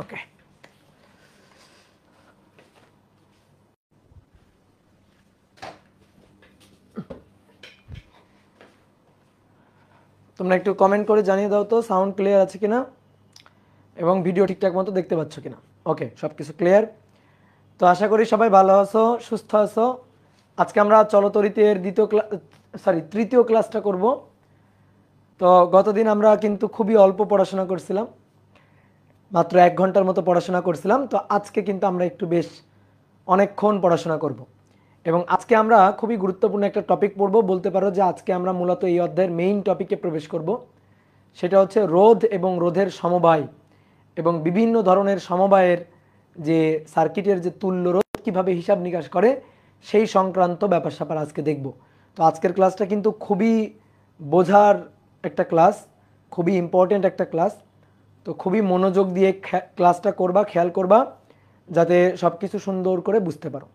ওকে, তোমরা একটু কমেন্ট করে জানিয়ে দাও তো সাউন্ড ক্লিয়ার আছে কিনা এবং ভিডিও ঠিকঠাক মতো দেখতে পাচ্ছ কিনা। ওকে, সব কিছু ক্লিয়ার। তো আশা করি সবাই ভালো আছো, সুস্থ আছো। আজকে আমরা চলতরিতের তৃতীয় ক্লাসটা করব। তো গতদিন আমরা কিন্তু খুবই অল্প পড়াশোনা করছিলাম, মাত্র 1 ঘন্টার মতো পড়াশোনা করছিলাম। তো আজকে কিন্তু আমরা একটু বেশ অনেকক্ষণ পড়াশোনা করব এবং আজকে আমরা খুবই গুরুত্বপূর্ণ একটা টপিক পড়ব। বলতে পারো যে আজকে আমরা মূলত এই অধ্যায়ের মেইন টপিকে প্রবেশ করব। সেটা হচ্ছে রোধ এবং রোধের সমবায় এবং বিভিন্ন ধরনের সমবায়ের যে সার্কিটের যে তুল্য রোধ কীভাবে হিসাব নিকাশ করে সেই সংক্রান্ত ব্যাপার স্যাপার আজকে দেখব। তো আজকের ক্লাসটা কিন্তু খুবই বোঝার একটা ক্লাস, খুবই ইম্পর্টেন্ট একটা ক্লাস। তো খুবই মনোযোগ দিয়ে ক্লাসটা করবা, খেয়াল করবা যাতে সব কিছু সুন্দর করে বুঝতে পারো।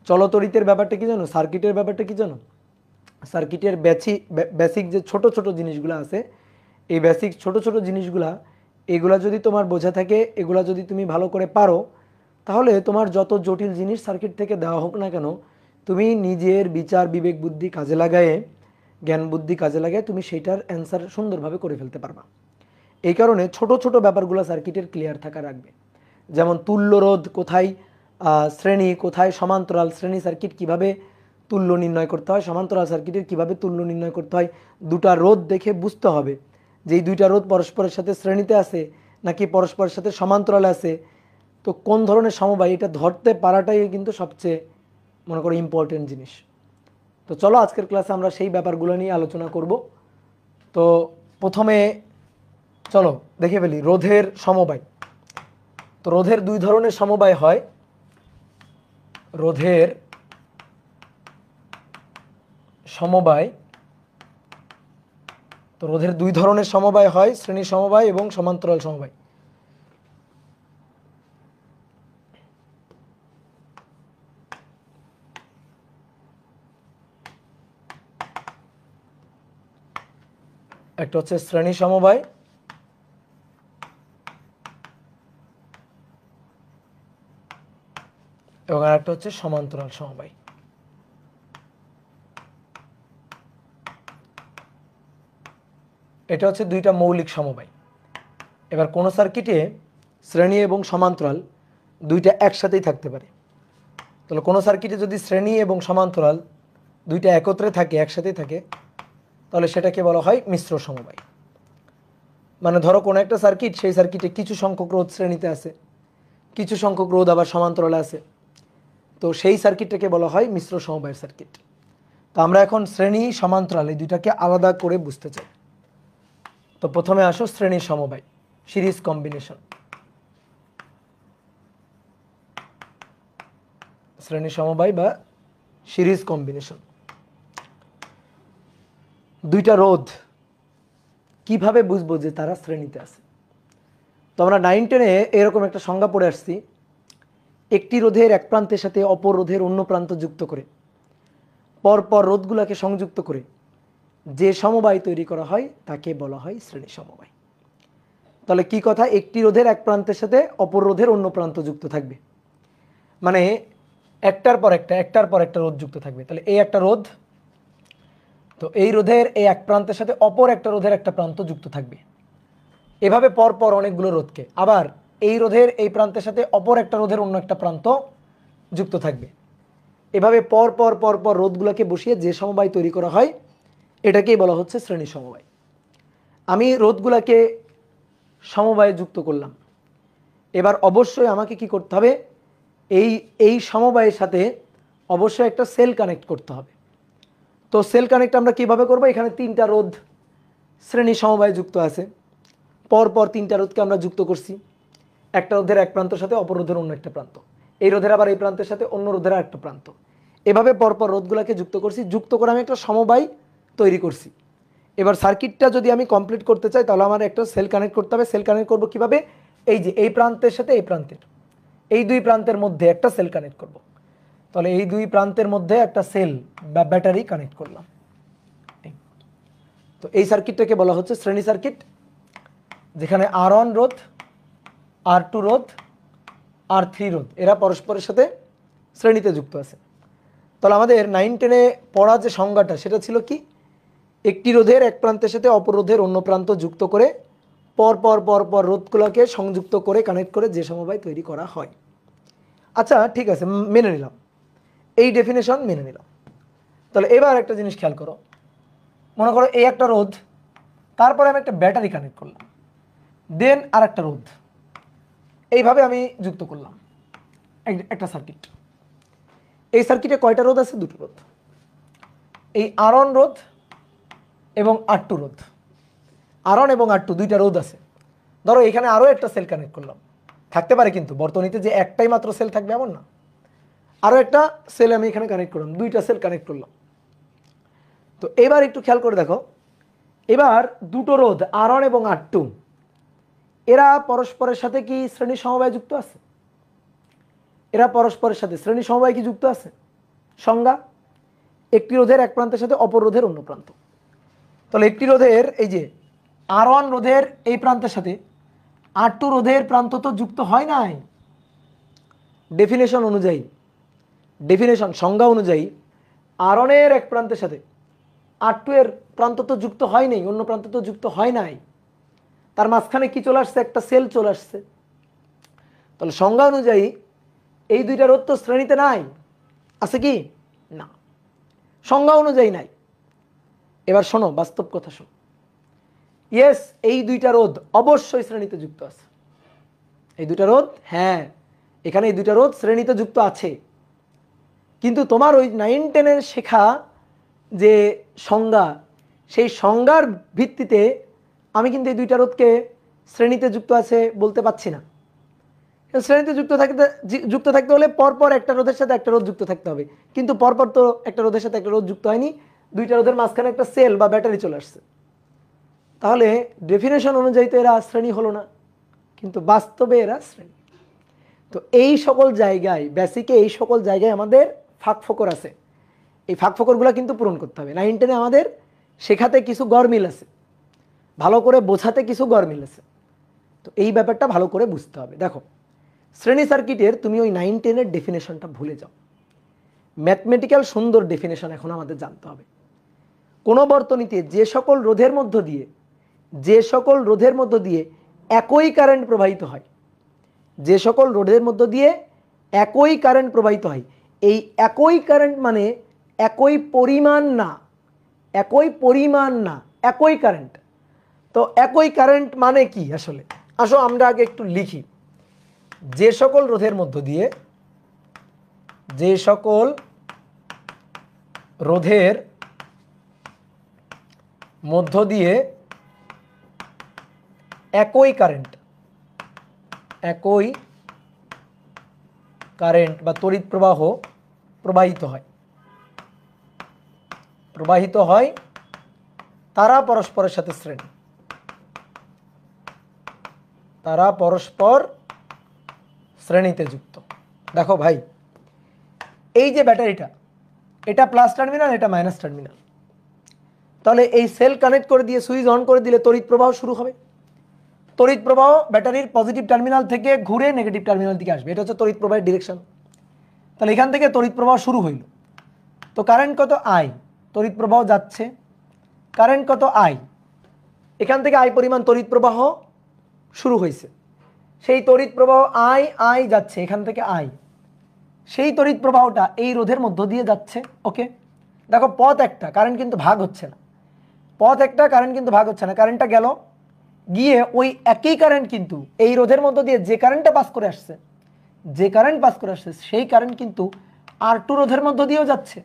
চলতরিতের ব্যাপারটা কি জানো, সার্কিটের ব্যাপারটা কি জানো, সার্কিটের বেসিক যে ছোট ছোট জিনিসগুলো আছে, এই বেসিক ছোট ছোট জিনিসগুলা এগুলা যদি তোমার বোঝা থাকে, এগুলা যদি তুমি ভালো করে পারো, তাহলে তোমার যত জটিল জিনিস সার্কিট থেকে দেওয়া হোক না কেন, তুমি নিজের বিচার বিবেক বুদ্ধি কাজে লাগায়ে, জ্ঞান বুদ্ধি কাজে লাগায় তুমি সেইটার অ্যান্সার সুন্দরভাবে করে ফেলতে পারবা। এই কারণে ছোট ছোট ব্যাপারগুলো সার্কিটের ক্লিয়ার থাকা রাখবে। যেমন তুল্যরোধ কোথায়, শ্রেণী কোথায়, সমান্তরাল শ্রেণী সার্কিট কিভাবে তুল্য নির্ণয় করতে হয়, সমান্তরাল সার্কিটের কিভাবে তুল্য নির্ণয় করতে হয়। দুটা রোধ দেখে বুঝতে হবে যে এই দুইটা রোধ পরস্পরের সাথে শ্রেণীতে আছে নাকি পরস্পরের সাথে সমান্তরালে আছে। তো কোন ধরনের সমবায়, এটা ধরতে পারাটাই কিন্তু সবচেয়ে মনে করো ইম্পর্টেন্ট জিনিস। তো চলো আজকের ক্লাসে আমরা সেই ব্যাপারগুলো নিয়ে আলোচনা করব। তো প্রথমে চলো দেখে ফেলি রোধের সমবায়। তো রোধের দুই ধরনের সমবায় হয়। রোধের সমবায়, তো রোধের দুই ধরনের সমবায় হয়, শ্রেণী সমবায় এবং সমান্তরাল সমবায়। একটা হচ্ছে শ্রেণী সমবায় এবং আরেকটা হচ্ছে সমান্তরাল সমবায়। এটা হচ্ছে দুইটা মৌলিক সমবায়। এবার কোন সার্কিটে শ্রেণী এবং সমান্তরাল দুইটা একসাথেই থাকতে পারে। তাহলে কোন সার্কিটে যদি শ্রেণী এবং সমান্তরাল দুইটা একত্রে থাকে, একসাথেই থাকে, তাহলে সেটাকে বলা হয় মিশ্র সমবায়। মানে ধরো কোনো একটা সার্কিট, সেই সার্কিটে কিছু সংখ্যক রোধ শ্রেণীতে আছে, কিছু সংখ্যক রোধ আবার সমান্তরালে আছে, তো সেই সার্কিটটাকে বলা হয় মিশ্র সমবায়ের সার্কিট। তো আমরা এখন শ্রেণী সমান্তরাল এই দুইটাকে আলাদা করে বুঝতে চাই। তো প্রথমে আসো শ্রেণী সমবায়, সিরিজ কম্বিনেশন। শ্রেণী সমবায় বা সিরিজ কম্বিনেশন। দুইটা রোধ কিভাবে বুঝবো যে তারা শ্রেণীতে আছে? তো আমরা 9-10-এ এরকম একটা সংজ্ঞা পড়ে আসছি, একটি রোধের এক প্রান্তের সাথে অপর রোধের অন্য প্রান্ত যুক্ত করে পরপর রোধগুলোকে সংযুক্ত করে যে সমবায় তৈরি করা হয় তাকে বলা হয় শ্রেণী সমবায়। তাহলে কি কথা, একটি রোধের এক প্রান্তের সাথে অপর রোধের অন্য প্রান্ত যুক্ত থাকবে, মানে একটার পর একটা রোধ যুক্ত থাকবে। তাহলে এই একটা রোধ, তো এই রোধের এই এক প্রান্তের সাথে অপর একটা রোধের একটা প্রান্ত যুক্ত থাকবে। এভাবে পরপর অনেকগুলো রোধকে, আবার এই রোধের এই প্রান্তের সাথে অপর একটা রোধের অন্য একটা প্রান্ত যুক্ত থাকবে। এভাবে পর পর রোধগুলোকে বসিয়ে যে সমবায় তৈরি করা হয় এটাকেই বলা হচ্ছে শ্রেণী সমবায়। আমি রোধগুলোকে সমবায়ে যুক্ত করলাম, এবার অবশ্যই আমাকে কি করতে হবে, এই সমবায়ের সাথে অবশ্যই একটা সেল কানেক্ট করতে হবে। তো সেল কানেক্ট আমরা কিভাবে করব, এখানে তিনটা রোধ শ্রেণী সমবায়ে যুক্ত আছে, পরপর তিনটা রোধকে আমরা যুক্ত করছি, একটা রোধের এক প্রান্তের সাথে অপর রোধের অন্য একটা প্রান্ত, এই রোধের আবার এই প্রান্তের সাথে অন্য রোধের একটা প্রান্ত, এভাবে পরপর রোধগুলোকে যুক্ত করছি, যুক্ত করে আমি একটা সমবায় তৈরি করছি। এবার সার্কিটটা যদি আমি কমপ্লিট করতে চাই তাহলে আমার একটা সেল কানেক্ট করতে হবে। সেল কানেক্ট করব কিভাবে, এই যে এই প্রান্তের সাথে এই প্রান্তের, এই দুই প্রান্তের মধ্যে একটা সেল কানেক্ট করব। তাহলে এই দুই প্রান্তের মধ্যে একটা সেল বা ব্যাটারি কানেক্ট করলাম। তো এই সার্কিটটাকে বলা হচ্ছে শ্রেণী সার্কিট, যেখানে R1 রোধ R2 রোধ, R3 রোধ, এরা পরস্পরের সাথে শ্রেণীতে যুক্ত আছে। তাহলে আমাদের 9-10-এ পড়া যে সংজ্ঞাটা সেটা ছিল কি, একটি রোধের এক প্রান্তের সাথে অপর রোধের অন্য প্রান্ত যুক্ত করে পর পর পর পর রোধগুলোকে সংযুক্ত করে কানেক্ট করে যে সমবায় তৈরি করা হয়। আচ্ছা ঠিক আছে, মেনে নিলাম, এই ডেফিনেশন মেনে নিলাম। তাহলে এবার একটা জিনিস খেয়াল করো, মনে করো এই একটা রোধ, তারপরে আমি একটা ব্যাটারি কানেক্ট করলাম, দেন আর একটা রোধ, এইভাবে আমি যুক্ত করলাম একটা সার্কিট। এই সার্কিটে কয়টা রোধ আছে? দুটো রোধ, এই R1 রোধ এবং R2 রোধ। R1 এবং R2 দুইটা রোধ আছে। ধরো এখানে আরও একটা সেল কানেক্ট করলাম, থাকতে পারে কিন্তু বর্তনীতে যে একটাই মাত্র সেল থাকবে এমন না, আরও একটা সেল আমি এখানে কানেক্ট করলাম, দুইটা সেল কানেক্ট করলাম। তো এবার একটু খেয়াল করে দেখো, এবার দুটো রোধ R1 এবং R2 এরা পরস্পরের সাথে কি শ্রেণী সমবায় যুক্ত আছে? এরা পরস্পরের সাথে শ্রেণী সমবায় কি যুক্ত আছে? সংজ্ঞা, একটি রোধের এক প্রান্তের সাথে অপর রোধের অন্য প্রান্ত। তাহলে একটি রোধের এই যে R1 রোধের এই প্রান্তের সাথে R2 রোধের প্রান্ত তো যুক্ত হয় নাই। ডেফিনেশন অনুযায়ী, ডেফিনেশন সংজ্ঞা অনুযায়ী R1 এর এক প্রান্তের সাথে R2 এর প্রান্ত তো যুক্ত হয় নাই, অন্য প্রান্ত তো যুক্ত হয় নাই, তার মাঝখানে কি চলে আসছে? একটা সেল চলে আসছে। তাহলে সংজ্ঞা অনুযায়ী এই দুইটা রোধ তো শ্রেণীতে নাই, আছে কি? না, সংজ্ঞা অনুযায়ী নাই। এবার শোনো, বাস্তব কথা শোনো, ইয়েস এই দুইটা রোধ অবশ্যই শ্রেণীতে যুক্ত আছে। এই দুইটা রোধ, হ্যাঁ এখানে এই দুইটা রোধ শ্রেণীতে যুক্ত আছে, কিন্তু তোমার ওই 9-10-এর শেখা যে সংজ্ঞা, সেই সংজ্ঞার ভিত্তিতে আমি কিন্তু এই দুইটা রোধকে শ্রেণীতে যুক্ত আছে বলতে পারছি না। শ্রেণীতে যুক্ত থাকতে হলে পরপর একটা রোধের সাথে একটা রোধ যুক্ত থাকতে হবে, কিন্তু পরপর তো একটা রোধের সাথে একটা রোধ যুক্ত হয়নি, দুইটা রোধের মাঝখানে একটা সেল বা ব্যাটারি চলে আসছে। তাহলে ডেফিনেশন অনুযায়ী তো এরা শ্রেণী হলো না, কিন্তু বাস্তবে এরা শ্রেণী। তো এই সকল জায়গায়, বেসিকে এই সকল জায়গায় আমাদের ফাঁক ফোকর আছে, এই ফাঁক ফোকরগুলো কিন্তু পূরণ করতে হবে। 9-10-এ আমাদের শেখাতে কিছু গরমিল আছে, ভালো করে বোঝাতে কিছু গরমিল আছে, তো এই ব্যাপারটা ভালো করে বুঝতে হবে। দেখো শ্রেণী সার্কিটের তুমি ওই 9-10-এর ডেফিনেশনটা ভুলে যাও, ম্যাথমেটিক্যাল সুন্দর ডেফিনেশন এখন আমাদের জানতে হবে। কোনো বর্তনীতে যে সকল রোধের মধ্য দিয়ে একই কারেন্ট প্রবাহিত হয়, যে সকল রোধের মধ্য দিয়ে একই কারেন্ট প্রবাহিত হয়, এই একই কারেন্ট মানে একই পরিমাণ না, একই পরিমাণ না, একই কারেন্ট। তো একই কারেন্ট মানে কি আসলে? আসো আমরা আগে একটু লিখি। যে সকল রোধের মধ্য দিয়ে, যে সকল রোধের মধ্য দিয়ে একই কারেন্ট বা তড়িৎ প্রবাহ প্রবাহিত হয়, তারা পরস্পরের সাথে শ্রেণী, তারা পরস্পর শ্রেণীতে যুক্ত। দেখো ভাই, এই যে ব্যাটারিটা, এটা প্লাস টার্মিনাল, এটা মাইনাস টার্মিনাল, তাহলে এই সেল কানেক্ট করে দিয়ে সুইচ অন করে দিলে তড়িৎ প্রবাহ শুরু হবে। তড়িৎ প্রবাহ ব্যাটারির পজিটিভ টার্মিনাল থেকে ঘুরে নেগেটিভ টার্মিনাল দিকে আসবে, এটা হচ্ছে তড়িৎ প্রবাহের ডিরেকশন। তাহলে এখান থেকে তড়িৎ প্রবাহ শুরু হইল, তো কারেন্ট কত? আই, তড়িৎ প্রবাহ যাচ্ছে, কারেন্ট কত? আই, এখান থেকে আই পরিমাণ তড়িৎ প্রবাহ শুরু হয়েছে, সেই তড়িৎ প্রবাহ আই যাচ্ছে এখান থেকে আই, সেই তড়িৎ প্রবাহটা এই রোধের মধ্য দিয়ে যাচ্ছে। ওকে, দেখো পথ একটা, কারেন্ট কিন্তু ভাগ হচ্ছে না, পথ একটা, কারেন্ট কিন্তু ভাগ হচ্ছে না, কারেন্টটা গেল গিয়ে ওই একই কারেন্ট কিন্তু এই রোধের মধ্য দিয়ে যে কারেন্টটা পাস করে আসছে, সেই কারেন্ট কিন্তু R2 রোধের মধ্য দিয়েও যাচ্ছে।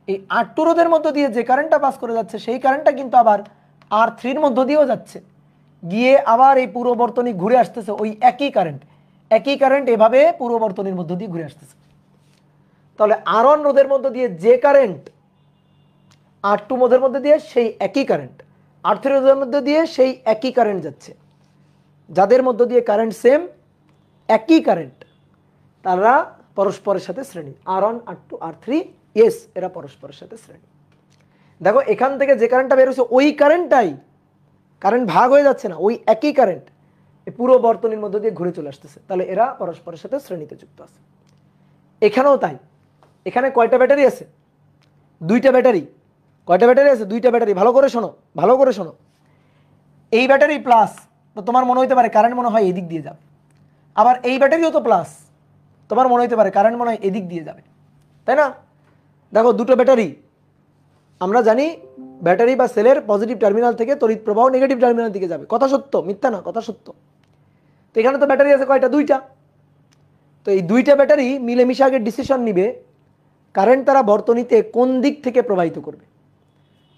এই R2 রোধের মধ্য দিয়ে যে কারেন্টটা পাস করে যাচ্ছে, সেই কারেন্টটা কিন্তু আবার R3-র মধ্য দিয়েও যাচ্ছে, গিয়ে আবার এই পুরো বর্তনী ঘুরে আসতেছে, ওই একই কারেন্ট এভাবে পুরো বর্তনীর মধ্য দিয়ে ঘুরে আসতেছে। তাহলে R1 রোধের মধ্য দিয়ে যে কারেন্ট R2 রোধের মধ্যে দিয়ে সেই একই কারেন্ট, R3 রোধের মধ্যে দিয়ে সেই একই কারেন্ট যাচ্ছে, যাদের মধ্য দিয়ে কারেন্ট সেম, একই কারেন্ট, তারা পরস্পরের সাথে শ্রেণী। R1, R2, R3, ইয়েস এরা পরস্পরের সাথে শ্রেণী। দেখো এখান থেকে যে কারেন্টটা বের হচ্ছে ওই কারেন্টটাই, কারেন্ট ভাগ হয়ে যাচ্ছে না, ওই একই কারেন্ট এই পুরো বর্তনীর মধ্য দিয়ে ঘুরে চলে আসতেছে, তাহলে এরা পরস্পরের সাথে শ্রেণীতে যুক্ত আছে। এখানেও তাই, এখানে কয়টা ব্যাটারি আছে? দুইটা ব্যাটারি। কয়টা ব্যাটারি আছে? দুইটা ব্যাটারি। ভালো করে শোনো, ভালো করে শোনো। এই ব্যাটারি প্লাস, তো তোমার মনে হইতে পারে কারেন্ট মনে হয় এদিক দিয়ে যাবে। আবার এই ব্যাটারিও তো প্লাস, তোমার মনে হইতে পারে কারেন্ট মনে হয় এদিক দিয়ে যাবে, তাই না? দেখো দুটো ব্যাটারি, আমরা জানি ব্যাটারি বা সেলের পজিটিভ টার্মিনাল থেকে তড়িৎ প্রবাহ নেগেটিভ টার্মিনাল দিকে যাবে। কথা সত্য, মিথ্যা না, কথা সত্য। তো এখানে তো ব্যাটারি আছে কয়টা? দুইটা। তো এই দুইটা ব্যাটারি মিলেমিশে আগে ডিসিশন নিবে কারেন্ট তারা বর্তনীতে কোন দিক থেকে প্রবাহিত করবে।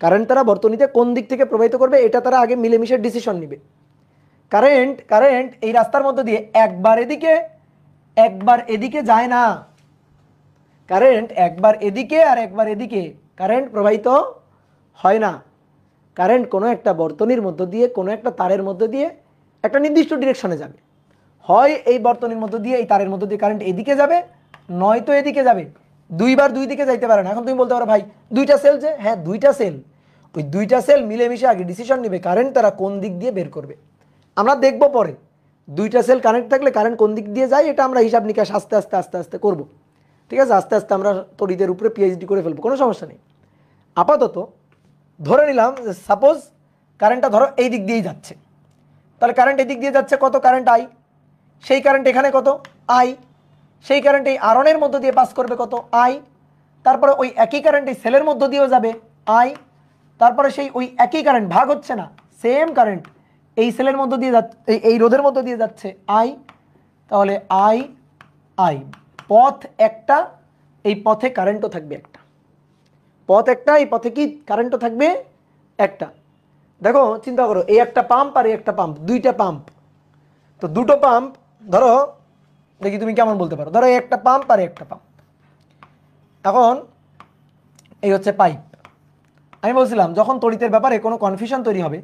কারেন্ট তারা বর্তনীতে কোন দিক থেকে প্রবাহিত করবে এটা তারা আগে মিলেমিশে ডিসিশন নিবে। কারেন্ট এই রাস্তার মধ্যে দিয়ে একবার এদিকে একবার এদিকে যায় না। কারেন্ট একবার এদিকে আর একবার এদিকে কারেন্ট প্রবাহিত হয় না। কারেন্ট কোনো একটা বর্তনীর মধ্য দিয়ে, কোনো একটা তারের মধ্য দিয়ে একটা নির্দিষ্ট ডিরেকশনে যাবে। হয় এই বর্তনীর মধ্য দিয়ে, এই তারের মধ্য দিয়ে কারেন্ট এদিকে যাবে, নয়তো এদিকে যাবে। দুইবার দুই দিকে যাইতে পারে না। এখন তুমি বলতে পারো ভাই দুইটা সেল যে, হ্যাঁ দুইটা সেল, ওই দুইটা সেল মিলেমিশে আগে ডিসিশন নেবে কারেন্ট তারা কোন দিক দিয়ে বের করবে। আমরা দেখব পরে দুইটা সেল কানেক্ট থাকলে কারেন্ট কোন দিক দিয়ে যায়, এটা আমরা হিসাব নিকাশ আস্তে আস্তে আস্তে আস্তে করবো। ঠিক আছে, আস্তে আস্তে আমরা তড়িতের উপরে পিএইচডি করে ফেলবো, কোনো সমস্যা নেই। আপাতত ধরে নিলাম যে সাপোজ কারেন্টটা ধরো এই দিক দিয়েই যাচ্ছে, তাহলে কারেন্ট এই দিক দিয়ে যাচ্ছে, কত কারেন্ট আই, সেই কারেন্ট এখানে কত আই, সেই কারেন্ট এই আরনের মধ্য দিয়ে পাস করবে কত আই, তারপরে ওই একই কারেন্ট এই সেলের মধ্য দিয়েও যাবে আই, তারপরে সেই ওই একই কারেন্ট ভাগ হচ্ছে না, সেম কারেন্ট এই সেলের মধ্য দিয়ে যাচ্ছে, এই রোধের মধ্য দিয়ে যাচ্ছে আই, তাহলে আই আই পথ একটা, এই পথে কারেন্টও থাকবে একটা। পথ একটা, এই পথে কি কারেন্টও থাকবে একটা। দেখো চিন্তা করো, এই একটা পাম্প আর এই একটা পাম্প, দুইটা পাম্প। তো দুটো পাম্প ধরো, দেখি তুমি কেমন বলতে পারো, ধরো এই একটা পাম্প আর একটা পাম্প। এখন এই হচ্ছে পাইপ। আমি বলছিলাম যখন তড়িতের ব্যাপারে কোনো কনফিউশন তৈরি হবে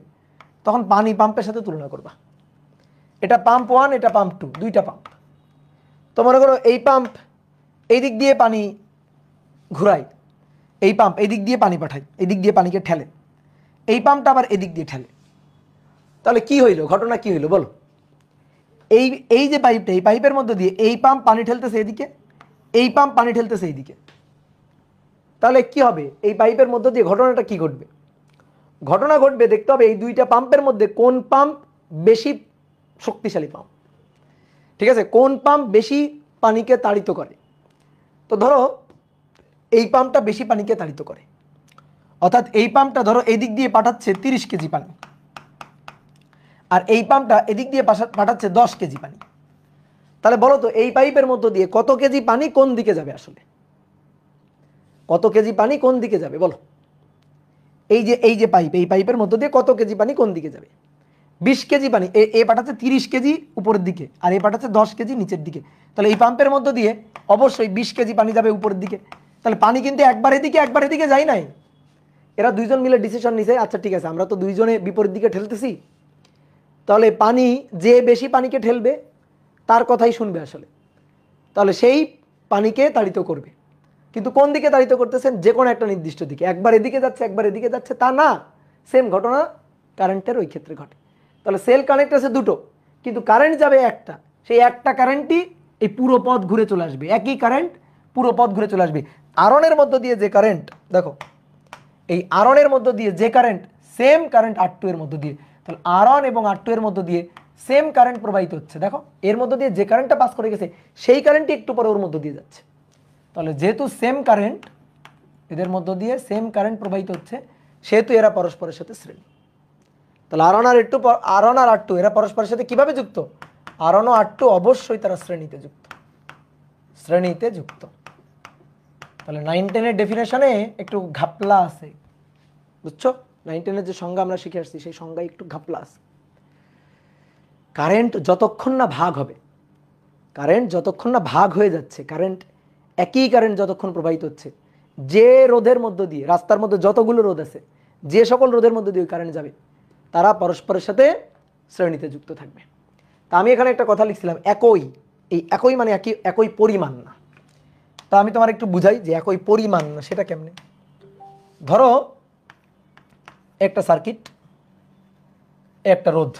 তখন পানি পাম্পের সাথে তুলনা করবা। এটা পাম্প 1, এটা পাম্প 2, দুইটা পাম্প। তো মনে করো এই পাম্প এই দিক দিয়ে পানি ঘুরায়, এই পাম্প এই দিক দিয়ে পানি পাঠায়, এই দিক দিয়ে পানিকে ঠেলে, এই পাম্পটা আবার এদিক দিয়ে ঠেলে। তাহলে কি হইলো, ঘটনা কি হইলো বলো? এই এই যে পাইপটা, এই পাইপের মধ্যে দিয়ে এই পাম্প পানি ঠেলতেছে এদিকে, এই পাম্প পানি ঠেলতেছে এইদিকে। তাহলে কি হবে, এই পাইপের মধ্যে দিয়ে ঘটনাটা কি ঘটবে? ঘটনা ঘটবে, দেখতে হবে এই দুইটা পাম্পের মধ্যে কোন পাম্প বেশি শক্তিশালী পাম্প। ঠিক আছে, কোন পাম্প বেশি পানিকে তাড়িত করে। তো ধরো এই পাম্পটা বেশি পানিকে তাড়িত করে, অর্থাৎ এই পাম্পটা ধরো এদিক দিয়ে পাঠাচ্ছে 30 কেজি পানি, আর এই পাম্পটা এদিক দিয়ে পাঠাচ্ছে 10 কেজি পানি। তাহলে বলো তো এই পাইপের মধ্য দিয়ে কত কেজি পানি কোন দিকে যাবে? আসলে কত কেজি পানি কোন দিকে যাবে বলো? এই যে পাইপ, এই পাইপের মধ্য দিয়ে কত কেজি পানি কোন দিকে যাবে? 20 কেজি পানি। এ পাঠাচ্ছে 30 কেজি উপরের দিকে, আর এ পাঠাচ্ছে 10 কেজি নিচের দিকে। তাহলে এই পাম্পের মধ্য দিয়ে অবশ্যই 20 কেজি পানি যাবে উপরের দিকে। তাহলে পানি কিন্তু একবার এদিকে যায় নাই, এরা দুইজন মিলে ডিসিশন নিছে, আচ্ছা ঠিক আছে আমরা তো দুইজনে বিপরীত দিকে ঠেলতেছি, তাহলে পানি যে বেশি পানিকে ঠেলবে তার কথাই শুনবে আসলে, তাহলে সেই পানিকে তাড়িত করবে। কিন্তু কোন দিকে তাড়িত করতেছেন? যে কোনো একটা নির্দিষ্ট দিকে। একবার এদিকে যাচ্ছে একবার এদিকে যাচ্ছে তা না, সেম ঘটনা কারেন্টের ওই ক্ষেত্রে ঘটে। তাহলে সেল কানেক্ট আছে দুটো, কিন্তু কারেন্ট যাবে একটা, সেই একটা কারেন্টই এই পুরো পথ ঘুরে চলে আসবে, একই কারেন্ট পুরো পথ ঘুরে চলে আসবে। আরনের মধ্য দিয়ে যে কারেন্ট, দেখো এই আরনের মধ্য দিয়ে যে কারেন্ট, সেম কারেন্ট R2 এর মধ্য দিয়ে, তাহলে R1 এবং R2 এর মধ্য দিয়ে সেম কারেন্ট প্রবাহিত হচ্ছে। দেখো এর মধ্য দিয়ে যে কারেন্টটা পাস করে গেছে সেই কারেন্টই একটু পরে ওর মধ্য দিয়ে যাচ্ছে। তাহলে যেহেতু সেম কারেন্ট, এদের মধ্য দিয়ে সেম কারেন্ট প্রবাহিত হচ্ছে, সেহেতু এরা পরস্পরের সাথে শ্রেণী। তাহলে R1 আর R2 এরা পরস্পরের সাথে কিভাবে যুক্ত? R1 ও R2 অবশ্যই তারা শ্রেণীতে যুক্ত, শ্রেণীতে যুক্ত। তাহলে 9-10 এর ডেফিনেশনে একটু ঘাপলা আছে, বুঝছো? 9-10 এর যে সংজ্ঞা আমরা শিখে আসছি সেই সংজ্ঞায় একটু ঘাপলা আছে। কারেন্ট যতক্ষণ না ভাগ হবে, কারেন্ট যতক্ষণ না ভাগ হয়ে যাচ্ছে, কারেন্ট একই কারেন্ট যতক্ষণ প্রবাহিত হচ্ছে, যে রোধের মধ্য দিয়ে, রাস্তার মধ্যে যতগুলো রোধ আছে, যে সকল রোধের মধ্য দিয়ে কারেন্ট যাবে তারা পরস্পরের সাথে শ্রেণীতে যুক্ত থাকবে। তা আমি এখানে একটা কথা লিখছিলাম একই, এই একই মানে একই পরিমাণ না। তা আমি তোমার একটু বুঝাই যে একই পরিমাণ না সেটা কেমনে। ধরো একটা সার্কিট, একটা রোধ,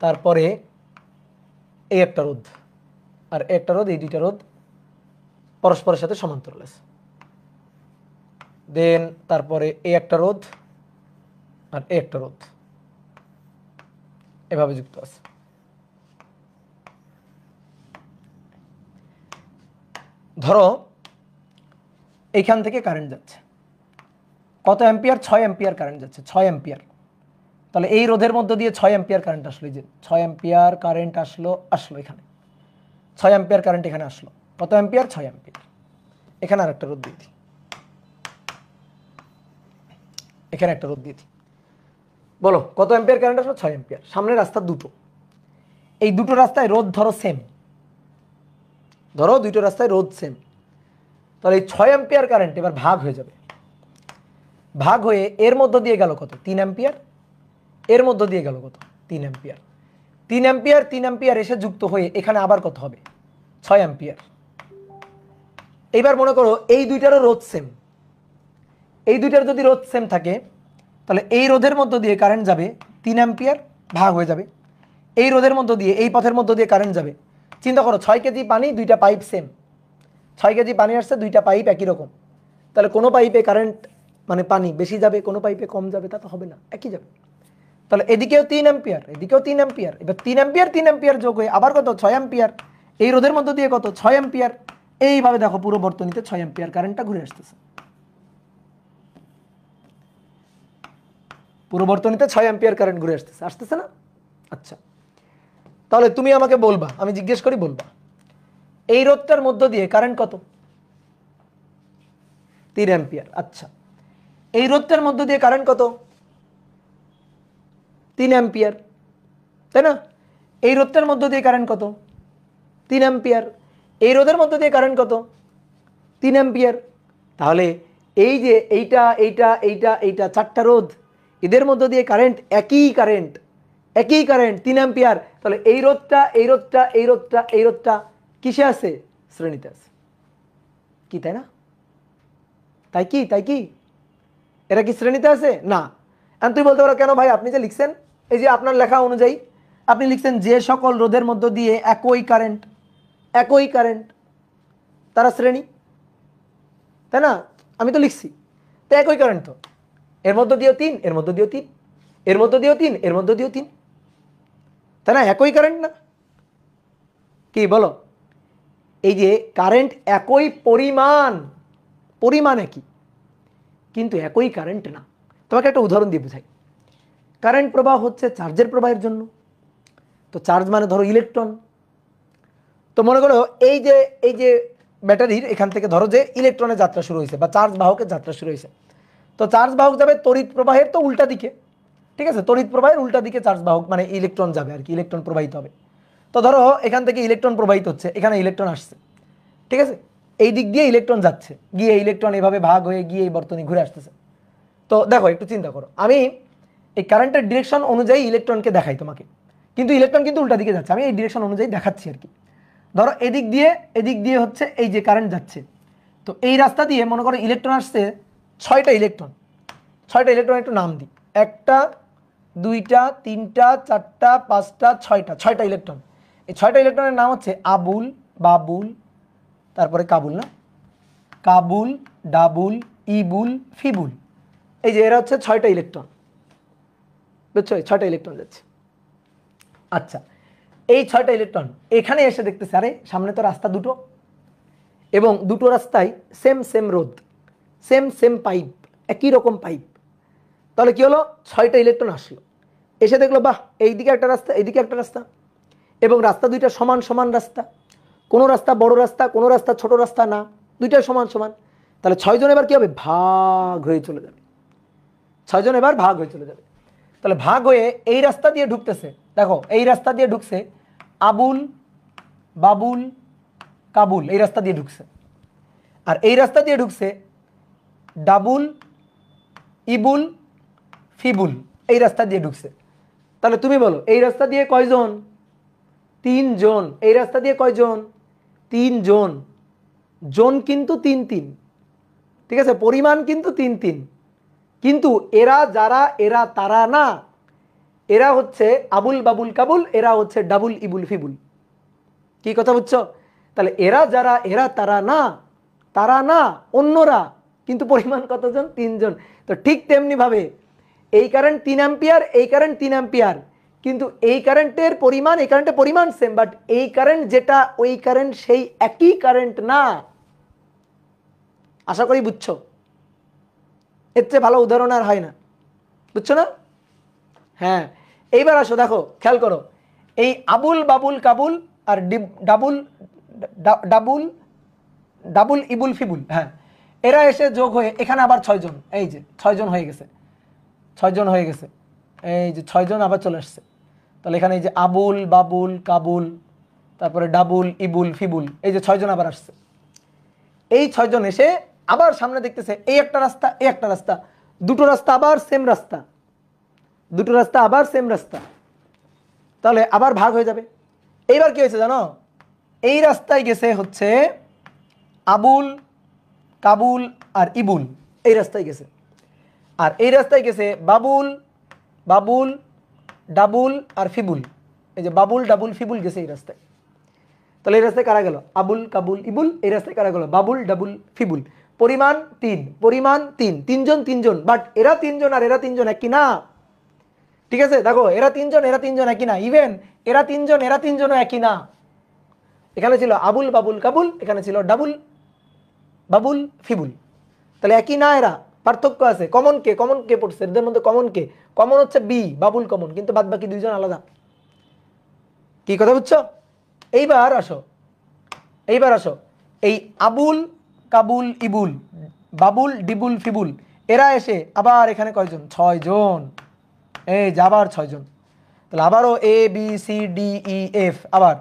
তারপরে এই একটা রোধ আর একটা রোধ, এই দুইটা রোধ পরস্পরের সাথে সমান্তরাল আছে। দেন তারপরে এই একটা রোধ আর এই একটা রোধ এভাবে যুক্ত আছে। ধরো এইখান থেকে কারেন্ট যাচ্ছে কত অ্যাম্পিয়ার, 6 অ্যাম্পিয়ার কারেন্ট যাচ্ছে, 6 অ্যাম্পিয়ার। তাহলে এই রোধের মধ্য দিয়ে 6 অ্যাম্পিয়ার কারেন্ট আসলো, এই যে 6 অ্যাম্পিয়ার কারেন্ট আসলো এখানে, 6 অ্যাম্পিয়ার কারেন্ট এখানে আসলো। কত অ্যাম্পিয়ার? 6 অ্যাম্পিয়ার। এখানে আর একটা রোধ দিয়ে দিই, এখানে একটা রোধ দিয়ে দিই। বলো কত অ্যাম্পিয়ার কারেন্ট আসলো? 6 অ্যাম্পিয়ার। সামনে রাস্তা দুটো, এই দুটো রাস্তায় রোধ ধরো সেম, ধরো দুটো রাস্তায় রোধ সেম। তাহলে এই 6 অ্যাম্পিয়ার কারেন্ট এবার ভাগ হয়ে যাবে, ভাগ হয়ে এর মধ্য দিয়ে গেল কত? 3 অ্যাম্পিয়ার। এর মধ্য দিয়ে গেল কত? 3 অ্যাম্পিয়ার। 3 অ্যাম্পিয়ার 3 অ্যাম্পিয়ার এসে যুক্ত হয়ে এখানে আবার কত হবে? 6 অ্যাম্পিয়ার। এইবার মনে করো এই দুইটারও রোধ সেম, এই দুইটার যদি রোধ সেম থাকে তাহলে এই রোধের মধ্য দিয়ে কারেন্ট যাবে 3 অ্যাম্পিয়ার, ভাগ হয়ে যাবে। এই রোধের মধ্য দিয়ে, এই পথের মধ্য দিয়ে কারেন্ট যাবে। চিন্তা করো 6 কেজি পানি, দুইটা পাইপ সেম, 6 কেজি পানি আসছে, দুইটা পাইপ একই রকম। তাহলে কোনো পাইপে কারেন্ট মানে পানি বেশি যাবে, কোনো পাইপে কম যাবে, তা তো হবে না, একই যাবে। তাহলে এদিকেও 3 অ্যাম্পিয়ার, এদিকেও 3 অ্যাম্পিয়ার। এবার 3 অ্যাম্পিয়ার 3 অ্যাম্পিয়ার যোগ হয়ে আবার কত? 6 অ্যাম্পিয়ার। এই রোধের মধ্য দিয়ে কত? 6 অ্যাম্পিয়ার। এইভাবে দেখো পুরো বর্তনীতে 6 অ্যাম্পিয়ার কারেন্টটা ঘুরে আসতেছে, পুরো বর্তনীতে 6 অ্যাম্পিয়ার কারেন্ট ঘুরে আসতেছে, আসতেছে না? আচ্ছা, তাহলে তুমি আমাকে বলবা, আমি জিজ্ঞেস করি বলবা, এই রোধটার মধ্য দিয়ে কারেন্ট কত? 3 অ্যাম্পিয়ার। আচ্ছা, এই রোধটার মধ্য দিয়ে কারেন্ট কত? 3 অ্যাম্পিয়ার, তাই না? এই রোধটার মধ্য দিয়ে কারেন্ট কত? 3 অ্যাম্পিয়ার। এই রোধের মধ্য দিয়ে কারেন্ট কত? 3 অ্যাম্পিয়ার। তাহলে এই যে এইটা এইটা এইটা এইটা চারটা রোধ, এদের মধ্য দিয়ে কারেন্ট একই কারেন্ট, একই কারেন্ট 3 অ্যাম্পিয়ার। তাহলে এই রোধটা এই রোধটা এই রোধটা এই রোধটা কিসে আছে? শ্রেণীতে আছে, কি তাই না? তাই কি? তাই কি এরা কি শ্রেণীতে আছে? না। এখন তুই বলতে পারো কেন ভাই, আপনি যে লিখছেন, এই যে আপনার লেখা অনুযায়ী আপনি লিখছেন যে সকল রোধের মধ্য দিয়ে একই কারেন্ট, একই কারেন্ট তারা শ্রেণী, তাই না? আমি তো লিখছি তো একই কারেন্ট, তো এর মধ্য দিয়েও 3, এর মধ্য দিয়েও 3, এর মধ্য দিয়েও 3, এর মধ্য দিয়েও 3, তাই না? একই কারেন্ট না? কি বলো? এই যে কারেন্ট একই পরিমাণ, পরিমাণ একই, কিন্তু একই কারেন্ট না। তোমাকে একটা উদাহরণ দিয়ে বোঝাই। কারেন্ট প্রবাহ হচ্ছে চার্জের প্রবাহের জন্য, তো চার্জ মানে ধরো ইলেকট্রন। তো মনে করো এই যে ব্যাটারির এখান থেকে ধরো যে ইলেকট্রনের যাত্রা শুরু হয়েছে বা চার্জ বাহকের যাত্রা শুরু হয়েছে, তো চার্জ বাহক যাবে তড়িৎ প্রবাহের তো উল্টা দিকে, ঠিক আছে? তড়িৎ প্রবাহের উল্টা দিকে চার্জ বাহক মানে ইলেকট্রন যাবে আর কি, ইলেকট্রন প্রবাহিত হবে। তো ধরো এখান থেকে ইলেকট্রন প্রবাহিত হচ্ছে, এখানে ইলেকট্রন আসছে, ঠিক আছে? এই দিক দিয়ে ইলেকট্রন যাচ্ছে, গিয়ে ইলেকট্রন এভাবে ভাগ হয়ে গিয়ে এই বর্তনী ঘুরে আসতেছে। তো দেখো একটু চিন্তা করো, আমি এই কারেন্টের ডিরেকশন অনুযায়ী ইলেকট্রনকে দেখাই তোমাকে, কিন্তু ইলেকট্রন কিন্তু উল্টা দিকে যাচ্ছে, আমি এই ডিরেকশন অনুযায়ী দেখাচ্ছি আর কি। ধরো এদিক দিয়ে হচ্ছে এই যে কারেন্ট যাচ্ছে, তো এই রাস্তা দিয়ে মনে করো ইলেকট্রন আসছে 6টা ইলেকট্রন, 6টা ইলেকট্রন একটু নাম দিই, 1টা 2টা 3টা 4টা 5টা 6টা, 6টা ইলেকট্রন। এই 6টা ইলেকট্রনের নাম হচ্ছে আবুল, বাবুল, তারপরে কাবুল, না কাবুল, ডাবুল, ইবুল, ফিবুল। এই যে এরা হচ্ছে 6টা ইলেকট্রন, বুঝছো? এই 6টা ইলেকট্রন যাচ্ছে। আচ্ছা, এই 6টা ইলেকট্রন এখানে এসে দেখতেছে আরে সামনে তো রাস্তা দুটো, এবং দুটো রাস্তায় সেম সেম রোধ, সেম সেম পাইপ, একই রকম পাইপ। তাহলে কি হলো? 6টা ইলেকট্রন আসলো, এসে দেখলো বাহ এইদিকে একটা রাস্তা, এইদিকে একটা রাস্তা, এবং রাস্তা দুইটা সমান সমান রাস্তা, কোনো রাস্তা বড় রাস্তা, কোনো রাস্তা ছোট রাস্তা না, দুইটাই সমান সমান। তাহলে 6 জন এবার কি হবে? ভাগ হয়ে চলে যাবে, 6 জন এবার ভাগ হয়ে চলে যাবে। তাহলে ভাগ হয়ে এই রাস্তা দিয়ে ঢুকতেছে, দেখো এই রাস্তা দিয়ে ঢুকছে আবুল, বাবুল, কাবুল, এই রাস্তা দিয়ে ঢুকছে। আর এই রাস্তা দিয়ে ঢুকছে ডাবুল, ইবুল, ফিবুল, এই রাস্তা দিয়ে ঢুকছে। তাহলে তুমি বলো এই রাস্তা দিয়ে কয়জন? 3 জন। এই রাস্তা দিয়ে কয়জন? 3 জন। জন কিন্তু 3 3, ঠিক আছে? পরিমাণ কিন্তু 3 3, কিন্তু এরা যারা, এরা তারা না, এরা হচ্ছে আবুল বাবুল কাবুল, এরা হচ্ছে ডাবুল ইবুল ফিবুল। কি কথা বুঝছো? তাহলে এরা যারা, এরা তারা না, তারা না অন্যরা, কিন্তু পরিমাণ কতজন? 3 জন। তো ঠিক তেমনি ভাবে এই কারেন্ট 3 অ্যাম্পিয়ার, এই কারেন্ট 3 অ্যাম্পিয়ার, কিন্তু এই কারেন্টের পরিমাণ, এই কারেন্টের পরিমাণ সেম, বাট এই কারেন্ট যেটা ওই কারেন্ট সেই একই কারেন্ট না। আশা করি বুঝছো। এর চেয়ে ভালো উদাহরণ আর হয় না, বুঝছো না? হ্যাঁ, এইবার আসো, দেখো খেয়াল করো, এই আবুল বাবুল কাবুল আর ডাবুল ডাবুল ডাবুল ইবুল ফিবুল, হ্যাঁ, এরা এসে যোগ হয়ে এখানে আবার 6 জন, এই যে 6 জন হয়ে গেছে, 6 জন হয়ে গেছে, এই যে 6 জন আবার চলে আসছে। তাহলে এখানে এই যে আবুল বাবুল কাবুল, তারপরে ডাবুল ইবুল ফিবুল, এই যে 6 জন আবার আসছে। এই 6 জন এসে আবার সামনে দেখতেছে এই একটা রাস্তা, এই একটা রাস্তা, দুটো রাস্তা আবার সেম রাস্তা, দুটো রাস্তা আবার সেম রাস্তা, তাহলে আবার ভাগ হয়ে যাবে। এইবার কি হয়েছে জানো? এই রাস্তায় গেছে হচ্ছে আবুল কাবুল আর ইবুল, এই রাস্তায় গেছে। আর এই রাস্তায় গেছে বাবুল বাবুল ডাবুল আর ফিবুল, এই যে বাবুল ডাবুল ফিবুল গেছে এই রাস্তায়। তাহলে এই রাস্তায় কারা গেল? আবুল কাবুল ইবুল। এই রাস্তায় কারা গেল? বাবুল ডাবুল ফিবুল। পরিমাণ 3, পরিমাণ 3, 3 জন 3 জন, বাট এরা 3 জন আর এরা 3 জন একই না। ঠিক আছে, দেখো এরা 3 জন এরা 3 জন একই না, ইভেন এরা 3 জন এরা 3 জনও একই না। এখানে ছিল আবুল বাবুল কাবুল, এখানে ছিল ডাবুল বাবুল ফিবুল, তাহলে একই না, এরা পার্থক্য আছে। কমন কে? কমন কে পড়ছে এদের মধ্যে? কমন কে? কমন হচ্ছে বি, বাবুল কমন, কিন্তু বাদ বাকি 2 জন আলাদা। কি কথা বুঝছো? এইবার আসো, এইবার আসো, এই আবুল কাবুল ইবুল বাবুল ডিবুল ফিবুল, এরা এসে আবার এখানে কয়জন? 6 জন, এই যে আবার 6 জন। তাহলে আবারও A B C D E F, আবার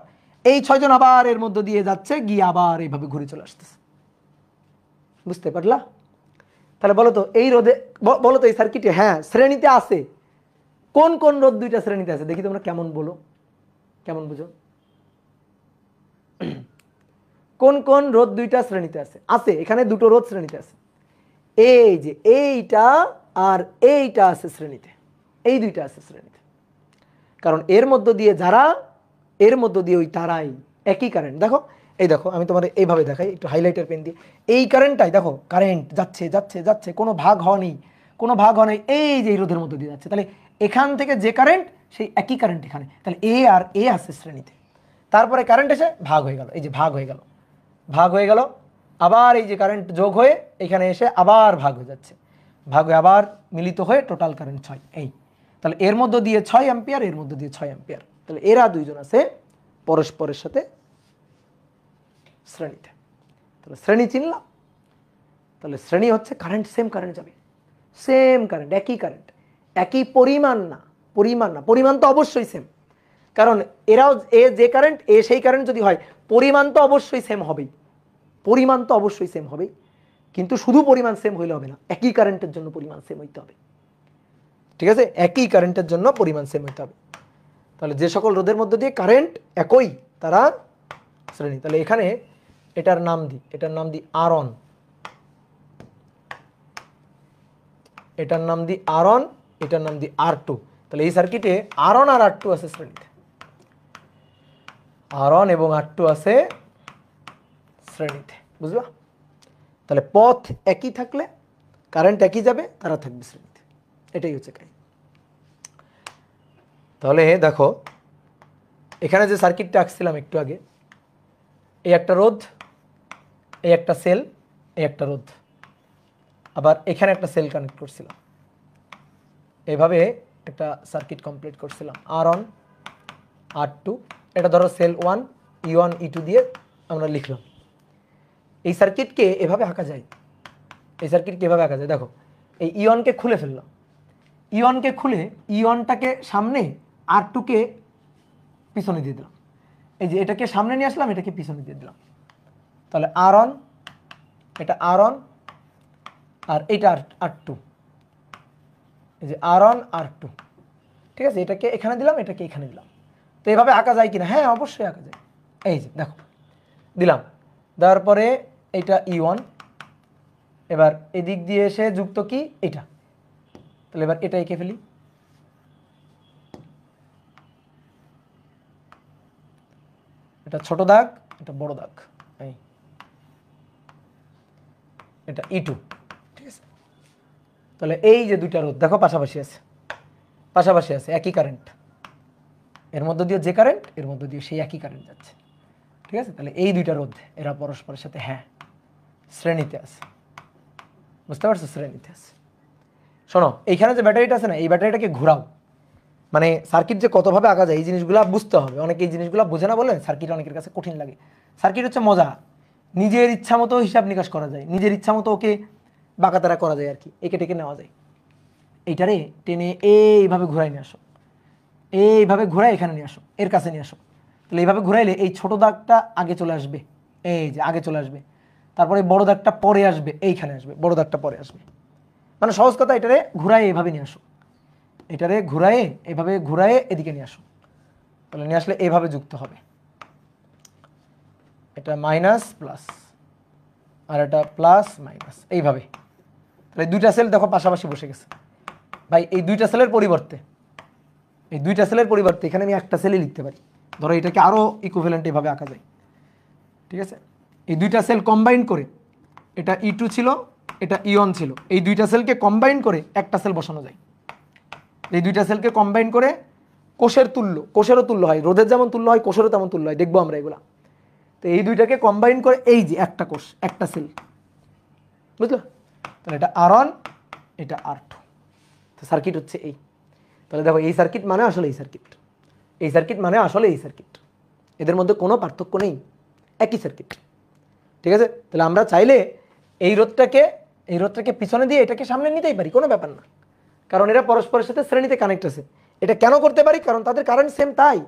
এই 6 জন আবার এর মধ্যে দিয়ে যাচ্ছে, গিয়ে আবার এইভাবে ঘুরে চলে আসতেছে। বুঝতে পারলা? তাহলে বলো তো এই রোধে, বলো তো এই সার্কিটে, হ্যাঁ শ্রেণীতে আছে, কোন কোন রোধ 2টা শ্রেণীতে আছে? দেখি তোমরা কেমন বলো, কেমন বুঝো। কোন কোন রোধ 2টা শ্রেণীতে আছে? আছে, এখানে 2টো রোধ শ্রেণীতে আছে। এই যে এইটা আর এইটা আছে শ্রেণীতে, এই 2টা আছে শ্রেণীতে, কারণ এর মধ্য দিয়ে যারা, এর মধ্য দিয়ে ওই তারাই, একই কারেন্ট। দেখো, এই দেখো আমি তোমাদের এইভাবে দেখাই একটু হাইলাইটার পেন দিয়ে, এই কারেন্টটাই দেখো, কারেন্ট যাচ্ছে যাচ্ছে যাচ্ছে, কোনো ভাগ হওয়া নেই, কোনো ভাগ হওয়া নেই, এই যে এই রোধের মধ্য দিয়ে যাচ্ছে। তাহলে এখান থেকে যে কারেন্ট সেই একই কারেন্ট এখানে, তাহলে এ আর এ আছে শ্রেণীতে। তারপরে কারেন্ট এসে ভাগ হয়ে গেল, এই যে ভাগ হয়ে গেল, ভাগ হয়ে গেল, আবার এই যে কারেন্ট যোগ হয়ে এখানে এসে আবার ভাগ হয়ে যাচ্ছে, ভাগ হয়ে আবার মিলিত হয়ে টোটাল কারেন্ট 6। এই তাহলে এর মধ্য দিয়ে 6 অ্যাম্পিয়ার, এর মধ্য দিয়ে 6 অ্যাম্পিয়ার, তাহলে এরা 2 জন আছে পরস্পরের সাথে শ্রেণীতে। তাহলে শ্রেণী চিনলাম। তাহলে শ্রেণী হচ্ছে কারেন্ট সেম কারেন্ট যাবে, সেম কারেন্ট, একই কারেন্ট, একই পরিমাণ না, পরিমাণ না, পরিমাণ তো অবশ্যই সেম, কারণ এরাও এ যে কারেন্ট এ সেই কারেন্ট যদি হয়, পরিমাণ তো অবশ্যই সেম হবেই, পরিমাণ তো অবশ্যই সেম হবেই, কিন্তু শুধু পরিমাণ সেম হইলে হবে না, একই কারেন্টের জন্য পরিমাণ সেম হইতে হবে। ঠিক আছে, একই কারেন্টের জন্য পরিমাণ সেম হইতে হবে। তাহলে যে সকল রোধের মধ্যে দিয়ে কারেন্ট একই, তারা শ্রেণী। তাহলে এখানে এটার নাম দিই, এটার নাম দিই আর1, এটার নাম দিই আর1, এটার নাম দিই আর2। তাহলে এই সার্কিটে আর1 আর আর2 আছে শ্রেণীতে, আর1 এবং আর2 আছে শ্রেণীতে, বুঝলা? তাহলে পথ একই থাকলে কারেন্ট একই যাবে, তারা থাকবে শ্রেণীতে, এটাই হচ্ছে কাহিনী। তাহলে দেখো এখানে যে সার্কিটটা আঁকছিলাম একটু আগে, এই একটা রোধ, এই একটা সেল, এই একটা রোধ, আবার এখানে একটা সেল কানেক্ট করছিলাম, এভাবে একটা সার্কিট কমপ্লিট করছিলাম, আর1 আর2, এটা ধরো সেল 1 E1 E2 দিয়ে আমরা লিখলাম। এই সার্কিটকে এভাবে আঁকা যায়, এই সার্কিটকে এভাবে আঁকা যায়। দেখো এই E1কে খুলে ফেললাম, E1কে খুলে E1টাকে সামনে, আর2কে পিছনে দিয়ে দিলাম, এই যে এটাকে সামনে নিয়ে আসলাম, এটাকে পিছনে দিয়ে দিলাম। তাহলে আর1, এটা আর1 আর এটা আর2, এই যে আর1 আর2, ঠিক আছে, এটাকে এখানে দিলাম, এটাকে এখানে দিলাম। তো এইভাবে আঁকা যায় কিনা? হ্যাঁ অবশ্যই আঁকা যায়। এই যে দেখো দিলাম, দেওয়ার পরে এইটা E1, এবার এদিক দিয়ে এসে যুক্ত কি এটা, তাহলে এবার এটা এঁকে ফেলি, এটা ছোট দাগ, এটা বড় দাগ, এই এটা E2, ঠিক আছে। তাহলে এই যে দুইটা রোধ দেখো পাশাপাশি আছে, পাশাপাশি আছে, একই কারেন্ট, এর মধ্য দিয়ে যে কারেন্ট এর মধ্য দিয়ে সেই একই কারেন্ট যাচ্ছে, ঠিক আছে। তাহলে এই দুইটা রোধ এরা পরস্পরের সাথে হ্যাঁ শ্রেণীতে আছে, বুঝতে পারছো, শ্রেণীতে আছে। শোনো এইখানে যে ব্যাটারিটা আছে না, এই ব্যাটারিটাকে ঘোরাও, মানে সার্কিট যে কতভাবে আঁকা যায় এই জিনিসগুলো বুঝতে হবে। অনেকে এই জিনিসগুলো বোঝে না বলে সার্কিট অনেকের কাছে কঠিন লাগে। সার্কিট হচ্ছে মজা, নিজের ইচ্ছা মতো হিসাব নিকাশ করা যায়, নিজের ইচ্ছা মতো ওকে বাঁকাতারা করা যায় আর কি, একে টেকে নেওয়া যায়। এইটারে টেনে এইভাবে ঘুরাই নিয়ে আসো, এইভাবে ঘুরাই এখানে নিয়ে আসো, এর কাছে নিয়ে আসো। তাহলে এইভাবে ঘুরাইলে এই ছোট দাগটা আগে চলে আসবে, এই যে আগে চলে আসবে, তারপরে বড় দাগটা পরে আসবে, এইখানে আসবে, বড় দাগটা পরে আসবে। মানে সহজ কথা, এটারে ঘুরাই এইভাবে নিয়ে আসো, এটারে ঘুরায়ে এভাবে ঘুরায়ে এদিকে নিয়ে আসো। তাহলে নিয়ে আসলে এইভাবে যুক্ত হবে, এটা মাইনাস প্লাস আর এটা প্লাস মাইনাস, এইভাবে। তাহলে দুইটা সেল দেখো পাশাপাশি বসে গেছে। ভাই এই দুইটা সেলের পরিবর্তে, এই দুইটা সেলের পরিবর্তে এখানে আমি একটা সেলই লিখতে পারি। ধরো এটাকে আরও ইকুইভ্যালেন্ট এভাবে আঁকা যায়, ঠিক আছে। এই দুইটা সেল কম্বাইন করে, এটা E2 ছিল, এটা E1 ছিল, এই দুইটা সেলকে কম্বাইন করে একটা সেল বসানো যায়। এই দুইটা সেলকে কম্বাইন করে কোষের তুল্য, কোষেরও তুল্য হয়, রোধের যেমন তুল্য হয় কোষেরও তেমন তুল্য হয়, দেখবো আমরা এগুলা। তো এই দুইটাকে কম্বাইন করে এই যে একটা কোষ, একটা সেল, বুঝলো। তাহলে এটা R1, এটা R2, তো সার্কিট হচ্ছে এই। তাহলে দেখো এই সার্কিট মানে আসলে এই সার্কিট, এই সার্কিট মানে আসলে এই সার্কিট, এদের মধ্যে কোনো পার্থক্য নেই, একই সার্কিট, ঠিক আছে। তাহলে আমরা চাইলে এই রোধটাকে পিছনে দিয়ে এটাকে সামনে নিতেই পারি, কোনো ব্যাপার না, কারণ এরা পরস্পরের সাথে শ্রেণীতে কানেক্ট আছে। এটা কেন করতে পারি? কারণ তাদের কারেন্ট সেম, তাই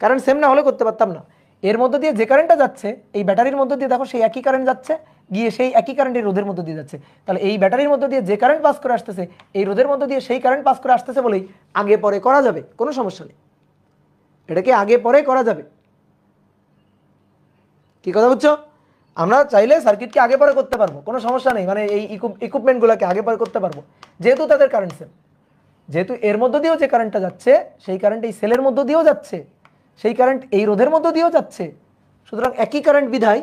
কারেন্ট সেম না হলে করতে পারতাম না। এর মধ্যে দিয়ে যে কারেন্টটা যাচ্ছে এই ব্যাটারির মধ্যে দিয়ে দেখো সেই একই কারেন্ট যাচ্ছে, গিয়ে সেই একই কারেন্ট এই রোধের মধ্যে দিয়ে যাচ্ছে। তাহলে এই ব্যাটারির মধ্যে দিয়ে যে কারেন্ট পাস করে আসতেছে এই রোধের মধ্যে দিয়ে সেই কারেন্ট পাস করে আসতেছে বলেই আগে পরে করা যাবে, কোনো সমস্যা নেই, এটাকে আগে পরে করা যাবে। কি কথা বুঝছো? আমরা চাইলে সার্কিটকে আগে পরে করতে পারবো, কোনো সমস্যা নেই, মানে এই ইকুইপমেন্টগুলোকে আগে পরে করতে পারবো, যেহেতু তাদের কারেন্ট সেম, যেহেতু এর মধ্য দিয়েও যে কারেন্টটা যাচ্ছে সেই কারেন্ট এই সেলের মধ্য দিয়েও যাচ্ছে, সেই কারেন্ট এই রোধের মধ্য দিয়েও যাচ্ছে, সুতরাং একই কারেন্ট বিধায়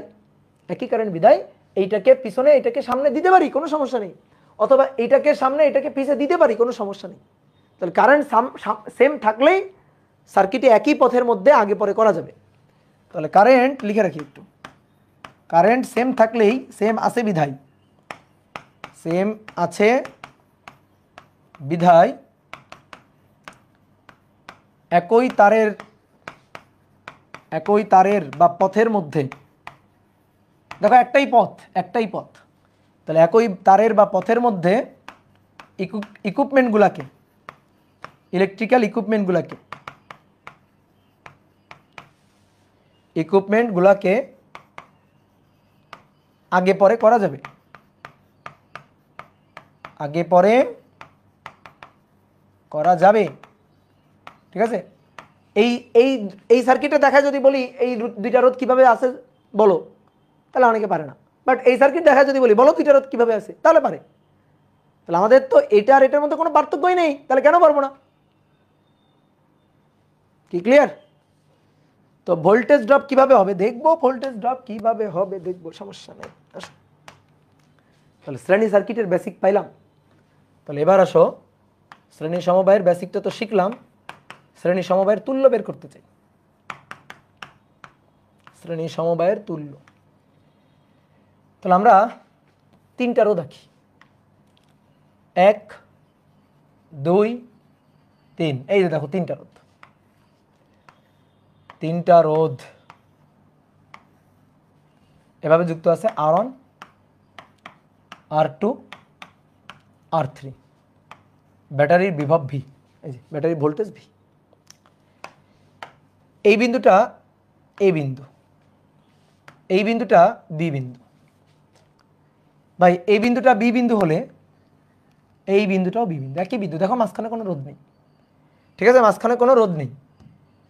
এইটাকে পিছনে এটাকে সামনে দিতে পারি, কোনো সমস্যা নেই, অথবা এইটাকে সামনে এটাকে পিছে দিতে পারি, কোনো সমস্যা নেই। তাহলে কারেন্ট সেম থাকলেই সার্কিটে একই পথের মধ্যে আগে পরে করা যাবে। তাহলে কারেন্ট লিখে রাখি একটু, কারেন্ট সেম থাকলেই, সেম আছে বিধায় একই তারের বা পথের মধ্যে, দেখো একটাই পথ, তাহলে একই তারের বা পথের মধ্যে ইলেকট্রিক্যাল ইকুইপমেন্টগুলাকে আগে পরে করা যাবে, ঠিক আছে। এই এই এই সার্কিটে দেখায় যদি বলি এই দুইটা রোধ কিভাবে আছে বলো, তাহলে অনেকে পারে না, বাট এই সার্কিট দেখায় যদি বলি বলো দুইটা রোধ কিভাবে আছে, তাহলে পারে। তাহলে আমাদের তো এটা আর এটার মধ্যে কোনো পার্থক্যই নেই, তাহলে কেন পারবো না? কি ক্লিয়ার? তো ভোল্টেজ ড্রপ কিভাবে হবে দেখবো, সমস্যা নেই। তাহলে শ্রেণী সার্কিটের বেসিক পাইলাম। তাহলে এবার আসো, শ্রেণী সমবায়ের বেসিকটা তো শিখলাম, শ্রেণী সমবায়ের তুল্য বের করতে চাই। শ্রেণী সমবায়ের তুল্য, তাহলে আমরা তিনটা রোধ আঁকি, 1 2 3, এই যে দেখো তিনটা রোধ এভাবে যুক্ত আছে, R1 R2 R3, ব্যাটারির বিভব V, এই যে ব্যাটারির ভোল্টেজ V। এই বিন্দুটা A বিন্দু, এই বিন্দুটা B বিন্দু। ভাই এই বিন্দুটা B বিন্দু হলে এই বিন্দুটাও B বিন্দু, একই বিন্দু, দেখো মাঝখানে কোনো রোধ নেই, ঠিক আছে, মাঝখানে কোনো রোধ নেই।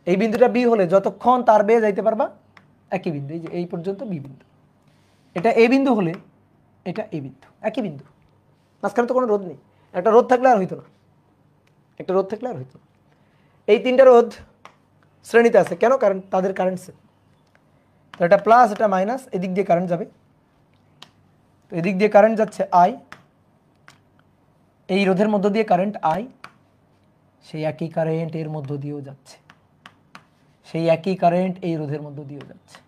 এই বিন্দুটা B হলে যতক্ষণ তার বেয়ে যাইতে পারবা একই বিন্দু, এই যে এই পর্যন্ত B বিন্দু। এটা A বিন্দু হলে এটা A বিন্দু, একই বিন্দু, মাঝখানে তো কোনো রোধ নেই। একটা রোধ থাকলে আর হইতো না, এই তিনটা রোধ শ্রেণীতে আছে কেন? কারণ তাদের কারেন্ট সেম। তো এটা প্লাস এটা মাইনাস, এদিক দিয়ে কারেন্ট যাবে, তো এদিক দিয়ে কারেন্ট যাচ্ছে আই, এই রোধের মধ্য দিয়ে কারেন্ট আই, সেই একই কারেন্ট এর মধ্য দিয়েও যাচ্ছে, সেই একই কারেন্ট এই রোধের মধ্য দিয়েও যাচ্ছে,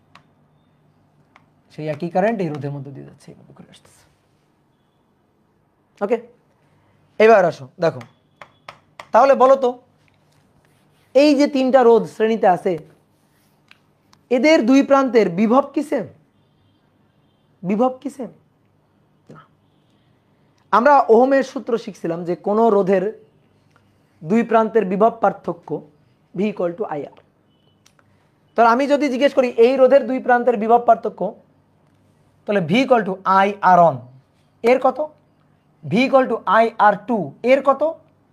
সেই একই কারেন্ট এই রোধের মধ্য দিয়ে যাচ্ছে, এইভাবে করে আসতেছে। ওকে, এবার আসো দেখো, তাহলে বলো তো এই যে তিনটা রোধ শ্রেণীতে আছে, এদের দুই প্রান্তের বিভব কি সেম? বিভব কি সেম? না। আমরা ওহমের সূত্র শিখছিলাম যে কোন রোধের দুই প্রান্তের বিভব পার্থক্য V equal to I R. তাহলে আমি যদি জিজ্ঞেস করি এই রোধের দুই প্রান্তের বিভব পার্থক্য, তাহলে V equal to I R one, এর কত? V equal to I R two, এর কত?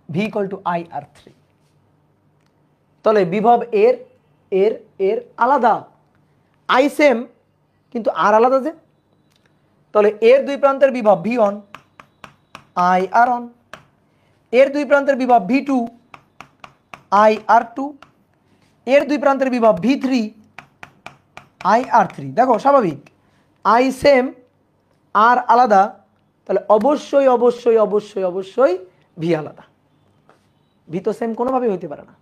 V equal to I R three. তাহলে বিভব এর এর এর আলাদা, আই সেম কিন্তু আর আলাদা যে, তাহলে এর দুই প্রান্তের বিভব V one I R one, এর দুই প্রান্তের বিভব V two I R two, এর দুই প্রান্তের বিভব V three I R three. দেখো স্বাভাবিক, আই সেম আর আলাদা, তাহলে অবশ্যই অবশ্যই অবশ্যই অবশ্যই ভি আলাদা। ভি তো সেম কোনোভাবেই হইতে পারে না।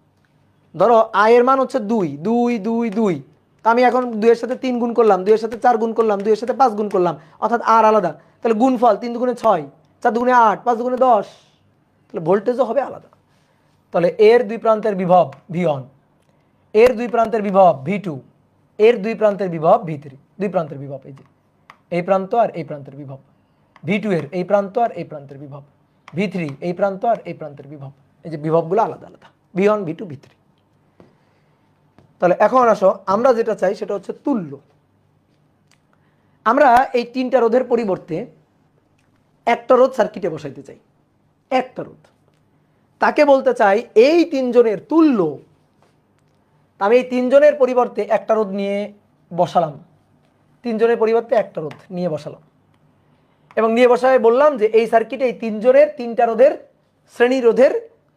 ধরো আই এর মান হচ্ছে 2 2 2 2, আমি এখন 2 এর সাথে 3 গুণ করলাম, 2 এর সাথে 4 গুণ করলাম, 2 এর সাথে 5 গুণ করলাম, অর্থাৎ আর আলাদা। তাহলে গুণফল 3 দুগুণে 6, 4 দুগুণে 8, 5 দুগুণে 10, তাহলে ভোল্টেজও হবে আলাদা। তাহলে এর দুই প্রান্তের বিভব ভি অন, এর দুই প্রান্তের বিভব ভি টু, এর দুই প্রান্তের বিভব ভি থ্রি। দুই প্রান্তের বিভব এই যে এই প্রান্ত আর এই প্রান্তের বিভব, ভি টু এর এই প্রান্ত আর এই প্রান্তের বিভব, ভি থ্রি এই প্রান্ত আর এই প্রান্তের বিভব, এই যে বিভবগুলো আলাদা আলাদা, V one V two V three. তাহলে এখন আসো, আমরা যেটা চাই সেটা হচ্ছে তুল্য। আমরা এই তিনটা রোধের পরিবর্তে একটা রোধ সার্কিটে বসাইতে চাই, একটা রোধ, তাকে বলতে চাই এই তিনজনের তুল্য। আমি এই তিনজনের পরিবর্তে একটা রোধ নিয়ে বসালাম, তিনজনের পরিবর্তে একটা রোধ নিয়ে বসালাম, এবং নিয়ে বসায় বললাম যে এই সার্কিটে এই তিনজনের তিনটা রোধের শ্রেণী রোধের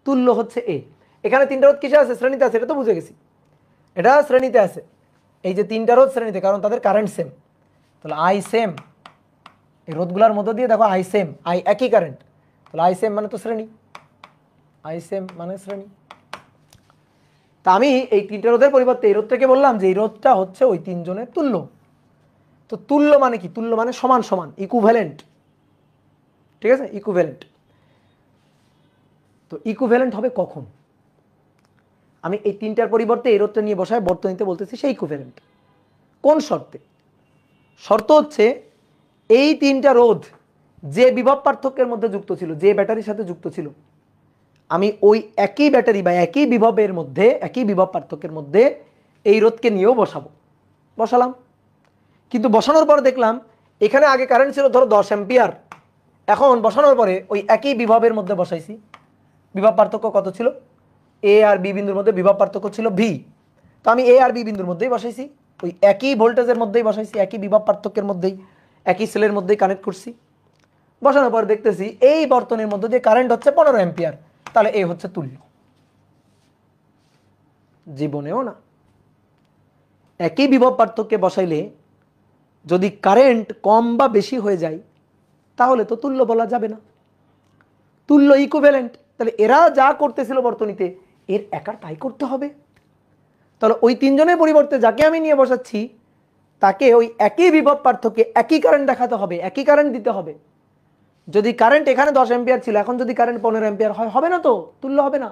তুল্য হচ্ছে এ। এখানে তিনটা রোধ কিসে আছে? শ্রেণীতে আছে, এটা তো বুঝে গেছি, এটা শ্রেণীতে আছে। এই যে তিনটা রোধ শ্রেণীতে, কারণ তাদের কারেন্ট সেম। তাহলে আই সেম, এই রোধগুলোর মধ্য দিয়ে দেখো আই সেম, আই একই কারেন্ট, তাহলে আই সেম মানে তো শ্রেণী, আই সেম মানে শ্রেণী। তা আমি এই তিনটা রোধের পরিবর্তে এই রোধটাকে বললাম যে এই রোধটা হচ্ছে ওই তিনজনের তুল্য। তো তুল্য মানে কি? তুল্য মানে সমান সমান, ইকুইভ্যালেন্ট, ঠিক আছে, ইকুইভ্যালেন্ট। তো ইকুইভ্যালেন্ট হবে কখন? আমি এই তিনটার পরিবর্তে এই রোধটা নিয়ে বসায় বর্তনীতে বলতেছি সেই ইকুইভ্যালেন্ট। কোন শর্তে? শর্ত হচ্ছে এই তিনটা রোধ যে বিভব পার্থক্যের মধ্যে যুক্ত ছিল, যে ব্যাটারির সাথে যুক্ত ছিল, আমি ওই একই ব্যাটারি বা একই বিভবের মধ্যে, একই বিভব পার্থক্যের মধ্যে এই রোধকে নিয়েও বসাবো। বসালাম, কিন্তু বসানোর পর দেখলাম এখানে আগে কারেন্ট ছিল ধরো 10 অ্যাম্পিয়ার, এখন বসানোর পরে ওই একই বিভবের মধ্যে বসাইছি, বিভব পার্থক্য কত ছিল? এ আর বি বিন্দুর মধ্যে বিভব পার্থক্য ছিল ভি, তো আমি এ আর বি বিন্দুর মধ্যেই বসাইছি, ওই একই ভোল্টেজের মধ্যেই বসাইছি, একই বিভব পার্থক্যের মধ্যেই, একই সেলের মধ্যেই কানেক্ট করছি। বসানোর পর দেখতেছি এই বর্তনীর মধ্যে দিয়ে কারেন্ট হচ্ছে 15 অ্যাম্পিয়ার, তাহলে এ হচ্ছে তুল্য। জীবনেও না, একই বিভব পার্থক্যে বসাইলে যদি কারেন্ট কম বা বেশি হয়ে যায় তাহলে তো তুল্য বলা যাবে না, তুল্য ইকুইভ্যালেন্ট। তাহলে এরা যা করতেছিল বর্তনীতে এর একার তাই করতে হবে। তাহলে ওই তিনজনের পরিবর্তে যাকে আমি নিয়ে বসাচ্ছি তাকে ওই একই বিভব পার্থক্যে একই কারেন্ট দেখাতে হবে, একই কারেন্ট দিতে হবে। যদি কারেন্ট এখানে 10 অ্যাম্পিয়ার ছিল, এখন যদি কারেন্ট 15 অ্যাম্পিয়ার হয়, হবে না তো, তুল্য হবে না।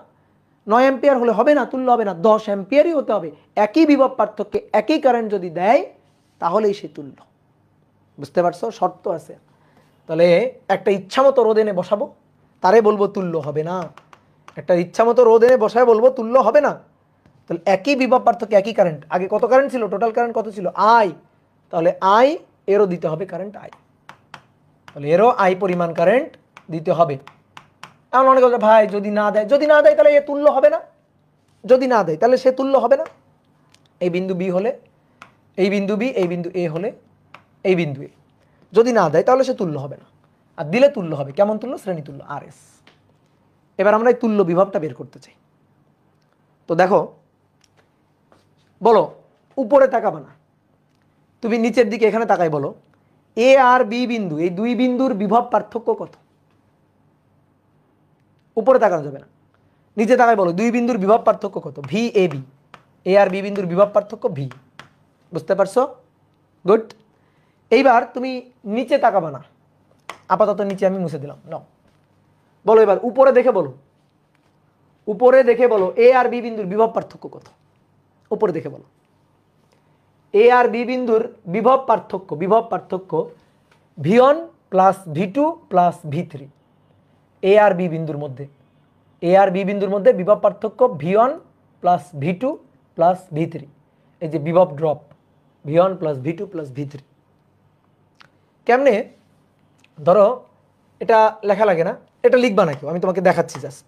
9 অ্যাম্পিয়ার হলে হবে না, তুল্য হবে না। 10 অ্যাম্পিয়ারই হতে হবে। একই বিভব পার্থক্যে একই কারেন্ট যদি দেয় তাহলেই সে তুল্য। বুঝতে পারছো? শর্ত আছে। তাহলে একটা ইচ্ছামতো রোধ এনে বসাবো, তারে বলবো তুল্য হবে না। একটা ইচ্ছামতো রোধ এনে বসায় বলবো তুল্য হবে না। তাহলে একই বিভব পার্থক্যে একই কারেন্ট, আগে কত কারেন্ট ছিল? টোটাল কারেন্ট কত ছিল? আই। তাহলে আই, এরও দিতে হবে কারেন্ট আই, তাহলে এরও আই পরিমাণ কারেন্ট দিতে হবে। এমন অনেক কথা, ভাই যদি না দেয়, যদি না দেয় তাহলে এ তুল্য হবে না, যদি না দেয় তাহলে সে তুল্য হবে না। এই বিন্দু বি হলে এই বিন্দু বি, এই বিন্দু এ হলে এই বিন্দু এ, যদি না দেয় তাহলে সে তুল্য হবে না। আর দিলে তুল্য হবে। কেমন তুল্য? শ্রেণী তুল্য, আর এস। এবার আমরা এই তুল্য বিভবটা বের করতে চাই। তো দেখো, বলো, উপরে তাকাবা না, তুমি নিচের দিকে এখানে তাকাই বলো এ আর বি বিন্দু, এই দুই বিন্দুর বিভব পার্থক্য কত? উপরে তাকানো যাবে না, নিচে তাকাই বলো দুই বিন্দুর বিভব পার্থক্য কত? ভি এ বি, এ আর বি বিন্দুর বিভব পার্থক্য ভি। বুঝতে পারছো? গুড। এইবার তুমি নিচে তাকাবা না, আপাতত নিচে আমি মুছে দিলাম। নাও বলো এবার উপরে দেখে বলো, উপরে দেখে বলো এ আর বি বিন্দুর বিভব পার্থক্য কত? উপরে দেখে বলো এ আর বি বিন্দুর বিভব পার্থক্য V1 plus V2 plus V3। এ আর বি বিন্দুর মধ্যে, এ আর বি বিন্দুর মধ্যে বিভব পার্থক্য V1 plus V2 plus V3। এই যে বিভব drop V1 plus V2 plus V3 কেমনে? ধরো এটা লেখা লাগে না, এটা লিখবা না কেউ, আমি তোমাকে দেখাচ্ছি জাস্ট।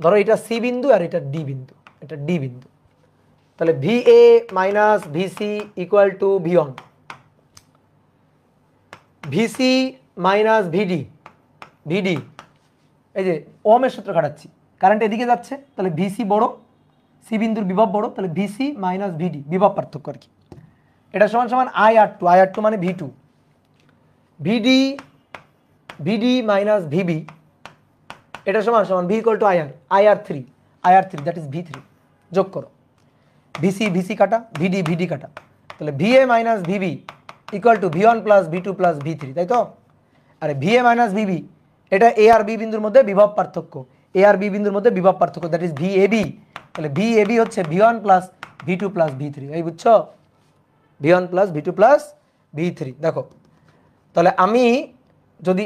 ধরো এটা সি বিন্দু আর এটা ডি বিন্দু, এটা ডি বিন্দু। তাহলে V A minus VC equal to V1, VC minus VD, VD এই যে ওহমের সূত্র খাটাচ্ছি, কারেন্ট এদিকে যাচ্ছে, তাহলে ভিসি বড়, সি বিন্দুর বিভব বড়, তাহলে ভিসি মাইনাস ভিডি বিভব পার্থক্য আর কি। এটা সমান সমান আই আর টু মানে V2, ভিডি, ভিডি মাইনাস ভিবি, এটা সমান সমান V equal two IR three, that is V3। যোগ করো, ভিসি ভিসি কাটা, ভিডি ভিডি কাটা, তাহলে VA minus VB equal to V1 plus V2 plus V3, তাই তো? আরে ভিএ মাইনাস ভিবি এটা এ আর বি বিন্দুর মধ্যে বিভব পার্থক্য, এ আর বি বিন্দুর মধ্যে বিভব পার্থক্য, দ্যাট ইজ VAB। তাহলে VAB হচ্ছে V1 plus V2 plus V3, এই বুঝছো? V1 plus V2 plus V3। দেখো তাহলে আমি যদি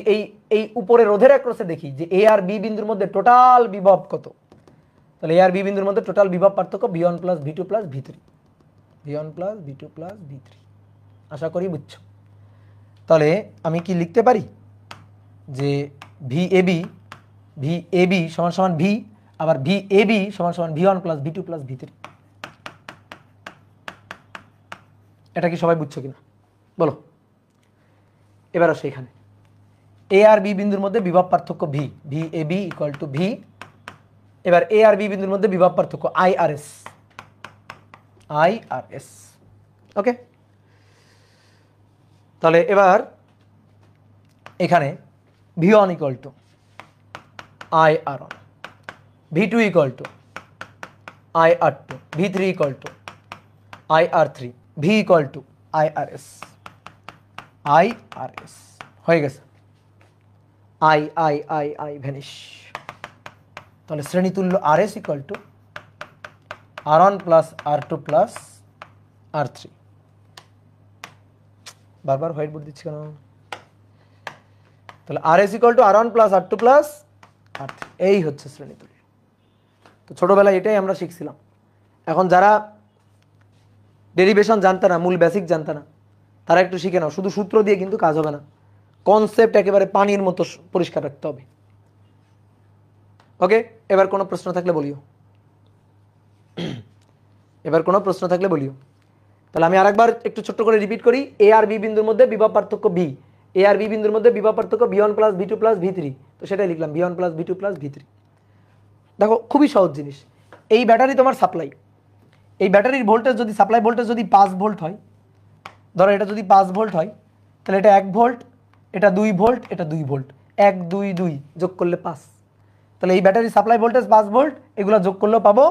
এই উপরে রোধের অ্যাক্রসে দেখি যে এ আর বি বিন্দুর মধ্যে টোটাল বিভব কত, তাহলে এ আর বি বিন্দুর মধ্যে টোটাল বিভব পার্থক্য V1 plus V2 plus V3, V1 plus V2 plus V3। আশা করি বুঝছো। তাহলে আমি কি লিখতে পারি যে VAB সমান সমান ভি, আবার VAB সমান সমান V1 plus V2 plus V3। এটা কি সবাই বুঝছো কিনা বলো? এবার আসো এখানে এ আর বি বিন্দুর মধ্যে বিভব পার্থক্য VAB ইকুয়াল টু ভি। এবার এ আর বি বিন্দুর মধ্যে বিভব পার্থক্য IRS, ওকে। তাহলে এবার এখানে V1 equal to IR1, V2 equal to IR2, V3 equal to IR3, V equal to IRS হয়ে গেছে। I vanish. তাহলে শ্রেণী তুল্য RS equal to R1 plus R2 plus R3। বারবার হোয়াইট বোর্ড দিচ্ছি কেন? তাহলে RS equal to R1 plus R2 plus R3, এই হচ্ছে শ্রেণী তুল্য। তো ছোটবেলায় এটাই আমরা শিখছিলাম। এখন যারা ডেরিভেশন জানতে না, মূল বেসিক জানতে না, তারা একটু শিখে নাও। শুধু সূত্র দিয়ে কিন্তু কাজ হবে না, কনসেপ্ট একেবারে পানির মতো পরিষ্কার রাখতে হবে। ওকে, এবার কোনো প্রশ্ন থাকলে বলিও, তাহলে আমি আরেকবার একটু ছোট্ট করে রিপিট করি। এ আর বি বিন্দুর মধ্যে বিভব পার্থক্য ভি, এ আর বি বিন্দুর মধ্যে বিভব পার্থক্য V1 plus V2 plus V3, তো সেটাই লিখলাম V1 plus V2 plus V3। দেখো খুবই সহজ জিনিস। এই ব্যাটারি তোমার সাপ্লাই, এই ব্যাটারির ভোল্টেজ যদি সাপ্লাই ভোল্টেজ যদি 5 ভোল্ট হয়, ধরো এটা যদি 5 ভোল্ট হয়, তাহলে এটা 1 ভোল্ট, এটা 2 ভোল্ট, এটা 2 ভোল্ট, 1 2 2 যোগ করলে 5। তাহলে এই ব্যাটারি সাপ্লাই ভোল্টেজ 5 ভোল্ট, এগুলো যোগ করলেও পাবো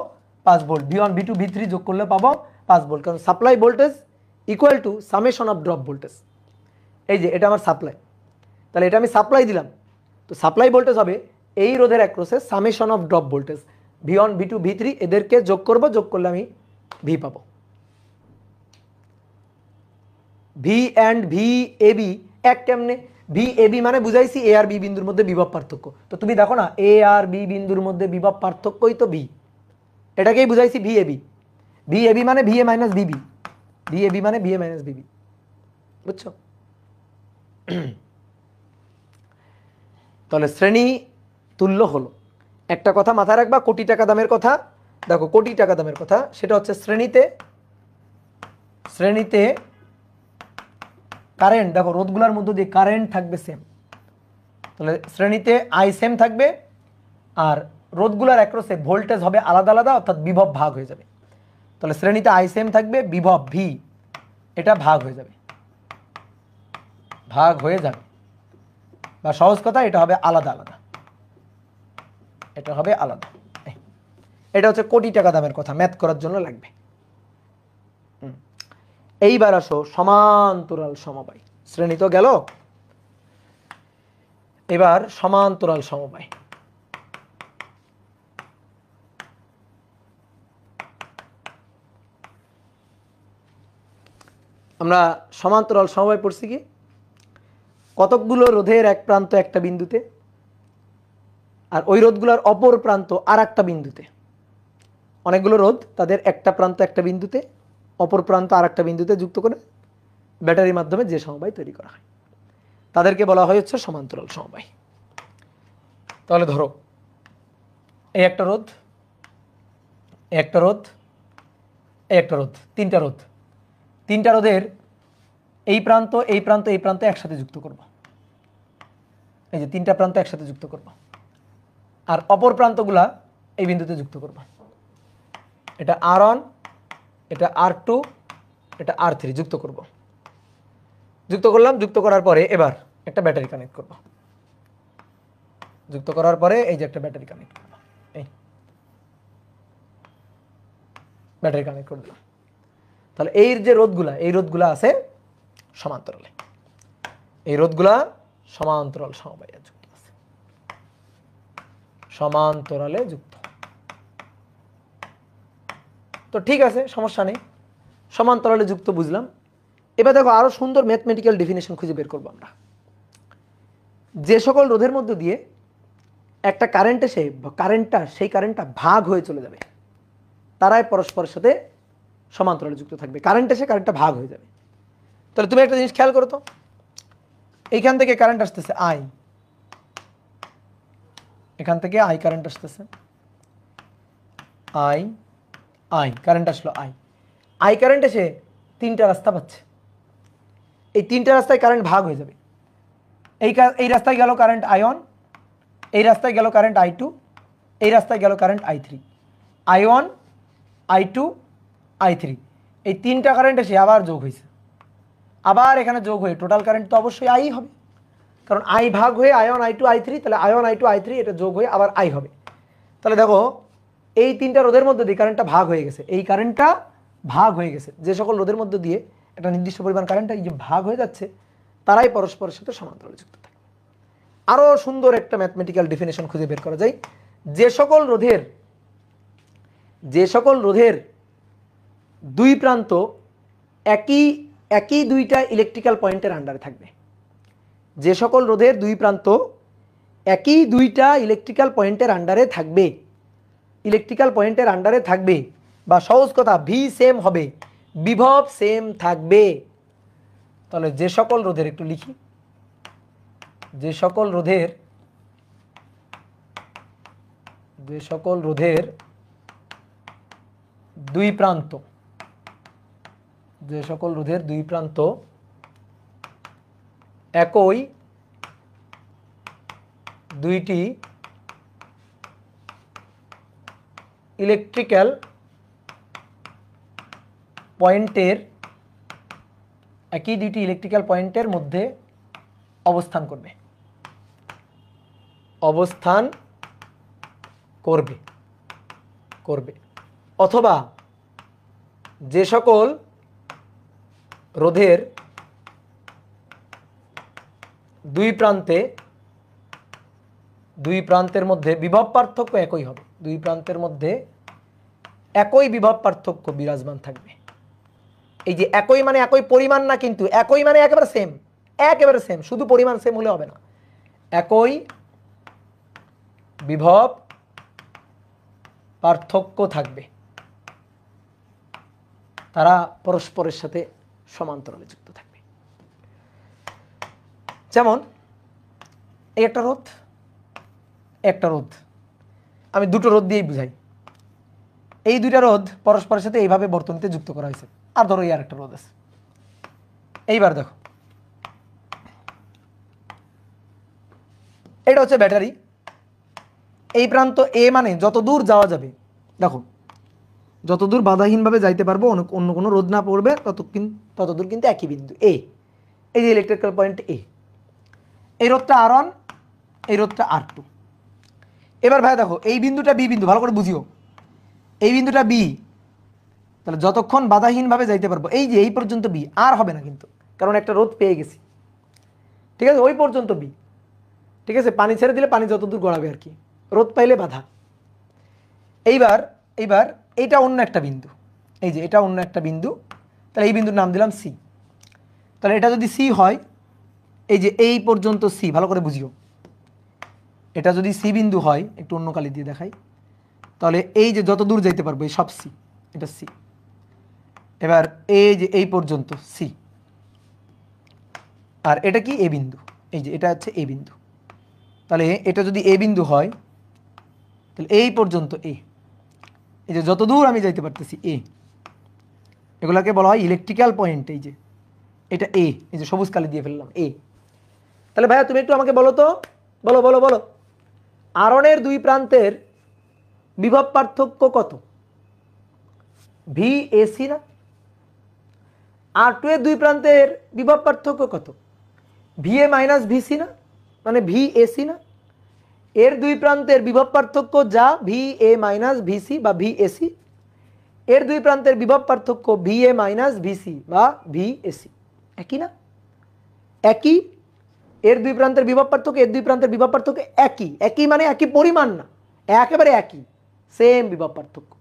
5 ভোল্ট, V1 V2 V3 যোগ করলেও পাবো 5 ভোল্ট, কারণ supply voltage equal to summation of drop voltage. এই যে এটা আমার সাপ্লাই, তাহলে এটা আমি সাপ্লাই দিলাম, তো সাপ্লাই ভোল্টেজ হবে এই রোধের অ্যাক্রসে summation of drop voltage V1 V2 V3, এদেরকে যোগ করব, যোগ করলে আমি ভি পাবো। ভি অ্যান্ড VAB এক কেমনে? VAB মানে বুঝাইছি এ আর বি বিন্দুর মধ্যে বিভব পার্থক্য। তো তুমি দেখো না এ আর বি বিন্দুর মধ্যে বিভব পার্থক্যই তো ভি, এটাকেই বুঝাইছি VAB। VAB মানে VA মাইনাস VB, VAB মানে VA মাইনাস VB, বুঝছো? তাহলে শ্রেণী তুল্য হলো, একটা কথা মাথায় রাখবা, কোটি টাকা দামের কথা। দেখো কোটি টাকা দামের কথা, সেটা হচ্ছে শ্রেণীতে কারেন্ট, দেখো রোধগুলোর মধ্যে দিয়ে কারেন্ট থাকবে সেম, তাহলে শ্রেণীতে আই সেম থাকবে, আর রোধগুলোর অ্যাক্রসে ভোল্টেজ হবে আলাদা আলাদা, অর্থাৎ বিভব ভাগ হয়ে যাবে। তাহলে শ্রেণীতে আই সেম থাকবে, বিভব ভি এটা ভাগ হয়ে যাবে, ভাগ হয়ে যাবে, বা সহজ কথা এটা হবে আলাদা আলাদা, এটা হবে আলাদা। এটা হচ্ছে কোটি টাকা দামের কথা, ম্যাথ করার জন্য লাগবে। এইবার আসো সমান্তরাল সমবায়। শ্রেণী তো গেল, এবার সমান্তরাল সমবায়। আমরা সমান্তরাল সমবায় পড়ছি কি, কতকগুলো রোধের এক প্রান্ত একটা বিন্দুতে, আর ওই রোধগুলোর অপর প্রান্ত আর একটা বিন্দুতে। অনেকগুলো রোধ তাদের একটা প্রান্ত একটা বিন্দুতে, অপর প্রান্ত আর একটা বিন্দুতে যুক্ত করে ব্যাটারির মাধ্যমে যে সমবায় তৈরি করা হয় তাদেরকে বলা হয় হচ্ছে সমান্তরাল সমবায়। তাহলে ধরো এই একটা রোধ, এই একটা রোধ, এই একটা রোধ, তিনটা রোধ। তিনটা রোধের এই প্রান্ত এই প্রান্ত এই প্রান্ত একসাথে যুক্ত করব। এই যে তিনটা প্রান্ত একসাথে যুক্ত করব, আর অপর প্রান্তগুলা এই বিন্দুতে যুক্ত করব। এটা R1, এটা R2, এটা R3 যুক্ত করব। যুক্ত করলাম, যুক্ত করার পরে এবার একটা ব্যাটারি কানেক্ট করব। যুক্ত করার পরে এই যে একটা ব্যাটারি কানেক্ট করব, এই ব্যাটারি কানেক্ট করে দিলাম। তাহলে এই যে রোধগুলা, এই রোধগুলা আছে সমান্তরালে, এই রোধগুলা সমান্তরাল সমবায়ে যুক্ত আছে, সমান্তরালে যুক্ত। তো ঠিক আছে, সমস্যা নেই, সমান্তরালে যুক্ত বুঝলাম। এবার দেখো আরো সুন্দর ম্যাথমেটিক্যাল ডেফিনেশন খুঁজে বের করবো আমরা। যে সকল রোধের মধ্যে দিয়ে একটা কারেন্ট এসে সেই কারেন্টটা ভাগ হয়ে চলে যাবে, তারাই পরস্পরের সাথে সমান্তরালে যুক্ত থাকবে। কারেন্ট এসে কারেন্টটা ভাগ হয়ে যাবে। তাহলে তুমি একটা জিনিস খেয়াল করো তো, এইখান থেকে কারেন্ট আসতেছে আই, এখান থেকে আই কারেন্ট আসতেছে, আই আই কারেন্ট আসলো, আই আই কারেন্ট এসে তিনটা রাস্তা পাচ্ছে। এই তিনটা রাস্তায় কারেন্ট ভাগ হয়ে যাবে। এই রাস্তায় গেল কারেন্ট I1, এই রাস্তায় গেল কারেন্ট I2, এই রাস্তায় গেল current I3। I1, I2, I3 এই তিনটা কারেন্ট এসে আবার যোগ হয়েছে, আবার এখানে যোগ হয়ে টোটাল কারেন্ট তো অবশ্যই আই হবে, কারণ আই ভাগ হয়ে I1, I2, I3, তাহলে I1, I2, I3 এটা যোগ হয়ে আবার আই হবে। তাহলে দেখো এই তিনটা রোধের মধ্যে দিয়ে কারেন্টটা ভাগ হয়ে গেছে, এই কারেন্টটা ভাগ হয়ে গেছে। যে সকল রোধের মধ্যে দিয়ে একটা নির্দিষ্ট পরিমাণ কারেন্টটা এই যে ভাগ হয়ে যাচ্ছে, তারাই পরস্পরের সাথে সমান্তরালে যুক্ত থাকে। আরো সুন্দর একটা ম্যাথমেটিক্যাল ডেফিনেশন খুঁজে বের করা যায়। যে সকল রোধের দুই প্রান্ত একই দুইটা ইলেকট্রিক্যাল পয়েন্টের আন্ডারে থাকবে, যে সকল রোধের দুই প্রান্ত একই দুইটা ইলেকট্রিক্যাল পয়েন্টের আন্ডারে থাকবে, ইলেকট্রিক্যাল পয়েন্টের আন্ডারে থাকবে, বা সহজ কথা ভি সেম হবে, বিভব সেম থাকবে। তাহলে যে সকল রোধের, একটু লিখি, যে সকল রোধের দুই প্রান্ত, যে সকল রোধের দুই প্রান্ত একই দুইটি ইলেকট্রিক্যাল পয়েন্টের মধ্যে অবস্থান করবে, অথবা যে সকল রোধের দুই প্রান্তের মধ্যে বিভব পার্থক্য একই হবে, দুই প্রান্তের মধ্যে একই বিভব পার্থক্য বিরাজমান থাকবে। এই যে একই মানে একই পরিমাণ না, কিন্তু একই মানে একেবারে সেম, শুধু পরিমাণ সেম হলে হবে না, একই বিভব পার্থক্য থাকবে, তারা পরস্পরের সাথে সমান্তরালে যুক্ত থাকবে। যেমন এই একটা রোধ, আমি দুটো রোধ দিয়েই বুঝাই। এই দুইটা রোধ পরস্পরের সাথে এইভাবে বর্তনীতে যুক্ত করা হয়েছে, আর ধরো এই আর একটা রোধ আছে। এইবার দেখো এটা হচ্ছে ব্যাটারি, এই প্রান্ত এ মানে যত দূর যাওয়া যাবে, দেখো যতদূর বাধাহীনভাবে যাইতে পারবো, অন্য কোনো রোধ না পড়বে ততদূর কিন্তু একই বিন্দু এ। এই যে ইলেকট্রিক্যাল পয়েন্ট এ, এই রোধটা R1, এই রোধটা R2। এবার ভাই দেখো এই বিন্দুটা বি বিন্দু, ভালো করে বুঝিও, এই বিন্দুটা বি, তাহলে যতক্ষণ বাধাহীনভাবে যাইতে পারবো এই যে এই পর্যন্ত বি, আর হবে না কিন্তু, কারণ একটা রোধ পেয়ে গেছি, ঠিক আছে, ওই পর্যন্ত বি, ঠিক আছে, পানি ছেড়ে দিলে পানি যতদূর গড়াবে আর কি, রোধ পাইলে বাধা। এইবার এইটা অন্য একটা বিন্দু, এই যে এটা অন্য একটা বিন্দু, তাহলে এই বিন্দুর নাম দিলাম সি। তাহলে এটা যদি সি হয়, এই যে এই পর্যন্ত সি, ভালো করে বুঝিও, এটা যদি সি বিন্দু হয়, একটু অন্য কালি দিয়ে দেখাই, তাহলে এই যে যত দূর যাইতে পারবো এই সব সি, এটা সি। এবার এই যে এই পর্যন্ত সি, আর এটা কি এ বিন্দু, এই যে এটা হচ্ছে এ বিন্দু। তাহলে এটা যদি এ বিন্দু হয়, তাহলে এই পর্যন্ত এ, এই যে যত দূর আমি যাইতে পারতেছি এ, এগুলাকে বলা হয় ইলেকট্রিক্যাল পয়েন্ট। এই যে এটা এ, এই যে সবুজ কালি দিয়ে ফেললাম এ। তাহলে ভাইয়া তুমি একটু আমাকে বলো তো, বলো বলো বলো, আরনের দুই প্রান্তের বিভব পার্থক্য কত? ভি এসি না? R2 এর দুই প্রান্তের বিভব পার্থক্য কত? VA মাইনাস ভিসি না, মানে VAC না? এর দুই প্রান্তের বিভব পার্থক্য যা VA মাইনাস ভিসি বা VAC, এর দুই প্রান্তের বিভব পার্থক্য VA মাইনাস ভিসি বা VAC, একই না? একই। এর দুই প্রান্তের বিভব পার্থক্য, এর দুই প্রান্তের বিভব পার্থক্য একই, একই মানে একই পরিমাণ না, একেবারে একই, সেম বিভব পার্থক্য।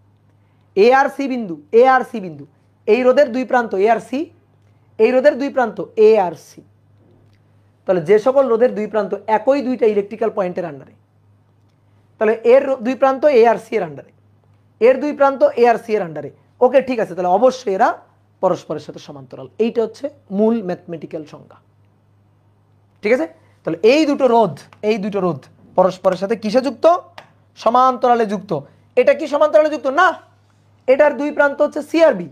এ আর সি বিন্দু, এ আর সি বিন্দু, এই রোধের দুই প্রান্ত এ আর সি, এই রোধের দুই প্রান্ত এ আর সি। তাহলে যে সকল রোধের দুই প্রান্ত একই দুইটা ইলেকট্রিক্যাল পয়েন্টের আন্ডারে, তাহলে এর দুই প্রান্ত এ আর সি এর আন্ডারে, এর দুই প্রান্ত এ আর সি এর আন্ডারে, ওকে ঠিক আছে, তাহলে অবশ্যই এরা পরস্পরের সাথে সমান্তরাল। এইটা হচ্ছে মূল ম্যাথমেটিক্যাল সংজ্ঞা, ঠিক আছে। তাহলে এই দুটো রোধ পরস্পরের সাথে কিসে যুক্ত? সমান্তরালে যুক্ত। এটা কি সমান্তরালে যুক্ত না? এটার দুই প্রান্ত হচ্ছে সি আর বি,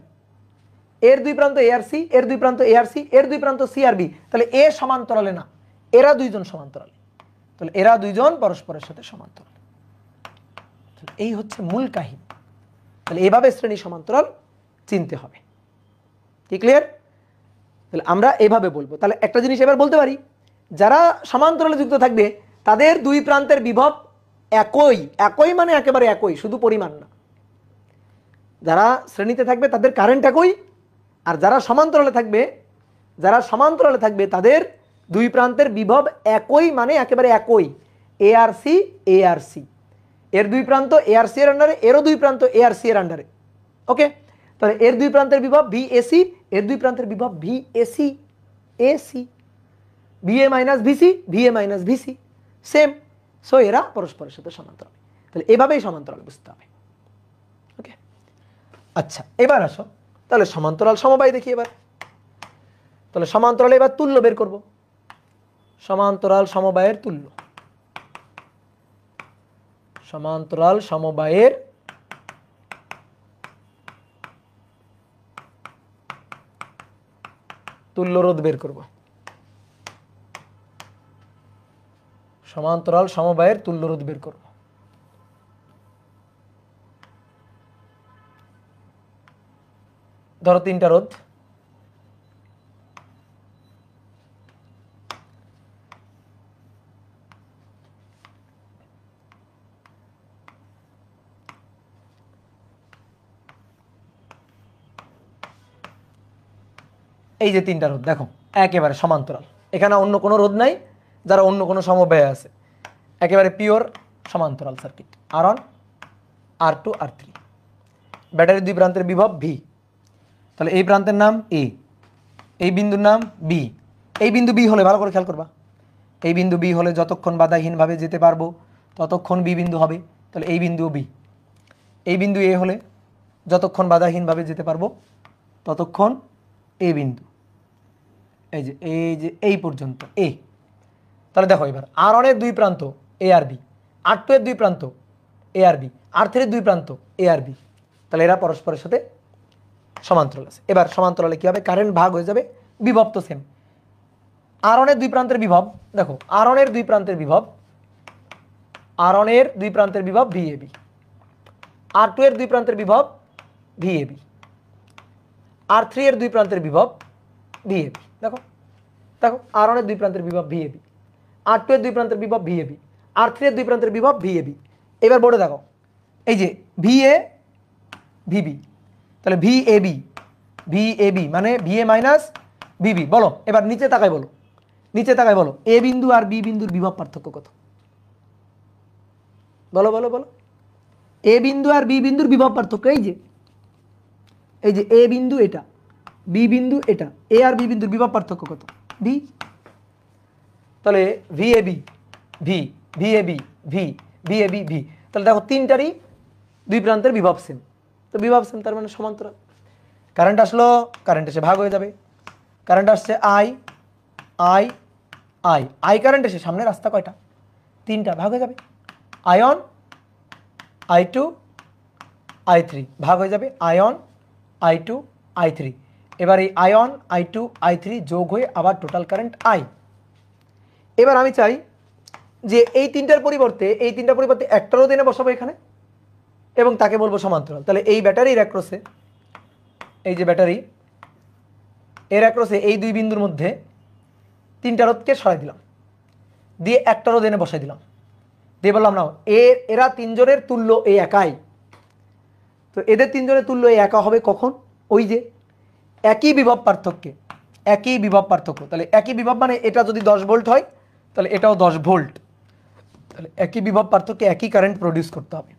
এর দুই প্রান্ত এ আর সি, এর দুই প্রান্ত এ আর সি, এর দুই প্রান্ত সি আর বি, তাহলে এ সমান্তরালে না, এরা দুইজন সমান্তরালে, তাহলে এরা দুইজন পরস্পরের সাথে সমান্তরাল। এই হচ্ছে মূল কাহিনী। তাহলে এভাবে শ্রেণী সমান্তরাল চিনতে হবে, কি ক্লিয়ার? তাহলে আমরা এভাবে বলবো। তাহলে একটা জিনিস এবার বলতে পারি, যারা সমান্তরালে যুক্ত থাকবে তাদের দুই প্রান্তের বিভব একই, একই মানে একেবারে একই, শুধু পরিমাণ না। যারা শ্রেণীতে থাকবে তাদের কারেন্ট একই, আর যারা সমান্তরালে থাকবে তাদের দুই প্রান্তের বিভব একই মানে একেবারে একই, এ আর সি, এ আর সি, এর দুই প্রান্ত এ আর সি এর আন্ডারে, এরও দুই প্রান্ত এ আর সি এর আন্ডারে, ওকে। তাহলে এর দুই প্রান্তের বিভব VAC, এর দুই প্রান্তের বিভব VAC, AC, VA minus VC, VA minus VC, same. So এরা পরস্পরের সাথে সমান্তরাল। তাহলে এভাবেই সমান্তরাল বুঝতে হবে, ওকে। আচ্ছা এবার আসো, তাহলে সমান্তরাল সমবায় দেখি এবার। তাহলে সমান্তরালে এবার তুল্য বের করব, সমান্তরাল সমবায়ের তুল্য, সমান্তরাল সমবায়ের তুল্য রোধ বের করব, সমান্তরাল সমবায়ের তুল্য রোধ বের করব। ধরো তিনটা রোধ, এই যে তিনটা রোধ দেখো একেবারে সমান্তরাল, এখানে অন্য কোনো রোধ নাই, যারা অন্য কোনো সমবায় আছে, একেবারে পিওর সমান্তরাল সার্কিট। R1, R2, R3, ব্যাটারির দুই প্রান্তের বিভব V, তাহলে এই প্রান্তের নাম A, এই বিন্দুর নাম B, এই বিন্দু B হলে ভালো করে খেয়াল করবা, এই বিন্দু B হলে যতক্ষণ বাধাহীনভাবে যেতে পারবো ততক্ষণ B বিন্দু হবে, তাহলে এই বিন্দু B। এই বিন্দু A হলে যতক্ষণ বাধাহীনভাবে যেতে পারবো ততক্ষণ A বিন্দু, এই যে এই পর্যন্ত A। তাহলে দেখো এবার R1 এর দুই প্রান্ত A আর B, R2 এর দুই প্রান্ত A আর B, R3 এর দুই প্রান্ত A আর B, তাহলে এরা পরস্পরের সাথে সমান্তরাল আছে। এবার সমান্তরালে কি হবে? কারেন্ট ভাগ হয়ে যাবে, বিভব তো সেম। R1 এর দুই প্রান্তের বিভব দেখো, R1 এর দুই প্রান্তের বিভব, R1 এর দুই প্রান্তের বিভব VAB, R2 এর দুই প্রান্তের বিভব ভিএবি। R3 এর দুই প্রান্তের বিভব ভিএবি। দেখো দেখো R1 এর দুই প্রান্তের বিভব ভিএবি, R2 এর দুই প্রান্তের বিভব ভিএবি, R3 এর দুই প্রান্তের বিভব ভিএবি। এবার বোর্ডে দেখো এই যে ভিএ ভিবি, তাহলে ভিএবি ভিএবি মানে ভিএ মাইনাস ভিবি। বলো এবার নিচে তাকাই বলো, নিচে তাকাই বলো এ বিন্দু আর বি বিন্দুর বিভব পার্থক্য কত? বলো বলো বলো। এ বিন্দু আর বি বিন্দুর বিভব পার্থক্য এই যে এ বিন্দু এটা, বি বিন্দু এটা, এ আর বি বিন্দুর বিভব পার্থক্য কত? ভি। তাহলে ভিএবি ভি, ভিএবি ভি, ভিএবি ভি। তাহলে দেখো তিনটারই দুই প্রান্তের বিভব সেম, তো বিভব সেম তার মানে সমান্তরাল। কারেন্ট আসলো, কারেন্ট এসে ভাগ হয়ে যাবে। কারেন্ট আসছে I I I, I current এসে সামনে রাস্তা কয়টা? তিনটা, ভাগ হয়ে যাবে। আয়ন I2 I3 ভাগ হয়ে যাবে আয়ন I2 I3। এবার এই আয়ন I2 I3 যোগ হয়ে আবার টোটাল কারেন্ট I। এবার আমি চাই যে এই তিনটার পরিবর্তে একটা রোধ এনে বসাবো এখানে এবং তাকে বলবো সমান্তরাল। তাহলে এই ব্যাটারির একরোসে, এই যে ব্যাটারি এর একরোসে এই দুই বিন্দুর মধ্যে তিনটা রোধকে সরাই দিলাম, দিয়ে একটা রোধ এনে বসাই দিলাম, দিয়ে বললাম না এরা তিনজনের তুল্য এই একাই। তো এদের তিনজনের তুল্য এই একা হবে কখন? ওই যে একই বিভব পার্থক্যে, একই বিভব পার্থক্য। তাহলে একই বিভব মানে এটা যদি 10 ভোল্ট হয় তাহলে এটাও 10 ভোল্ট। তাহলে একই বিভব পার্থক্যে একই কারেন্ট প্রডিউস করতে হবে,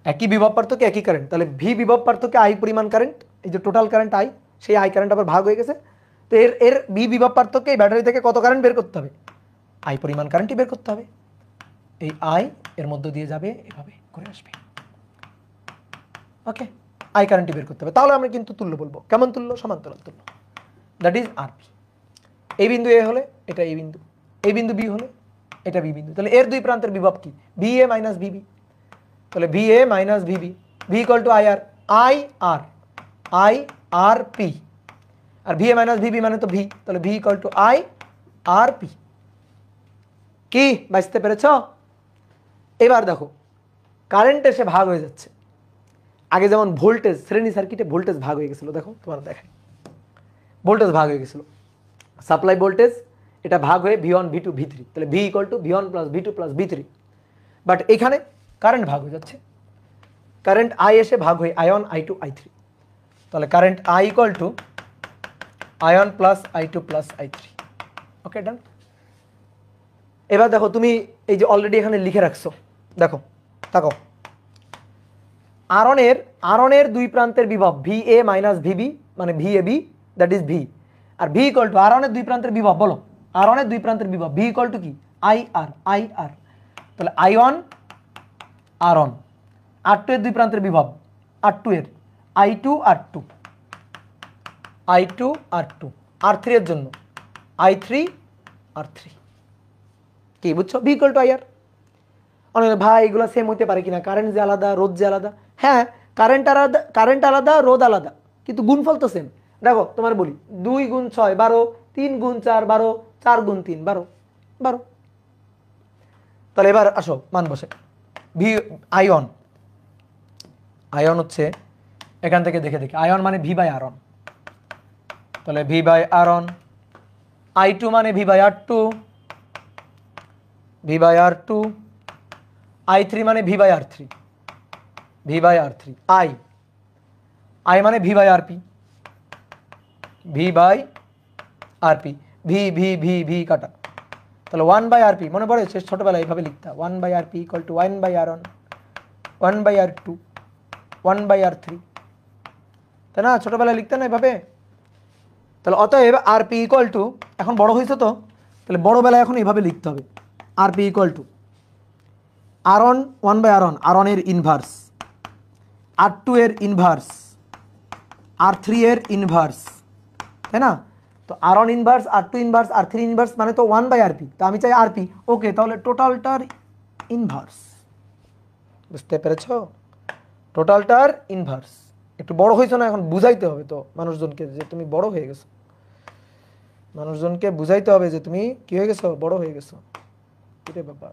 একই বিভব পার্থক্যে একই কারেন্ট। তাহলে ভি বিভব পার্থক্যে আই পরিমাণ কারেন্ট, এই যে টোটাল কারেন্ট আই, সেই আই কারেন্ট আবার ভাগ হয়ে গেছে। তো এর ভি বিভব পার্থক্যে এই ব্যাটারি থেকে কত কারেন্ট বের করতে হবে? আই পরিমাণ কারেন্টই বের করতে হবে। এই আই এর মধ্য দিয়ে যাবে, এভাবে করে আসবে। ওকে, আই কারেন্টই বের করতে হবে। তাহলে আমরা কিন্তু তুল্য বলবো। কেমন তুল্য? সমান্তরাল তুল্য। That is RP. এই বিন্দু এ হলে এটা এই বিন্দু, এই বিন্দু বি হলে এটা বি বিন্দু। তাহলে এর দুই প্রান্তের বিভব কি? VA minus VB. তাহলে VA minus VB, V equal to I R, I R P. আর ভিএ মাইনাস ভিবি মানে তো ভি, তাহলে V equal to I R P. কি বুঝতে পেরেছ? এবার দেখো কারেন্ট এসে ভাগ হয়ে যাচ্ছে। আগে যেমন ভোল্টেজ শ্রেণী সার্কিটে ভোল্টেজ ভাগ হয়ে গেছিল, দেখো তোমার দেখায় ভোল্টেজ ভাগ হয়ে গেছিল, সাপ্লাই ভোল্টেজ এটা ভাগ হয়ে V1 V2 V3, তাহলে V equal to V1 plus V2 plus V3। But এখানে কারেন্ট ভাগ হয়ে যাচ্ছে, কারেন্ট আই এসে ভাগ হয়ে আয়ন I2 I3। তাহলে current I equal to ion plus I2 plus I3। ওকে, ডান। এবার দেখো তুমি এই যে অলরেডি এখানে লিখে রাখছো, দেখো তাকাও, আরনের দুই প্রান্তের বিভব ভিএ মাইনাস ভিবি মানে ভিএবি, দ্যাট ইজ ভি। আর ভি ইকুয়াল টু আরনের দুই প্রান্তের বিভব, বলো আরনের দুই প্রান্তের বিভব ভি ইকুয়াল টু কি? I R. তাহলে আয়ন আরন, R2 এর দুই প্রান্তের বিভব R2 এর I2 R2, R3 এর জন্য I3 R3। কি বুঝছো? ভি ইকুয়াল টু আই আর। অনেক ভাই এগুলো সেম হতে পারে কিনা, কারেন্ট যে আলাদা, রোধ যে আলাদা। হ্যাঁ, কারেন্ট আলাদা, রোধ আলাদা, কিন্তু গুণফল তো সেম। দেখো তোমার বলি 2 গুণ 6 12, 3 গুণ 4 12, 4 গুণ 3 12 12। তাহলে এবার আসো মান বসে। ভি আয়ন হচ্ছে এখান থেকে দেখে আয়ন মানে ভি বাই আরন। তাহলে ভি বাই আরন। I2 মানে ভি বাই R2, I3 মানে ভি বাই R3, I মানে ভি বাই আরপি, ভি কাটা। তাহলে 1 বাই আরপি মনে পড়ে ছোটবেলায় এইভাবে লিখতা, 1 by RP equal to 1 by আরন, 1 বাই R2, 1 বাই R3, তাই না? ছোটবেলায় লিখতে না এভাবে। তাহলে অতএব আরপি ইকুয়াল টু, এখন বড় হয়েছে তো, তাহলে বড়বেলায় এখন এইভাবে লিখতে হবে, আরপি ইকুয়াল টু আরন 1 বাই আরন এর ইনভার্স, R2 এর ইনভার্স, R3 এর ইনভার্স, তাই না? তো আরন inverse, R2 inverse, R3 inverse মানে তো 1 বাই আরপি। তো আমি চাই আরপি। ওকে, তাহলে টোটালটার ইনভার্স। বুঝতে পেরেছো? টোটালটার ইনভার্স। একটু বড় হয়েছো না, এখন বুঝাইতে হবে তো মানুষজনকে যে তুমি বড় হয়ে গেছো, মানুষজনকে বুঝাইতে হবে যে তুমি কি হয়ে গেছো, বড় হয়ে গেছো। এটাই ব্যাপার।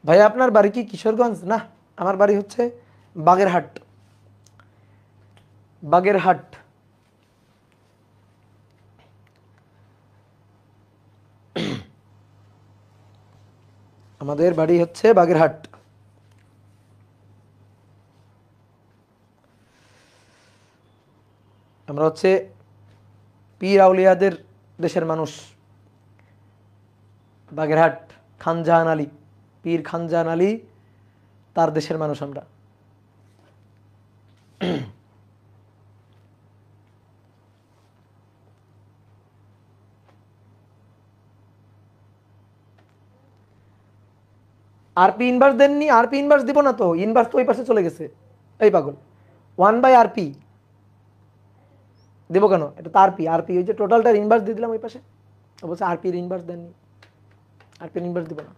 ভাই আপনার বাড়ি কি কিশোরগঞ্জ? না, আমার বাড়ি হচ্ছে বাগেরহাট। বাগেরহাট। আমাদের বাড়ি হচ্ছে বাগেরহাট। আমরা হচ্ছে পীর আউলিয়াদের দেশের মানুষ। বাগেরহাট, খানজাহান আলী, পীর খানজাহান আলী, তার দেশের মানুষ আমরা। আরপি ইনভার্স দেননি? আরপি ইনভার্স দিব না তো, ইনভার্স তো ওই পাশে চলে গেছে। এই পাগল, 1/rp দেবো কেন? এটা তো আরপি। আরপি ওই যে টোটালটার ইনভার্স দিয়ে দিলাম ওই পাশে। অবশ্যই আরপির ইনভার্স দেননি, আরপির ইনভার্স দিব না।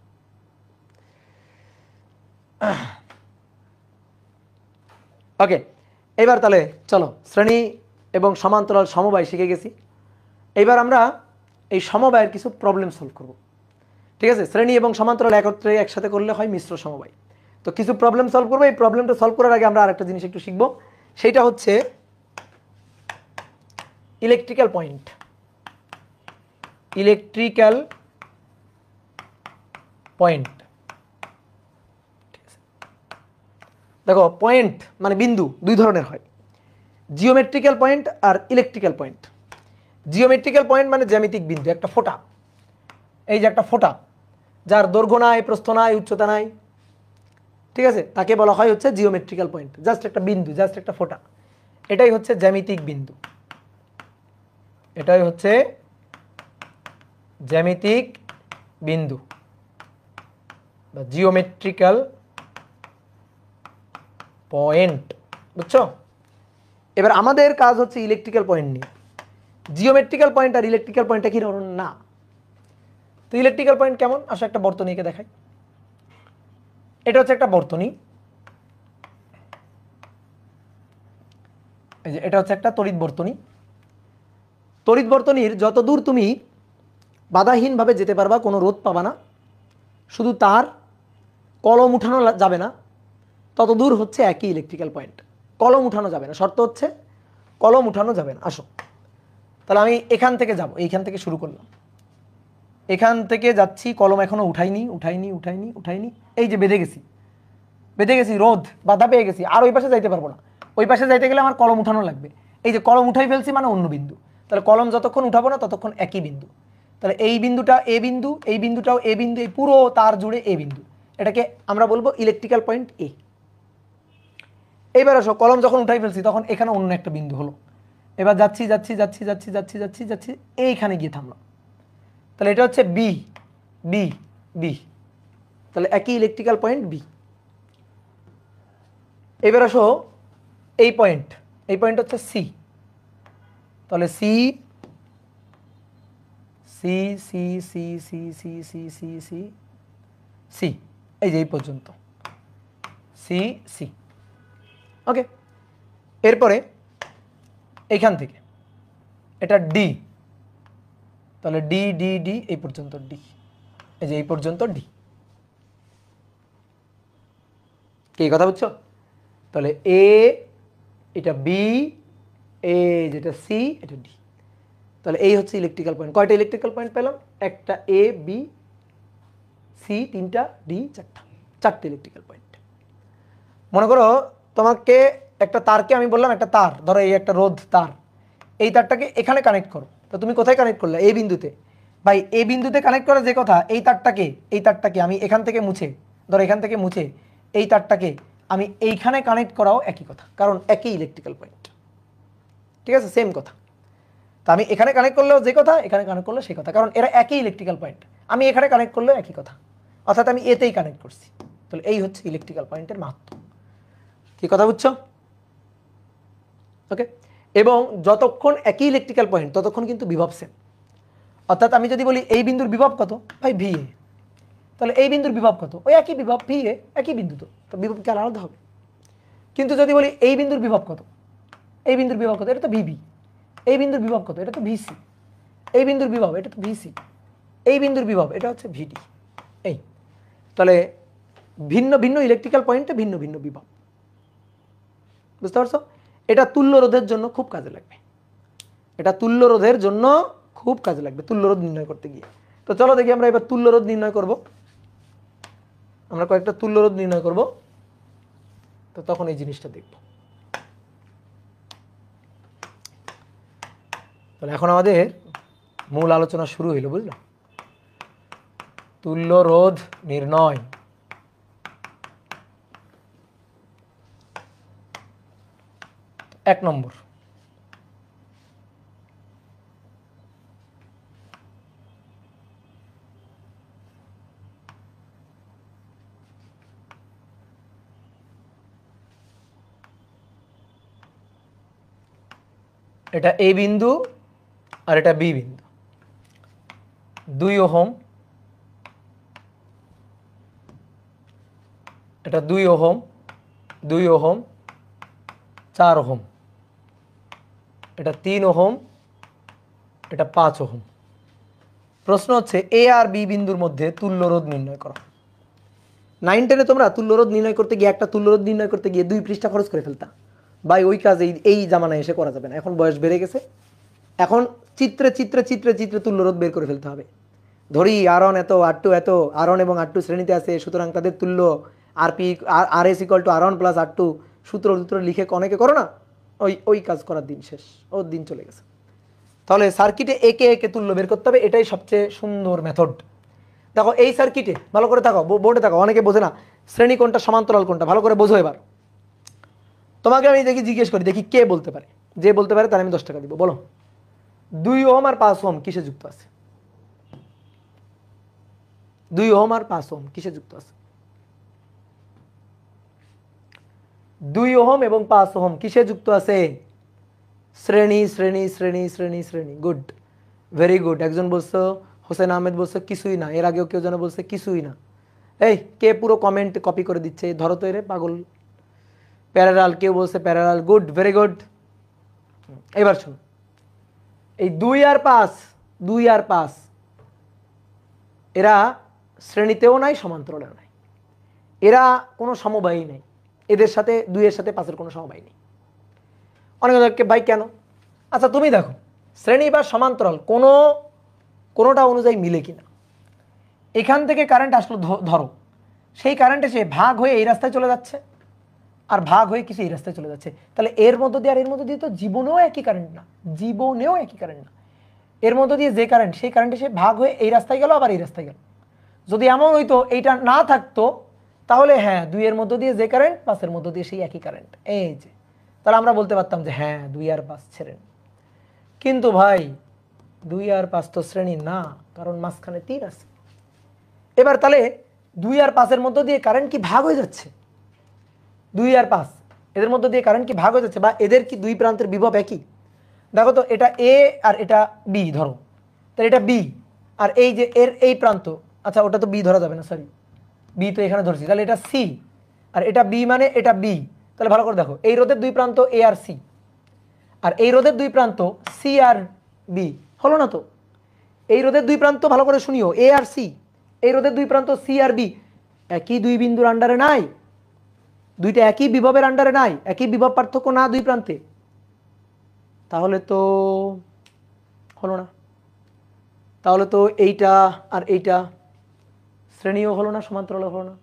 ওকে, এবার তাহলে চলো শ্রেণী এবং সমান্তরাল সমবায় শিখে গেছি। এইবার আমরা এই সমবায়ের কিছু প্রবলেম সলভ করব। ঠিক আছে, শ্রেণী এবং সমান্তরাল একত্রে একসাথে করলে হয় মিশ্র সমবায়। তো কিছু প্রবলেম সলভ করবো। এই প্রবলেমটা সলভ করার আগে আমরা আরেকটা জিনিস একটু শিখবো, সেটা হচ্ছে ইলেকট্রিক্যাল পয়েন্ট। Electrical point. দেখো, পয়েন্ট মানে বিন্দু দুই ধরনের হয়, জিওমেট্রিক্যাল পয়েন্ট আর ইলেকট্রিক্যাল পয়েন্ট। জিওমেট্রিক্যাল পয়েন্ট মানে জ্যামিতিক বিন্দু, একটা ফোঁটা। এই যে একটা ফোঁটা, যার দৈর্ঘ্য নাই, প্রস্থ নাই, উচ্চতা নাই, ঠিক আছে, তাকে বলা হয় হচ্ছে জিওমেট্রিক্যাল পয়েন্ট। জাস্ট একটা বিন্দু, জাস্ট একটা ফোঁটা, এটাই হচ্ছে জ্যামিতিক বিন্দু। এটাই হচ্ছে জ্যামিতিক বিন্দু বা জিওমেট্রিক্যাল পয়েন্ট, বুঝছো? এবার আমাদের কাজ হচ্ছে ইলেকট্রিক্যাল পয়েন্ট নিয়ে। জিওমেট্রিক্যাল পয়েন্ট আর ইলেকট্রিক্যাল পয়েন্টটা কি না? তো ইলেকট্রিক্যাল পয়েন্ট কেমন? আসলে একটা বর্তনীকে দেখাই। এটা হচ্ছে একটা বর্তনী, এই যে এটা হচ্ছে একটা তড়িৎ বর্তনী। তড়িৎ বর্তনীর যত দূর তুমি বাধাহীনভাবে যেতে পারবা, কোনো রোধ পাবা না, শুধু তার কলম উঠানো যাবে না, তত দূর হচ্ছে একই ইলেকট্রিক্যাল পয়েন্ট। কলম উঠানো যাবে না, শর্ত হচ্ছে কলম উঠানো যাবে না। আসো তাহলে আমি এখান থেকে যাব, এইখান থেকে শুরু করলাম, এখান থেকে যাচ্ছি, কলম এখনো উঠাইনি উঠাইনি উঠাইনি উঠাইনি, এই যে বেঁধে গেছি, বেঁধে গেছি, রোধ বাধা পেয়ে গেছি, আর ওই পাশে যাইতে পারবো না। ওই পাশে যাইতে গেলে আমার কলম উঠানো লাগবে। এই যে কলম উঠাই ফেলছি মানে অন্য বিন্দু, তাহলে কলম যতক্ষণ উঠাবো না ততক্ষণ একই বিন্দু। তাহলে এই বিন্দুটা এ বিন্দু, এই বিন্দুটাও এ বিন্দু, এই পুরো তার জুড়ে এ বিন্দু, এটাকে আমরা বলবো ইলেকট্রিক্যাল পয়েন্ট এ। এইবার আসো, কলম যখন উঠাই ফেলছি তখন এখানে অন্য একটা বিন্দু হলো। এবার যাচ্ছি যাচ্ছি যাচ্ছি যাচ্ছি যাচ্ছি যাচ্ছি যাচ্ছি, এইখানে গিয়ে থামলাম। তাহলে এটা হচ্ছে বি, বি, বি, তাহলে একই ইলেকট্রিক্যাল পয়েন্ট বি। এবার আসো এই পয়েন্ট, এই পয়েন্ট হচ্ছে সি, তাহলে C, C, C, C, C, C, C, C, C, C, এই যে এই পর্যন্ত সি, সি। ওকে, এরপরে এইখান থেকে এটা ডি, তাহলে ডি, ডি, ডি, এই পর্যন্ত ডি, এই যে এই পর্যন্ত ডি। কি কথা বুঝছো? তাহলে এ, এটা বি, এ যেটা সি, এটা ডি। তাহলে এই হচ্ছে ইলেকট্রিক্যাল পয়েন্ট। কয়টা ইলেকট্রিক্যাল পয়েন্ট পেলাম? একটা এ, বি, সি, তিনটা, ডি চারটা, চারটে ইলেকট্রিক্যাল পয়েন্ট। মনে করো তোমাকে একটা তারকে আমি বললাম, একটা তার ধরো, এই একটা রোধ তার, এই তারটাকে এখানে কানেক্ট করো। তো তুমি কোথায় কানেক্ট করলে? এই বিন্দুতে। ভাই এই বিন্দুতে কানেক্ট করা যে কথা, এই তারটাকে আমি এখান থেকে মুছে, ধরো এখান থেকে মুছে এই তারটাকে আমি এইখানে কানেক্ট করাও একই কথা, কারণ একই ইলেকট্রিক্যাল পয়েন্ট। ঠিক আছে, সেম কথা। তো আমি এখানে কানেক্ট করলেও যে কথা, এখানে কানেক্ট করলেও সেই কথা, কারণ এরা একই ইলেকট্রিক্যাল পয়েন্ট। আমি এখানে কানেক্ট করলেও একই কথা, অর্থাৎ আমি এতেই কানেক্ট করছি। তাহলে এই হচ্ছে ইলেকট্রিক্যাল পয়েন্টের মাহাত্ম্য। কি কথা বুঝছো? ওকে, এবং যতক্ষণ একই ইলেকট্রিক্যাল পয়েন্ট ততক্ষণ কিন্তু বিভব সেম। অর্থাৎ আমি যদি বলি এই বিন্দুর বিভব কত, ভাই ভি এ, তাহলে এই বিন্দুর বিভব কত? ওই একই বিভব, ভি এ, একই বিন্দু, তো বিভব কি আলাদা হবে? কিন্তু যদি বলি এই বিন্দুর বিভব কত, এই বিন্দুর বিভব কত, এটা তো ভিবি। এই বিন্দুর বিভব কত, এটা তো ভিসি। এই বিন্দুর বিভব এটা তো ভিসি, এই বিন্দুর বিভব এটা হচ্ছে ভিডি। এই তাহলে ভিন্ন ভিন্ন ইলেকট্রিক্যাল পয়েন্টে ভিন্ন ভিন্ন বিভব, বুঝতে পারছো? এটা তুল্য রোধের জন্য খুব কাজে লাগবে, এটা তুল্য রোধের জন্য খুব কাজে লাগবে তুল্য রোধ নির্ণয় করতে গিয়ে। তো চলো দেখি আমরা এবার তুল্য রোধ নির্ণয় করব, আমরা কয়েকটা তুল্য রোধ নির্ণয় করব, তো তখন এই জিনিসটা দেখব। তাহলে এখন আমাদের মূল আলোচনা শুরু হইল, বুঝলাম? তুল্য রোধ নির্ণয়। এক নম্বর, এটা এ বিন্দু আর এটা বি বিন্দু, 2 ওহম, এটা 2 ওহম, 2 ওহম, 4 ওহম, এটা 3 ওহম, এটা 5 ওহম। প্রশ্ন হচ্ছে এ আর বি বিন্দুর মধ্যে তুল্য রোধ নির্ণয় করো। 9, 10-এ তোমরা তুল্য রোধ নির্ণয় করতে গিয়ে, একটা তুল্য রোধ নির্ণয় করতে গিয়ে 2 পৃষ্ঠা খরচ করে ফেলতা। ভাই ওই কাজ এই জামানায় এসে করা যাবে না, এখন বয়স বেড়ে গেছে, এখন চিত্রে চিত্রে চিত্রে চিত্রে তুল্য রোধ বের করে ফেলতে হবে। ধরি R1 এত, R2 এত, R1 এবং R2 শ্রেণীতে আছে, সুতরাং তাদের তুল্য RS = R1 + R2, সূত্র লিখে অনেকে করো না, ওই কাজ করার দিন শেষ, ওর দিন চলে গেছে। তাহলে সার্কিটে একে একে তুল্য বের করতে হবে, এটাই সবচেয়ে সুন্দর মেথড। দেখো এই সার্কিটে ভালো করে থাকো, বোর্ডে থাকো, অনেকে বোঝে না শ্রেণী কোনটা সমান্তরাল কোনটা, ভালো করে বোঝো। এবার তোমাকে আমি দেখি জিজ্ঞেস করি, দেখি কে বলতে পারে, যে বলতে পারে তার আমি 10 টাকা দিব। বলো 2 ওহম আর 5 ওহম কিসে যুক্ত আছে? 2 ওহম আর 5 ওহম কিসে যুক্ত আছে? 2 ওহম এবং 5 ওহম কিসে যুক্ত আছে? শ্রেণী শ্রেণী শ্রেণী শ্রেণী শ্রেণী। Good, very good. একজন বলছো, হোসেন আহমেদ বলছো কিছুই না, এর আগেও কেউ যেন বলছে কিছুই না। এই কে পুরো কমেন্ট কপি করে দিচ্ছে, ধরো তো এরে পাগল। প্যারালাল, কেউ বলছে প্যারালাল। Good, very good. এবার শোনো, এই 2 আর 5, 2 আর 5 এরা শ্রেণীতেও নাই, সমান্তরালেও নাই, এরা কোনো সমবায়ী নেই, এদের সাথে 2 এর সাথে 5 এর কোনো সমবায় নেই। অনেকে ভাই কেন? আচ্ছা তুমি দেখো শ্রেণী বা সমান্তরাল কোনোটা অনুযায়ী মিলে কিনা। এখান থেকে কারেন্ট আসলো, ধরো সেই কারেন্ট এসে ভাগ হয়ে এই রাস্তায় চলে যাচ্ছে, আর ভাগ হয়ে কিছু এই রাস্তায় চলে যাচ্ছে, তাহলে এর মধ্য দিয়ে আর এর মধ্য দিয়ে তো জীবনেও একই কারেন্ট না, জীবনেও একই কারেন্ট না। এর মধ্য দিয়ে যে কারেন্ট, সেই কারেন্ট এসে ভাগ হয়ে এই রাস্তায় গেল, আবার এই রাস্তায় গেল। যদি এমন হইতো এইটা না থাকতো, তাহলে হ্যাঁ 2 এর মধ্য দিয়ে যে কারেন্ট, 5 এর মধ্য দিয়ে সেই একই কারেন্ট, এই যে, তাহলে আমরা বলতে পারতাম যে হ্যাঁ 2 আর 5 শ্রেণী। কিন্তু ভাই 2 আর 5 তো শ্রেণী না, কারণ মাঝখানে 3 আছে। এবার তাহলে 2 আর 5 এর মধ্য দিয়ে কারেন্ট কি ভাগ হয়ে যাচ্ছে? 2 আর 5 এদের মধ্য দিয়ে কারেন্ট কি ভাগ হয়ে যাচ্ছে, বা এদের কি 2 প্রান্তের বিভব একই? দেখো তো, এটা এ আর এটা বি ধরো, তাহলে এটা বি, আর এই যে এর এই প্রান্ত, আচ্ছা ওটা তো বি ধরা যাবে না, সরি বি তো এখানে ধরছি, তাহলে এটা সি, আর এটা বি মানে এটা বি। তাহলে ভালো করে দেখো, এই রোধের 2 প্রান্ত এ আর সি, আর এই রোধের 2 প্রান্ত সি আর বি, হলো না তো? এই রোধের 2 প্রান্ত ভালো করে শুনিও, এ আর সি, এই রোধের 2 প্রান্ত সি আর বি, একই 2 বিন্দুর আন্ডারে নাই, দুইটা একই বিভবের আন্ডারে নাই, একই বিভব পার্থক্য না 2 প্রান্তে, তাহলে তো হলো না। তাহলে তো এইটা আর এইটা শ্রেণীও হলো না, সমান্তরালও হলো না।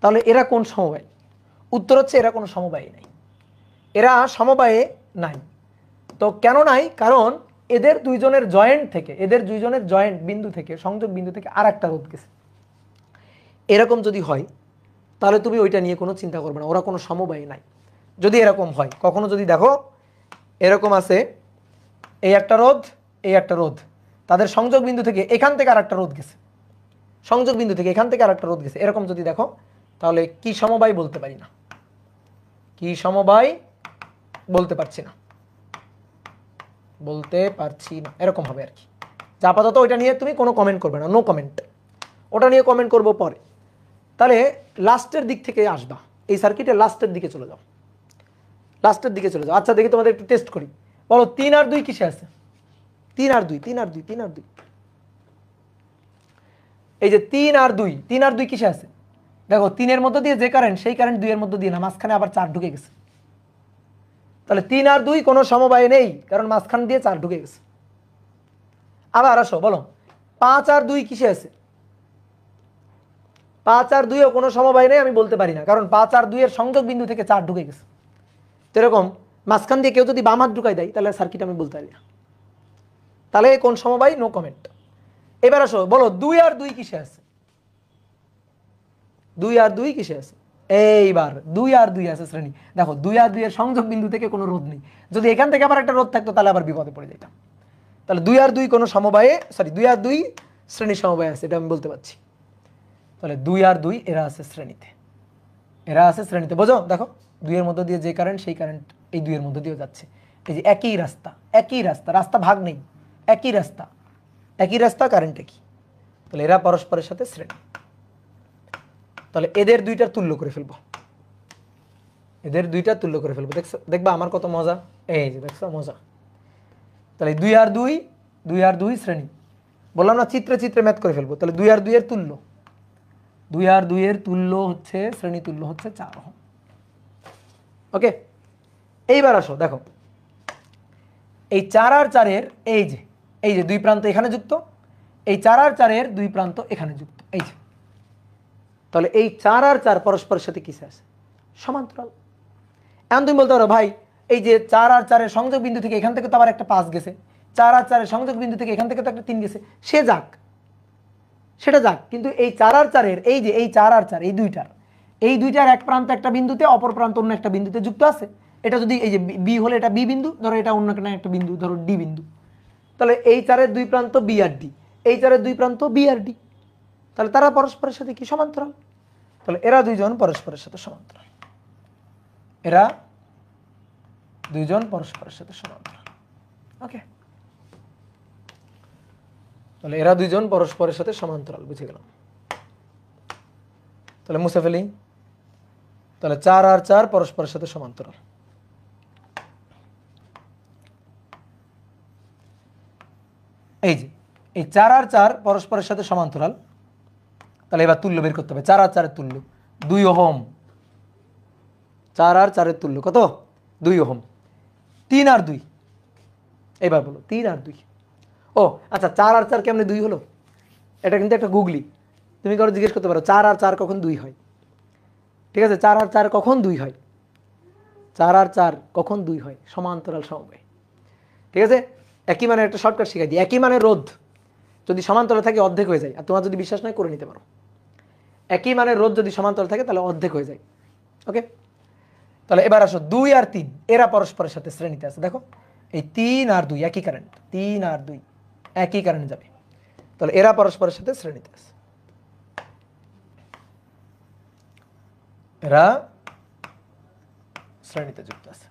তাহলে এরা কোন সমবায়? উত্তর হচ্ছে এরা কোনো সমবায় নাই, এরা সমবায়ে নাই। তো কেন নাই? কারণ এদের দুইজনের জয়েন্ট থেকে, এদের দুইজনের জয়েন্ট বিন্দু থেকে, সংযোগ বিন্দু থেকে আর একটা রোধ গেছে। এরকম যদি হয় তাহলে তুমি ওইটা নিয়ে কোনো চিন্তা করবে না, ওরা কোনো সমবায় নাই। যদি এরকম হয়, কখনো যদি দেখো এরকম আছে, এই একটা রোধ, এই একটা রোধ, তাদের সংযোগ বিন্দু থেকে এখান থেকে আর একটা রোধ গেছে, সংযোগ বিন্দু থেকে এখান থেকে আর একটা রোধ গেছে, এরকম যদি দেখো, তাহলে কি সমবায় বলতে পারি না, কি সমবায় বলতে পারছি না, বলতে পারছি না, এরকম হবে আর কি। যা আপাতত ওইটা নিয়ে তুমি কোনো কমেন্ট করবে না, নো কমেন্ট, ওটা নিয়ে কমেন্ট করবো পরে। তাহলে লাস্টের দিক থেকে আসবা, এই সার্কিটের লাস্টের দিকে চলে যাও, লাস্টের দিকে চলে যাও। আচ্ছা দেখি তোমাদের একটু টেস্ট করি, বলো 3 আর 2 কিসে আছে? 3 আর 2 3 আর 2 3 আর 2, এই যে 3 আর 2 3 আর 2 কিসে আছে দেখো, 3 এর মধ্যে দিয়ে যে কারেন্ট সেই কারেন্ট 2 এর মধ্যে দিয়ে না, মাঝখানে আবার 4 ঢুকে গেছে। তাহলে 3 আর 2 কোনো সমবায় নেই, কারণ মাঝখান দিয়ে 4 ঢুকে গেছে। আবার আসো বলো 5 আর 2 কিসে আছে? 5 আর 2 ও কোনো সমবায় নেই আমি বলতে পারি না, কারণ 5 আর 2 এর সংযোগ বিন্দু থেকে 4 ঢুকে গেছে। তো এরকম মাঝখান দিয়ে কেউ যদি বাম হাত ঢুকাই দেয় তাহলে সার্কিট আমি বলতে পারি না। তাহলে কোন সমবায়? No comment. এবার আসো বলো 2 আর 2 কিসে আছে? 2 আর 2 কিসে আছে? এইবার 2 আর 2 আছে শ্রেণী। দেখো 2 আর 2 এর সংযোগ বিন্দু থেকে কোনো রোধ নেই, যদি এখান থেকে আবার একটা রোধ থাকতো তাহলে আবার বিপদে পড়ে যেতাম। তাহলে 2 আর 2 কোনো সমবায়ে, সরি 2 আর 2 শ্রেণী সমবায় আছে, এটা আমি বলতে পারছি। তাহলে 2 আর 2 এরা আছে শ্রেণীতে, এরা আছে শ্রেণীতে, বোঝো? দেখো 2 এর মধ্যে দিয়ে যে কারেন্ট সেই কারেন্ট এই 2 এর মধ্যে দিয়েও যাচ্ছে, এই যে একই রাস্তা, একই রাস্তা, রাস্তা ভাগ নেই, একই রাস্তা, একই রাস্তা, কারেন্ট একই। তাহলে এরা পরস্পরের সাথে শ্রেণী। তাহলে এদের দুইটার তুল্য করে ফেলবো, এদের দুইটা তুল্য করে ফেলবো। দেখছো, দেখবা আমার কত মজা, এই যে দেখছো মজা। তাহলে 2 আর 2, 2 আর 2 শ্রেণী, বললাম না চিত্রে চিত্রে ম্যাথ করে ফেলবো। তাহলে 2 আর 2 এর তুল্য, 2 আর 2 এর তুল্য হচ্ছে, শ্রেণী তুল্য হচ্ছে 4 ওহম। ওকে, এইবার আসো দেখো এই 4 আর 4 এর এই যে দুই প্রান্ত এখানে যুক্ত, এই 4 আর 4 এর দুই প্রান্ত এখানে যুক্ত, এই যে। তাহলে এই 4 আর 4 পরস্পরের সাথে কিসে আছে? সমান্তরাল। এখন তুমি বলতে পারো ভাই এই যে 4 আর 4 এর সংযোগ বিন্দু থেকে এখান থেকে তো আবার একটা 5 গেছে, 4 আর 4 এর সংযোগ বিন্দু থেকে এখান থেকে তো একটা 3 গেছে, সে যাক, সেটা যাক, কিন্তু এই 4 আর 4 এর এই যে এই 4 আর 4 এই দুইটার এক প্রান্ত একটা বিন্দুতে, অপর প্রান্ত অন্য একটা বিন্দুতে যুক্ত আছে। এটা যদি এই যে বি হলে এটা বি বিন্দু, ধরো এটা অন্য একটা বিন্দু, ধরো ডি বিন্দু। তাহলে এই 4 এর দুই প্রান্ত বি আর ডি, এই 4 এর দুই প্রান্ত বি আর ডি, তাহলে তারা পরস্পরের সাথে কি? সমান্তরাল। তাহলে এরা দুইজন পরস্পরের সাথে সমান্তরাল, এরা দুইজন পরস্পরের সাথে সমান্তরাল। ওকে, তাহলে এরা দুইজন পরস্পরের সাথে সমান্তরাল, বুঝে গেলাম। তাহলে মুছে ফেলি। তাহলে 4 আর 4 পরস্পরের সাথে সমান্তরাল। এই যে এই 4 আর 4 পরস্পরের সাথে সমান্তরাল। তাহলে এবার তুল্য বের করতে হবে। 4 আর 4 এর তুল্য 2 ওহম। 4 আর 4 এর তুল্য কত? 2 ওহম। 3 আর 2, এবার বলো 3 আর 2। ও আচ্ছা, 4 আর 4 কেমনে 2 হলো? এটা কিন্তু একটা গুগলি, তুমি কারো জিজ্ঞেস করতে পারো 4 আর 4 কখন 2 হয়। ঠিক আছে, 4 আর 4 কখন 2 হয়? 4 আর 4 কখন 2 হয়? সমান্তরাল সমবায়। ঠিক আছে, একই মানে একটা শর্টকাট শিখাই দিই। একই মানে রোধ যদি সমান্তরাল থাকে অর্ধেক হয়ে যায়, আর তোমার যদি বিশ্বাস নয় করে নিতে পারো। একই মানে রোধ যদি সমান্তরাল থাকে তাহলে অর্ধেক হয়ে যায়। ওকে, তাহলে এবার আসো 2 আর 3 এরা পরস্পরের সাথে শ্রেণীতে আছে। দেখো এই 3 আর 2 একই কারেন্ট, 3 আর 2 একই কারেন্ট যাবে, তাহলে এরা পরস্পরের সাথে শ্রেণীতে আছে, এরা শ্রেণীতে যুক্ত আছে।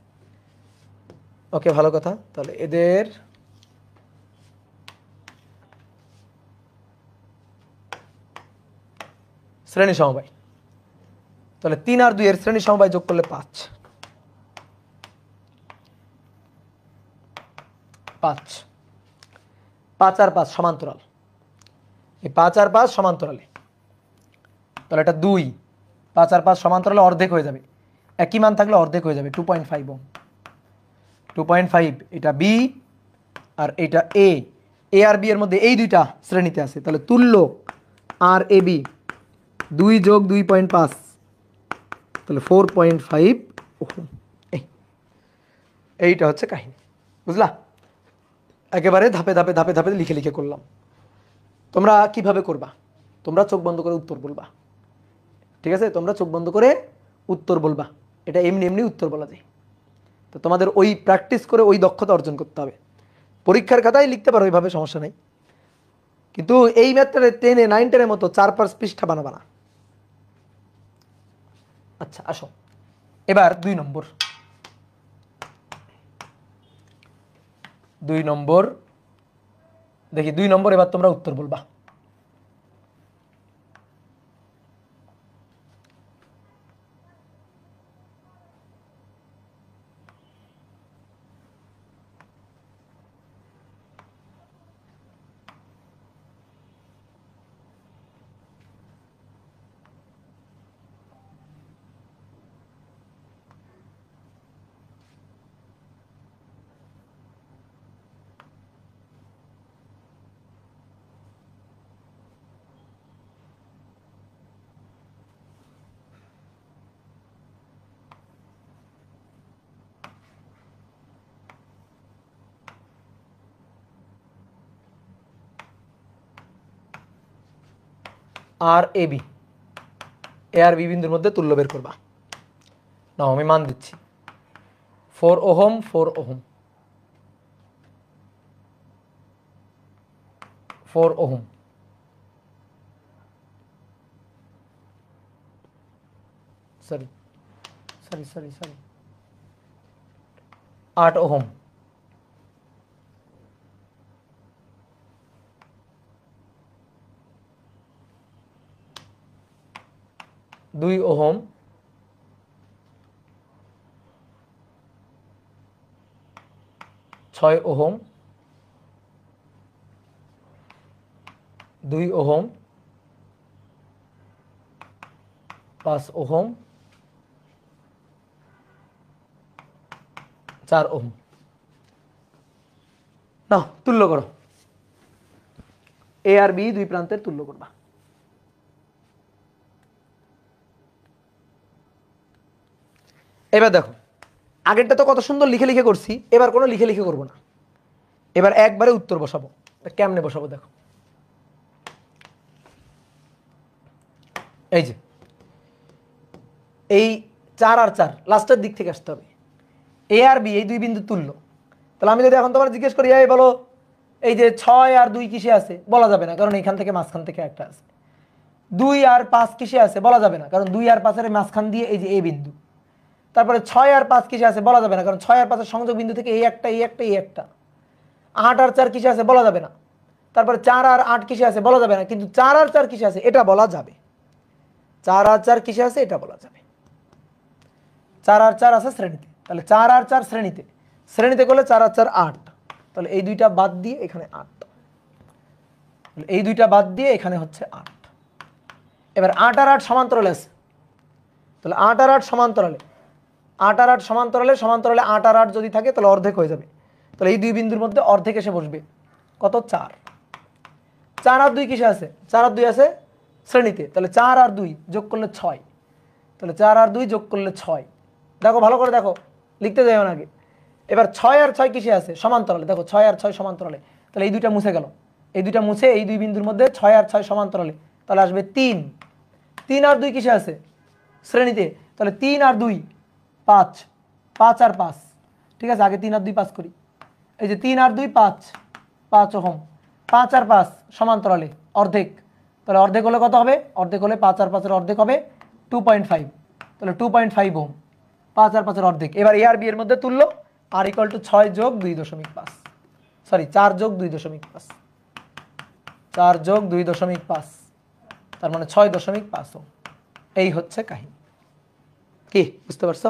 ওকে, ভালো কথা। তাহলে এদের শ্রেণী সমবায়। তাহলে 3 আর 2 এর শ্রেণী সমবায় যোগ করলে 5, 5 5 আর 5 সমান্তরাল। এই 5 আর 5 সমান্তরালে, তাহলে এটা 2, 5 আর 5 সমান্তরালে অর্ধেক হয়ে যাবে, একই মান থাকলে অর্ধেক হয়ে যাবে 2.5 ওহম। 2.5 এটা বি আর এটা এ, এ আর বি এর মধ্যে এই দুইটা শ্রেণীতে আছে, তাহলে তুল্য আর এ বি 2 যোগ 2.5, তাহলে 4.5 ওহম। এইটা হচ্ছে কাহিনী, বুঝলা? একেবারে ধাপে ধাপে ধাপে ধাপে লিখে লিখে করলাম। তোমরা কিভাবে করবা? তোমরা চোখ বন্ধ করে উত্তর বলবা। ঠিক আছে, তোমরা চোখ বন্ধ করে উত্তর বলবা, এটা এমনি এমনি উত্তর বলা যায়। তো তোমাদের ওই প্র্যাকটিস করে ওই দক্ষতা অর্জন করতে হবে। পরীক্ষার খাতায় লিখতে পারো ওইভাবে, সমস্যা নেই, কিন্তু এই ম্যাথটা 10-এ 9-10-এর মতো 4-5 পৃষ্ঠা বানাবা না। আচ্ছা আসো এবার 2 নম্বর, 2 নম্বর দেখি। 2 নম্বর এবার তোমরা উত্তর বলবা। আর এ বি, এ আর বি বিন্দুর মধ্যে তুল্য বের করবা। নাও আমি মান দিচ্ছি 4 ohm 4 ohm 4 ohm, sorry sorry sorry sorry 8 ohm, 2 ohm, 6 ohm, 2 ohm, 5 ohm, 4 ohm. Now তুল্য করো, এ আর বি দুই প্রান্তের তুল্য করবা। এবার দেখো আগেরটা তো কত সুন্দর লিখে লিখে করছি, এবার কোনো লিখে লিখে করবো না, এবার একবারে উত্তর বসাবো। কেমনে বসাবো দেখো, এই যে এই 4 আর 4 লাস্টের দিক থেকে আসতে হবে, এ আর বি এই দুই বিন্দু তুল্য। তাহলে আমি যদি এখন তোমার জিজ্ঞেস করি এই বলো এই যে 6 আর 2 কিসে আছে, বলা যাবে না, কারণ এখান থেকে মাঝখান থেকে একটা আছে। 2 আর 5 কিসে আছে, বলা যাবে না, কারণ 2 আর 5 এর মাঝখান দিয়ে এই যে এ বিন্দু। তারপরে 6 আর 5 কিসে আছে, বলা যাবে না, কারণ 6 আর 5 এর সংযোগ বিন্দু থেকে এই একটা এই একটা এই একটা। 8 আর 4 কিসে আছে, বলা যাবে না। তারপরে 4 আর 8 কিসে আছে, বলা যাবে না, কিন্তু 4 আর 4 কিসে আছে এটা বলা যাবে। 4 আর 4 কিসে আছে এটা বলা যাবে। 4 আর 4 আছে শ্রেণীতে, তাহলে 4 আর 4 শ্রেণীতে, শ্রেণীতে করলে 4 আর 4 8, তাহলে এই দুইটা বাদ দিয়ে এখানে 8, এই দুইটা বাদ দিয়ে এখানে হচ্ছে 8। এবার 8 আর 8 সমান্তরালে আছে, তাহলে 8 আর 8 সমান্তরালে, 8 আর 8 সমান্তরালে, সমান্তরালে 8 আর 8 যদি থাকে তাহলে অর্ধেক হয়ে যাবে, তাহলে এই দুই বিন্দুর মধ্যে অর্ধেক এসে বসবে। কত? 4। 4 আর 2 কিসে আছে, 4 আর 2 আছে শ্রেণীতে, তাহলে 4 আর 2 যোগ করলে 6, তাহলে 4 আর 2 যোগ করলে 6। দেখো ভালো করে দেখো, লিখতে যাও না আগে। এবার 6 আর 6 কিসে আছে, সমান্তরালে, দেখো 6 আর 6 সমান্তরালে, তাহলে এই দুইটা মুছে গেল, এই দুইটা মুছে এই দুই বিন্দুর মধ্যে 6 আর 6 সমান্তরালে, তাহলে আসবে 3। 3 আর 2 কিসে আছে, শ্রেণীতে, তাহলে 3 আর 2 5, 5 আর 5, ঠিক আছে, আগে 3 আর 2 5 করি, এই যে 3 আর 2 5, 5 ওহম, 5 আর 5 সমান্তরালে অর্ধেক, তাহলে অর্ধেক হলে কত হবে, অর্ধেক হলে 5 আর 5 এর অর্ধেক হবে 2.5, তাহলে 2.5 ওহম, 5 আর 5 এর অর্ধেক। এবার এ আর বি এর মধ্যে তুললো, আর ইকুয়াল টু 6 যোগ 2.5, সরি 4 যোগ 2.5, 4 যোগ 2.5, তার মানে 6.5 ওহম। এই হচ্ছে কাহিনী, কি বুঝতে পারছো?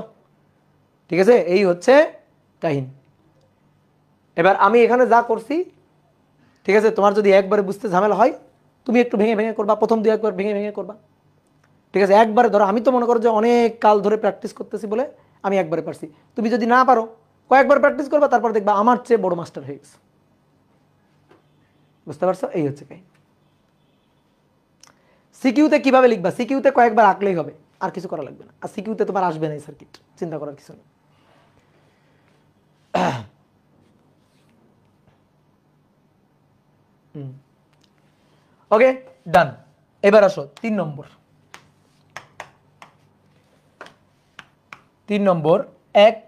ঠিক আছে, এই হচ্ছে কাহিনী। এবার আমি এখানে যা করছি, ঠিক আছে, তোমার যদি একবারে বুঝতে ঝামেলা হয় তুমি একটু ভেঙে ভেঙে করবা, প্রথম 2-1 ভেঙে ভেঙে করবা, ঠিক আছে। একবারে ধরো আমি তো মনে করো যে অনেক কাল ধরে প্র্যাকটিস করতেছি বলে আমি একবারে পারছি, তুমি যদি না পারো কয়েকবার প্র্যাকটিস করবা, তারপর দেখবা আমার চেয়ে বড় মাস্টার হয়ে গেছে। বুঝতে পারছো? এই হচ্ছে কাহিনী। সিকিউতে কিভাবে লিখবা, সিকিউতে কয়েকবার আঁকলেই হবে, আর কিছু করা লাগবে না, আর সিকিউতে তোমার আসবে না এই সার্কিট, চিন্তা করার কিছু নেই। ওকে ডান। এবার আসো 3 নম্বর, 3 নম্বর 1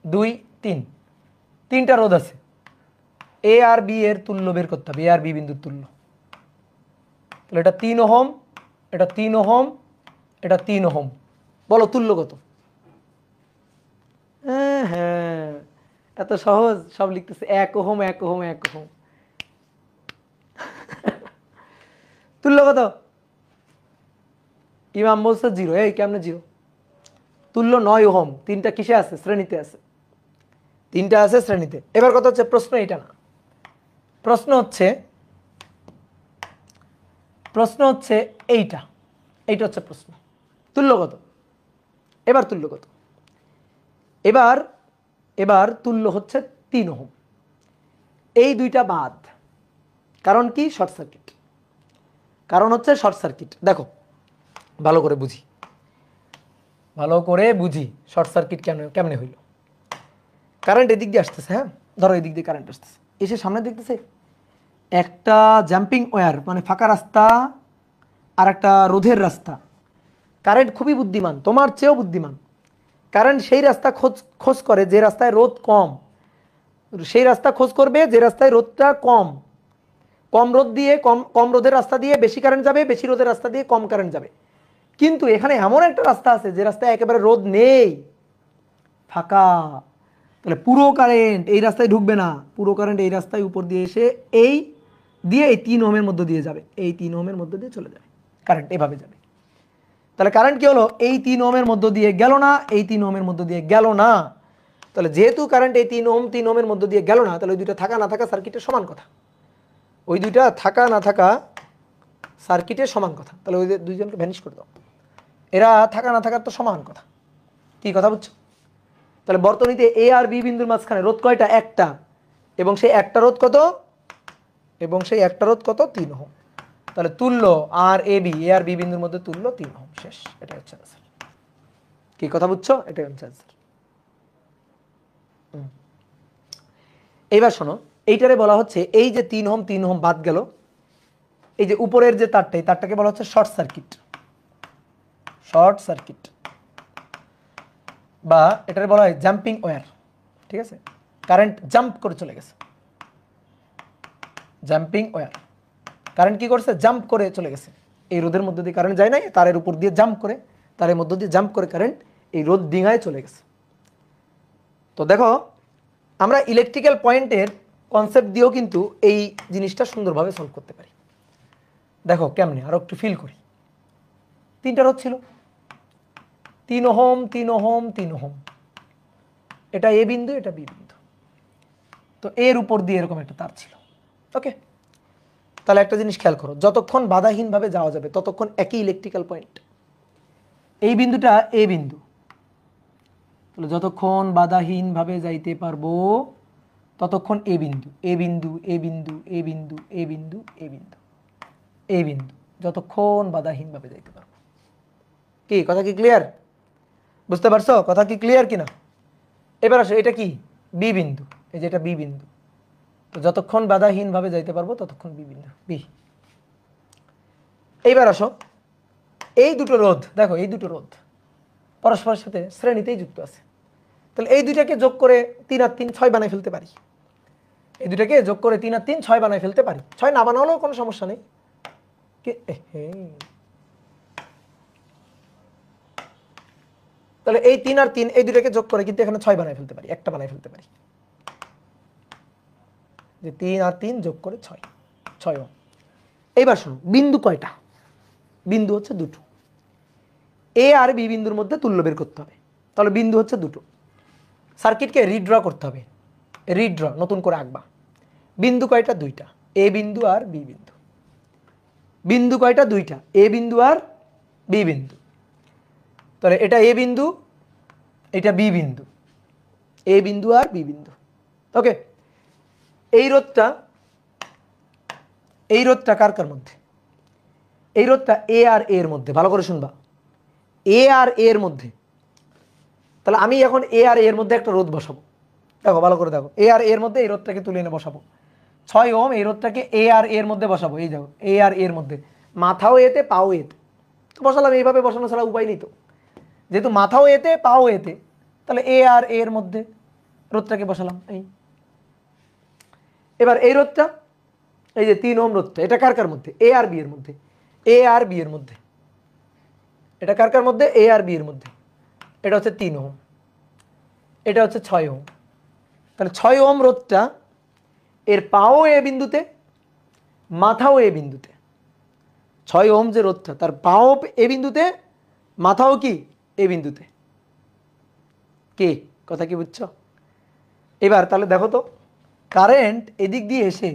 2 3, 3টা রোধ আছে, এ আর বি এর তুল্য বের করতে হবে, এ আর বি বিন্দুর তুল্য। তাহলে এটা 3 ওহম, এটা 3 ওহম, এটা 3 ওহম, বলো তুল্য কত? হ্যাঁ এত সহজ, সব লিখতেছে 1 ওহম 1 ওহম 1 ওহম। তুল্য কত? ইমাম বলছে 0, এই কেমনে 0? তুল্য 9 ওহম, 3টা কিসে আছে, শ্রেণীতে আছে, 3টা আছে শ্রেণীতে। এবার কথা হচ্ছে প্রশ্ন এটা না, প্রশ্ন হচ্ছে এইটা, এইটা হচ্ছে প্রশ্ন, তুল্য কত? এবার তুল্য কত? এবার তুল্য হচ্ছে 3 ওহম, এই দুইটা বাদ, কারণ কি? শর্ট সার্কিট, কারণ হচ্ছে শর্ট সার্কিট। দেখো ভালো করে বুঝি, ভালো করে বুঝি শর্ট সার্কিট কেমনে হইল। কারেন্ট এদিক দিয়ে আসতেছে, হ্যাঁ ধরো এদিক দিয়ে কারেন্ট আসতেছে, এসে সামনে দেখতেছে একটা জাম্পিং ওয়্যার, মানে ফাঁকা রাস্তা আর একটা রোধের রাস্তা। কারেন্ট খুবই বুদ্ধিমান, তোমার চেয়েও বুদ্ধিমান। কারেন্ট সেই রাস্তা খোঁজ খোঁজ করে যে রাস্তায় রোধ কম, সেই রাস্তা খোঁজ করবে যে রাস্তায় রোধটা কম। কম রোধ দিয়ে কম কম রোধের রাস্তা দিয়ে বেশি কারেন্ট যাবে, বেশি রোধের রাস্তা দিয়ে কম কারেন্ট যাবে। কিন্তু এখানে এমন একটা রাস্তা আছে যে রাস্তায় একেবারে রোধ নেই, ফাঁকা। তাহলে পুরো কারেন্ট এই রাস্তায় ঢুকবে না, পুরো কারেন্ট এই রাস্তায় উপর দিয়ে এসে এই দিয়ে এই 3 ওহমের মধ্য দিয়ে যাবে, এই 3 ওহমের মধ্য দিয়ে চলে যাবে, কারেন্ট এভাবে যাবে। তাহলে কারেন্ট কি হলো, এই 3 ওহমের মধ্য দিয়ে গেল না, এই 3 ওহমের মধ্য দিয়ে গেল না। তাহলে যেহেতু কারেন্ট এই 3 ওহমের মধ্য দিয়ে গেল না, তাহলে ওই দুইটা থাকা না থাকা সার্কিটের সমান কথা। ওই দুইটা থাকা না থাকা সার্কিটের সমান কথা। তাহলে ওই দুইজনকে ভ্যানিশ করে দাও, এরা থাকা না থাকার তো সমান কথা। কি কথা বুঝছো? তাহলে বর্তনীতে এ আর বি বিন্দুর মাঝখানে রোধ কয়টা? একটা। এবং সেই একটা রোধ কত? এবং সেই একটা রোধ কত? 3 ওহম। তাহলে তুল্য আর এ আর বি বিন্দুর মধ্যে তুল্য 3 ওহম। শেষ। এটা হচ্ছে আনসার। কি কথা বুঝছো? এটাই হচ্ছে আনসার। এইবার শোনো, এইটারে বলা হচ্ছে এই যে 3 ওহম বাদ গেল, এই যে উপরের যে তারটা, এই তারটাকে বলা হচ্ছে শর্ট সার্কিট। শর্ট সার্কিট বা এটারে বলা হয় জাম্পিং ওয়্যার। ঠিক আছে, কারেন্ট জাম্প করে চলে গেছে, জাম্পিং ওয়্যার। কারেন্ট কি করছে? জাম্প করে চলে গেছে। এই রোধের মধ্যে দিয়ে কারেন্ট যায় নাই, তারের উপর দিয়ে জাম্প করে, তারের মধ্য দিয়ে জাম্প করে কারেন্ট এই রোধ ডিঙায় চলে গেছে। তো দেখো, আমরা ইলেকট্রিক্যাল পয়েন্টের কনসেপ্ট দিয়েও কিন্তু এই জিনিসটা সুন্দরভাবে সলভ করতে পারি। দেখো কেমনে, আরো একটু ফিল করি। 3টা রোধ ছিল, 3 ওহম 3 ওহম 3 ওহম। এটা এ বিন্দু, এটা বি বিন্দু। তো এর উপর দিয়ে এরকম একটা তার ছিল। ওকে, তাহলে একটা জিনিস খেয়াল করো, যতক্ষণ বাধাহীনভাবে যাওয়া যাবে ততক্ষণ একই ইলেকট্রিক্যাল পয়েন্ট। এই বিন্দুটা এ বিন্দু, তাহলে যতক্ষণ বাধাহীনভাবে যাইতে পারবো ততক্ষণ এ বিন্দু, এ বিন্দু, এ বিন্দু, এ বিন্দু, এ বিন্দু, এ বিন্দু, এ বিন্দু, যতক্ষণ বাধাহীনভাবে যাইতে পারবো। কি কথা কি ক্লিয়ার? বুঝতে পারছো কথা কি ক্লিয়ার কিনা? এবার আসো, এটা কি? বি বিন্দু। এই যে এটা বি বিন্দু, তো যতক্ষণ বাধাহীনভাবে যাইতে পারবো ততক্ষণ বি বিন্দু, বি। এইবার আসো, এই দুটো রোধ দেখো, এই দুটো রোধ পরস্পরের সাথে শ্রেণীতেই যুক্ত আছে। তাহলে এই দুইটাকে যোগ করে 3 আর 3 6 বানাই ফেলতে পারি। এই দুটাকে যোগ করে 3 আর 3 6 বানাই ফেলতে পারি। 6 না বানালেও কোনো সমস্যা নেই। তাহলে এই 3 আর 3 এই দুটাকে যোগ করে কিন্তু এখানে 6 বানাই ফেলতে পারি, একটা বানাই ফেলতে পারি। যে 3 আর 3 যোগ করে 6, 6 ওহম। এইবার শোনো, বিন্দু কয়টা? বিন্দু হচ্ছে দুটো। এ আর বি বিন্দুর মধ্যে তুল্য বের করতে হবে, তাহলে বিন্দু হচ্ছে দুটো। সার্কিটকে রিড্র করতে হবে, রিড্র নতুন করে আঁকবা। বিন্দু কয়টা? দুইটা, এ বিন্দু আর বি বিন্দু। বিন্দু কয়টা? দুইটা, এ বিন্দু আর বি বিন্দু। তাহলে এটা এ বিন্দু, এটা বি বিন্দু, এ বিন্দু আর বি বিন্দু। ওকে, এই রোধটা, এই রোধটা কার কার মধ্যে? এই রোধটা এ আর এর মধ্যে। ভালো করে শুনবা, এ আর এর মধ্যে। তাহলে আমি এখন এ আর এর মধ্যে একটা রোধ বসাবো। দেখো ভালো করে দেখো, এ আর এর মধ্যে এই রোধটাকে তুলে এনে বসাবো। 6 ওহম এই রোধটাকে এ আর এর মধ্যে বসাবো। এই যাও, এ আর এর মধ্যে, মাথাও এতে পাও এতে। তো বসালাম, এইভাবে বসানো ছাড়া উপায় নেই। তো যেহেতু মাথাও এতে পাও এতে, তাহলে এ আর এর মধ্যে রোধটাকে বসালাম। এই এবার এই রোধটা, এই যে 3 ওহম রোধটা, এটা কার কার মধ্যে? এ আর বি এর মধ্যে। এ আর বি এর মধ্যে, এটা কার কার মধ্যে? এ আর বি এর মধ্যে। এটা হচ্ছে 3 ওহম, এটা হচ্ছে 6 ওহম। তাহলে 6 ওহম রোধটা এর পাও এ বিন্দুতে, মাথাও এ বিন্দুতে। 6 ওহম যে রোধটা, তার পাও এ বিন্দুতে, মাথাও কি? এ বিন্দুতে। কি কথা কি বুঝছো? এবার তাহলে দেখো তো, কারেন্ট এদিক দিয়ে এসে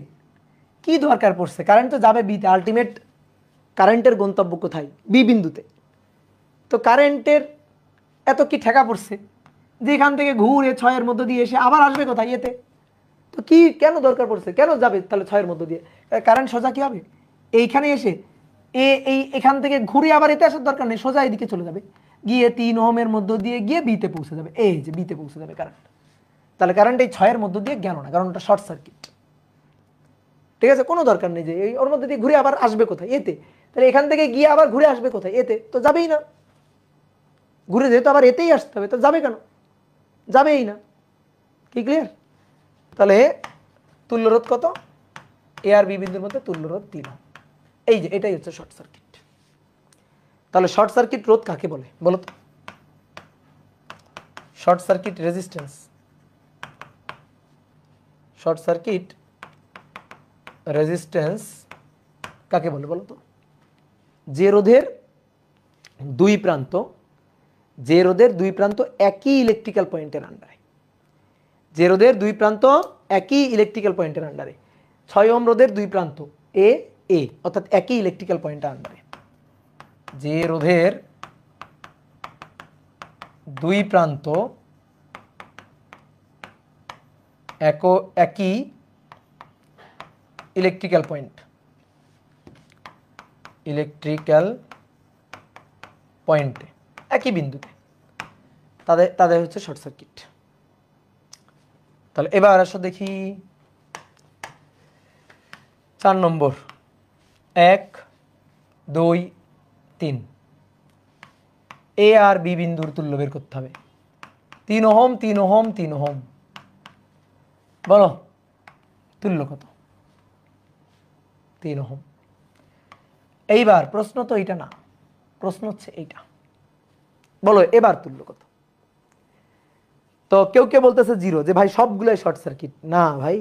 কি দরকার পড়ছে? কারেন্ট তো যাবে বিতে, আলটিমেট কারেন্টের গন্তব্য কোথায়? বি বিন্দুতে। তো কারেন্টের এত কি ঠেকা পড়ছে যে এখান থেকে ঘুরে 6 এর মধ্য দিয়ে এসে আবার আসবে কোথায়? এতে। তো কি কেন দরকার পড়ছে? কেন যাবে তাহলে 6 এর মধ্য দিয়ে? কারেন্ট সোজা কি হবে? এইখানে এসে এই এখান থেকে ঘুরে আবার এতে আসার দরকার নেই, সোজা এদিকে চলে যাবে, গিয়ে 3 ওহমের মধ্য দিয়ে গিয়ে বিতে পৌঁছে যাবে। এই যে বিতে পৌঁছে যাবে কারেন্ট। তাহলে কারেন্ট এই 6 এর মধ্য দিয়ে গেল না, কারণ ওটা শর্ট সার্কিট। ঠিক আছে, কোনো দরকার নেই যে এই ওর মধ্যে দিয়ে ঘুরে আবার আসবে কোথায়? এতে। তাহলে এখান থেকে গিয়ে আবার ঘুরে আসবে কোথায়? এতে তো যাবেই না, ঘুরে যেহেতু আবার এতেই আসতে হবে, তো যাবে কেন? যাবেই না। কি ক্লিয়ার? তাহলে তুল্যরোধ কত? এ আর বি বিন্দুর মধ্যে তুল্যরোধ 3 ওহম। এই যে এটাই হচ্ছে শর্ট সার্কিট। তাহলে শর্ট সার্কিট রোধ কাকে বলে বলো তো? Short circuit resistance, short circuit resistance কাকে বলে বলো তো? যে রোধের দুই প্রান্ত, যে রোধের দুই প্রান্ত একই ইলেকট্রিক্যাল পয়েন্টের আন্ডারে, যে রোধের দুই প্রান্ত একই ইলেকট্রিক্যাল পয়েন্টের আন্ডারে, 6 ওহম রোধের দুই প্রান্ত এ এ অর্থাৎ একই ইলেকট্রিক্যাল পয়েন্টের আন্ডারে, যে রোধের দুই প্রান্ত একই ইলেকট্রিক্যাল পয়েন্ট, ইলেকট্রিক্যাল পয়েন্টে একই বিন্দুতে, তাদের হচ্ছে শর্ট সার্কিট। তাহলে এবার আসো দেখি 4 নম্বর, 1 2 3 এ আর বি বিন্দুর তুল্য বের করতে হবে। 3 ওহম 3 ওহম 3 ওহম, বলো তুল্য কত? 3 ওহম। এইবার প্রশ্ন তো এইটা না, প্রশ্ন হচ্ছে এইটা, বলো এবার তুল্য কত? তো কেউ কেউ বলতেছে 0, যে ভাই সবগুলাই শর্ট সার্কিট। না ভাই,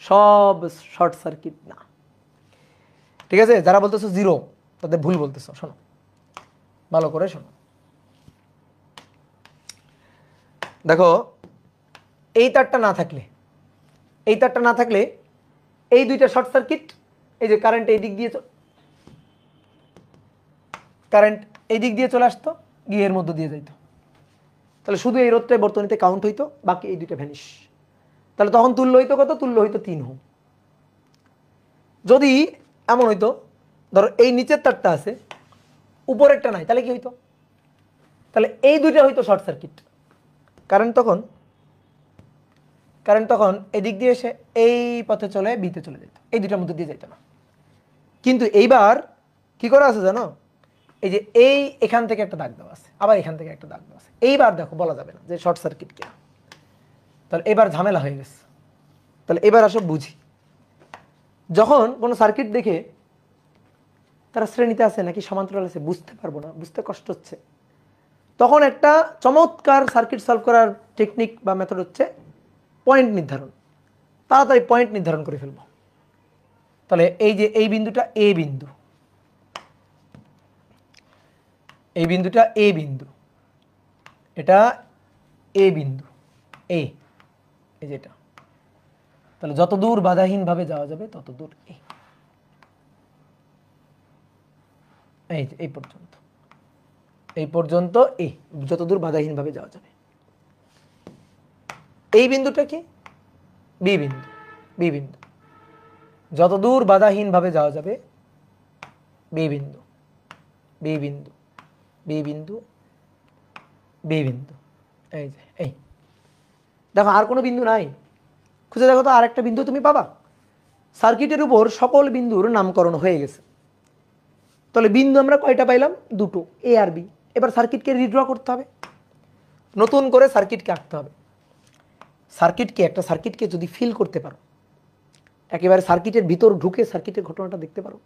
সব শর্ট সার্কিট না। ঠিক আছে, যারা বলতেছো 0 তাদের ভুল বলতেছো। শোনো ভালো করে শোনো, দেখো এই তারটা না থাকলে, এই তারটা না থাকলে এই দুইটা শর্ট সার্কিট, এই যে কারেন্ট এই দিক দিয়ে, কারেন্ট এই দিক দিয়ে চলে আসতো, গিয়ে এর মধ্যে দিয়ে যাইতো, তাহলে শুধু এই রোধটাই বর্তনীতে কাউন্ট হইতো, বাকি এই দুইটা ভ্যানিশ। তাহলে তখন তুল্য হইতো কত? তুল্য হইতো 3 ওহম। যদি এমন হইতো ধরো এই নিচের তারটা আছে, উপরেরটা নাই, তাহলে কি হইতো? তাহলে এই দুইটা হইতো শর্ট সার্কিট। কারেন্ট তখন এদিক দিয়ে এসে এই পথে চলে বিতে চলে যেত, এই দুইটার মধ্যে দিয়ে যেত না। কিন্তু এইবার কি করা আছে জানো? এই যে এই এখান থেকে একটা দাগ দেওয়া আছে, আবার এখান থেকে একটা দাগ দেওয়া আছে। এইবার দেখো বলা যাবে না যে শর্ট সার্কিট কিনা। তাহলে এবার ঝামেলা হয়ে গেছে। তাহলে এবার আসো বুঝি, যখন কোনো সার্কিট দেখে তারা শ্রেণীতে আছে নাকি সমান্তরাল আছে বুঝতে পারবো না, বুঝতে কষ্ট হচ্ছে, তখন একটা চমৎকার সার্কিট সলভ করার টেকনিক বা মেথড হচ্ছে পয়েন্ট নির্ধারণ। তাড়াতাড়ি পয়েন্ট নির্ধারণ করে ফেলবো। তাহলে এই যে এই বিন্দুটা এ বিন্দু, এই বিন্দুটা এ বিন্দু, এটা এ বিন্দু, এই যেটা, তাহলে যত দূর বাধাহীনভাবে যাওয়া যাবে তত দূর এই পর্যন্ত, এই পর্যন্ত যত দূর বাধাহীনভাবে যাওয়া যাবে। এই বিন্দুটা কি? বি বিন্দু, বি বিন্দু, যত দূর বাধাহীনভাবে যাওয়া যাবে বি বিন্দু, বি বিন্দু, বি বিন্দু, বি বিন্দু, এই যে এই দেখো আর কোনো বিন্দু নাই, খুঁজে দেখো তো আর একটা বিন্দু তুমি পাবা? সার্কিটের উপর সকল বিন্দুর নামকরণ হয়ে গেছে। তাহলে বিন্দু আমরা কয়টা পাইলাম? দুটো, এ আর বি। এবার সার্কিটকে রিড্র করতে হবে, নতুন করে সার্কিটকে আঁকতে হবে। একটা সার্কিটকে যদি ফিল করতে পারো, একেবারে সার্কিটের ভিতর ঢুকে সার্কিটের ঘটনাটা দেখতে পারো,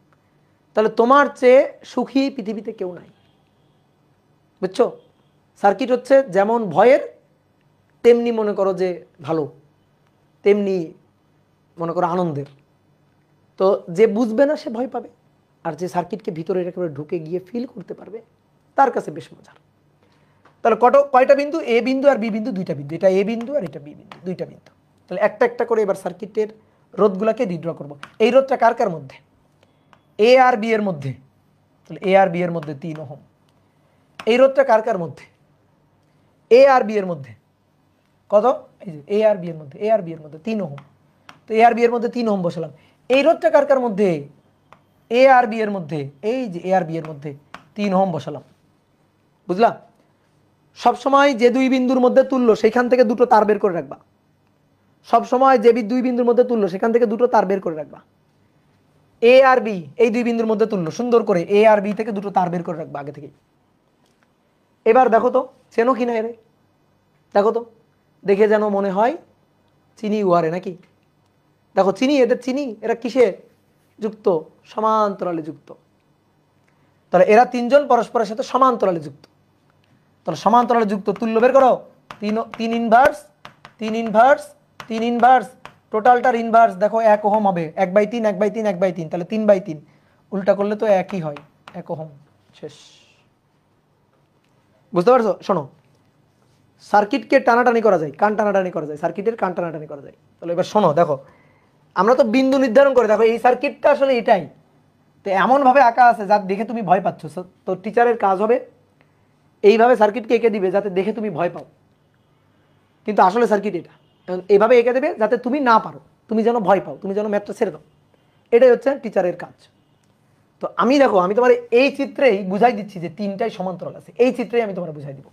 তাহলে তোমার চেয়ে সুখী পৃথিবীতে কেউ নাই। বুঝছো? সার্কিট হচ্ছে যেমন ভয়ের, তেমনি মনে করো যে ভালো, তেমনি মনে করো আনন্দের। তো যে বুঝবে না সে ভয় পাবে, আর যে সার্কিটকে ভিতরে একেবারে ঢুকে গিয়ে ফিল করতে পারবে তার কাছে বেশ মজার। তাহলে কয়টা বিন্দু? এ বিন্দু আর বি বিন্দু, দুইটা বিন্দু, এটা এ বিন্দু আর এটা বি বিন্দু, দুইটা বিন্দু। তাহলে একটা একটা করে এবার সার্কিটের রোধগুলোকে রিড্র করব। এই রোধটা কার কার মধ্যে? এ আর বি এর মধ্যে। তাহলে এ আর বি এর মধ্যে 3 ওহম। এই রোধটা কার কার মধ্যে? এ আর বি এর মধ্যে। কত? এই যে এ আর বি এর মধ্যে, এ আর বি এর মধ্যে 3 ওহম। তো এ আর বি এর মধ্যে 3 ওহম বসালাম। এই রোধটা কার কার মধ্যে? এ আর বি এর মধ্যে, এই যে এ আর বি এর মধ্যে 3 ওহম বসালাম। বুঝলা? সবসময় যে দুই বিন্দুর মধ্যে তুল্য সেখান থেকে দুটো তার বের করে রাখবা। সবসময় যে দুই বিন্দুর মধ্যে তুল্য সেখান থেকে দুটো তার বের করে রাখবা। এ আর বি এই দুই বিন্দুর মধ্যে তুল্য, সুন্দর করে এ আর বি থেকে দুটো তার বের করে রাখবো আগে থেকে। এবার দেখো তো চেনো কিনা এরে, দেখো তো, দেখে যেন মনে হয় চিনি উহারে নাকি। দেখো চিনি, এদের চিনি, এরা কিসে যুক্ত, সমান্তরালে যুক্ত। তাহলে এরা তিনজন পরস্পরের সাথে সমান্তরালে যুক্ত। তাহলে সমান্তরালে যুক্ত তুল্য বের করো, তিন ইনভার্স, তিন ইনভার্স, তিন ইনভার্স, টোটালটার ইনভার্স দেখো 1 ওহম হবে, 1/3 1/3 1/3, তাহলে 3/3, উল্টা করলে তো একই হয়, 1 ওহম। শেষ। বুঝতে পারছো? শোনো, সার্কিটকে টানাটানি করা যায়, কান টানাটানি করা যায়, সার্কিটের কান টানাটানি করা যায়। তাহলে এবার শোনো, দেখো আমরা তো বিন্দু নির্ধারণ করে, দেখো এই সার্কিটটা আসলে এটাই তো এমনভাবে আঁকা আছে যা দেখে তুমি ভয় পাচ্ছ। তো টিচারের কাজ হবে এইভাবে সার্কিটকে এঁকে দিবে যাতে দেখে তুমি ভয় পাও, কিন্তু আসলে সার্কিট এটা এইভাবে এঁকে দেবে যাতে তুমি না পারো, তুমি যেন ভয় পাও, তুমি যেন ম্যাথটা ছেড়ে দাও। এটাই হচ্ছে টিচারের কাজ। তো আমি দেখো, আমি তোমার এই চিত্রেই বুঝাই দিচ্ছি যে তিনটাই সমান্তরাল আছে, এই চিত্রেই আমি তোমার বুঝাই দিব।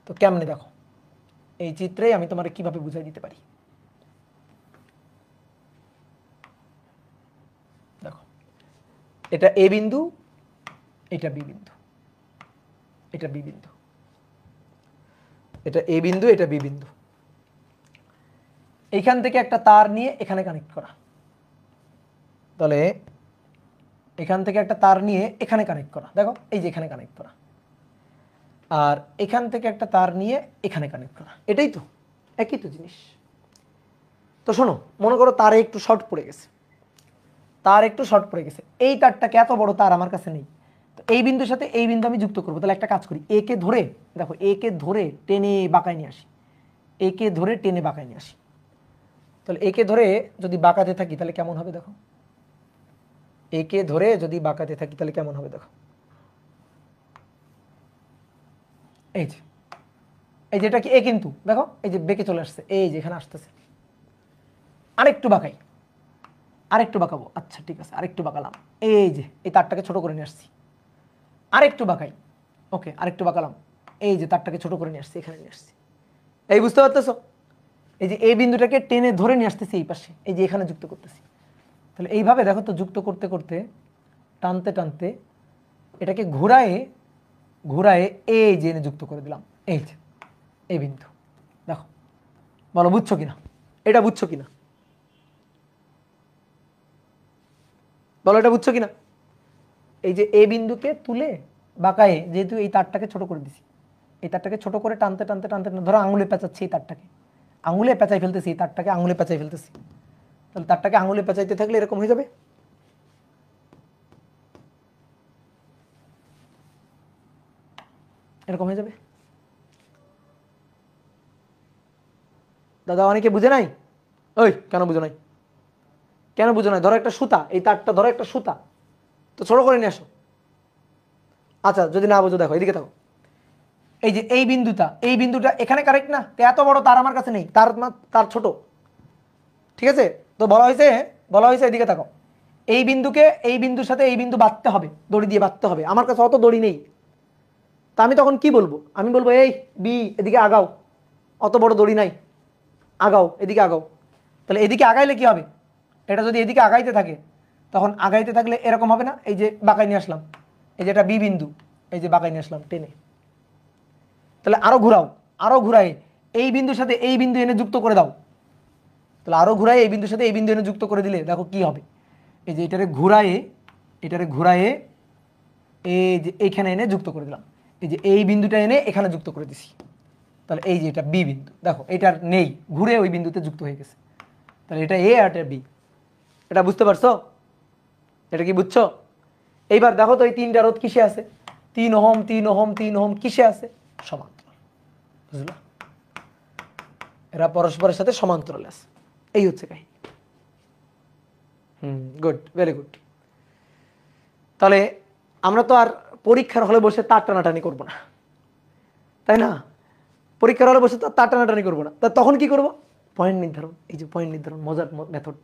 তো কেমনে দেখো, এই চিত্রেই আমি তোমার কিভাবে বুঝাই দিতে পারি। দেখো এটা এ বিন্দু, এটা বি বিন্দু, এটা বি বিন্দু, এটা এ বিন্দু, এটা বি বিন্দু। এইখান থেকে একটা তার নিয়ে এখানে কানেক্ট করা, তাহলে এখান থেকে একটা তার নিয়ে এখানে কানেক্ট করা, দেখো এই যে এখানে কানেক্ট করা, আর এখান থেকে একটা তার নিয়ে এখানে কানেক্ট করা, এটাই তো একই তো জিনিস। তো শোনো, মনে করো তারে একটু শর্ট পড়ে গেছে, তার একটু শর্ট পড়ে গেছে, এই তারটাকে এত বড় তার আমার কাছে নেই, তো এই বিন্দুর সাথে এই বিন্দু আমি যুক্ত করবো। তাহলে একটা কাজ করি, এ কে ধরে, দেখো এ কে ধরে টেনে বাঁকায় নিয়ে আসি, এ কে ধরে টেনে বাঁকায় নিয়ে আসি। তাহলে এ কে ধরে যদি বাঁকাতে থাকি তাহলে কেমন হবে দেখো, এ কে ধরে যদি বাঁকাতে থাকি তাহলে কেমন হবে দেখো, এই যে এই যেটা কি এ, কিন্তু দেখো এই যে বেঁকে চলে আসছে, এই যে এখানে আসতেছে, আরেকটু বাঁকাই, আরেকটু বাঁকাবো, আচ্ছা ঠিক আছে আরেকটু বাঁকালাম, এই যে এই তারটাকে ছোট করে নিয়ে আসছি, আরেকটু বাঁকাই, ওকে আরেকটু বাঁকালাম, এই যে তারটাকে ছোট করে নিয়ে আসছি, এখানে নিয়ে আসছি। এই বুঝতে পারতেছো, এই যে এই বিন্দুটাকে টেনে ধরে নিয়ে আসতেছি এই পাশে, এই যে এখানে যুক্ত করতেছি। তাহলে এইভাবে দেখো তো যুক্ত করতে করতে টানতে টানতে এটাকে ঘুরায়ে ঘুরায়ে এই যে এনে যুক্ত করে দিলাম, এই যে এই বিন্দু। দেখো বলো বুঝছো কিনা, এটা বুঝছো কিনা, বলো এটা বুঝছো কিনা। এই যে এ বিন্দুকে তুলে বাঁকায়ে, যেহেতু এই তারটাকে ছোট করে দিছি, এই তারটাকে ছোট করে টানতে টানতে টানতে ধরো আঙুলে পেঁচাচ্ছি এই তারটাকে, আঙুলে পেঁচাই ফেলতেছি, এই তারটাকে আঙুলে পেঁচাই ফেলতেছি, তাহলে তারটাকে আঙুলে পেঁচাইতে থাকলে এরকম হয়ে যাবে, এরকম হয়ে যাবে। দাদা অনেকে বুঝে নাই, ওই কেন বুঝো নাই, কেন বুঝো নাই, ধরো একটা সুতা, এই তারটা ধরো একটা সুতা, তো ছোট করে নিয়ে আসো। আচ্ছা যদি না বুঝো দেখো এদিকে থাকো, এই যে এই বিন্দুটা, এই বিন্দুটা এখানে কারেক্ট না, তো এত বড় তার আমার কাছে নেই, তার তার ছোট, ঠিক আছে। তো বলা হয়েছে এদিকে থাকো, এই বিন্দুকে এই বিন্দুর সাথে এই বিন্দু বাঁধতে হবে, দড়ি দিয়ে বাঁধতে হবে, আমার কাছে অত দড়ি নেই, তা আমি তখন কি বলবো, আমি বলবো এই বি এদিকে আগাও, অত বড় দড়ি নাই, আগাও এদিকে আগাও। তাহলে এদিকে আগাইলে কি হবে, এটা যদি এদিকে আগাইতে থাকে তখন আগাইতে থাকলে এরকম হবে না, এই যে বাঁকাই নিয়ে আসলাম, এই যে এটা বি বিন্দু, এই যে বাঁকাই নিয়ে আসলাম টেনে, তাহলে আরো ঘুরাও, আরো ঘুরাই এই বিন্দুর সাথে এই বিন্দু এনে যুক্ত করে দাও, তাহলে আরো ঘুরাই এই বিন্দুর সাথে এই বিন্দু এনে যুক্ত করে দিলে দেখো কি হবে, এই যে এটারে ঘুরায়ে এই যে এইখানে এনে যুক্ত করে দিলাম, এই যে এই বিন্দুটা এনে এখানে যুক্ত করে দিছি, তাহলে এই যে এটা বি বিন্দু, দেখো এটার নেই, ঘুরে ওই বিন্দুতে যুক্ত হয়ে গেছে, তাহলে এটা এ আর এটা বি। এটা বুঝতে পারছো, এটা কি বুঝছো। এইবার দেখো তো এই তিনটা রোধ কিসে আছে, 3 ওহম 3 ওহম 3 ওহম কিসে আছে, সমান্তরাল, বুঝলা, এরা পরস্পরের সাথে সমান্তরাল আছে, এই হচ্ছে কাহিনী। Good, very good. তাহলে আমরা তো আর পরীক্ষার হলে বসে তার টানাটানি করবো না, তাই না, পরীক্ষার হলে বসে তো তার টানাটানি করবো না, তা তখন কি করব, পয়েন্ট নির্ধারণ, এই যে পয়েন্ট নির্ধারণ মজার মেথড।